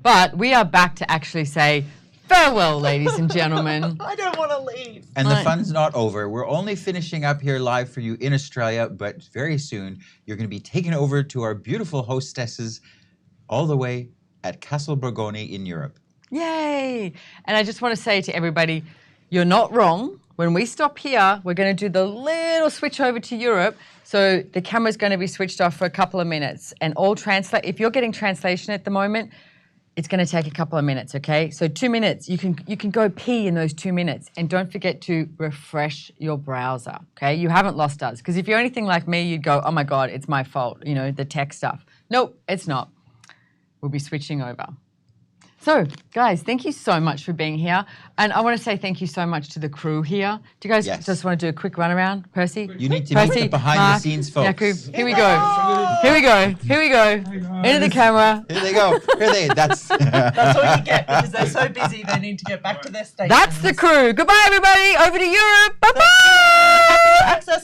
But we are back to actually say farewell, ladies and gentlemen. I don't want to leave. And the fun's not over. We're only finishing up here live for you in Australia, but very soon you're going to be taken over to our beautiful hostesses all the way at Castle Borgone in Europe. Yay! And I just want to say to everybody, you're not wrong. When we stop here, we're going to do the little switch over to Europe. So the camera's going to be switched off for a couple of minutes. And all translate. If you're getting translation at the moment, it's going to take a couple of minutes, okay? So 2 minutes, you can go pee in those 2 minutes. And don't forget to refresh your browser, okay? You haven't lost us. Because if you're anything like me, you'd go, oh my God, it's my fault, you know, the tech stuff. Nope, it's not. We'll be switching over. So, guys, thank you so much for being here. And I want to say thank you so much to the crew here. Do you guys just want to do a quick run around? Percy? You need to meet the behind-the-scenes folks. Yaku, here we go. Here we go. Here we go. Into the camera. Here they go. Here they. That's all you get because they're so busy they need to get back to their stations. That's the crew. Goodbye, everybody. Over to Europe. Bye-bye. Access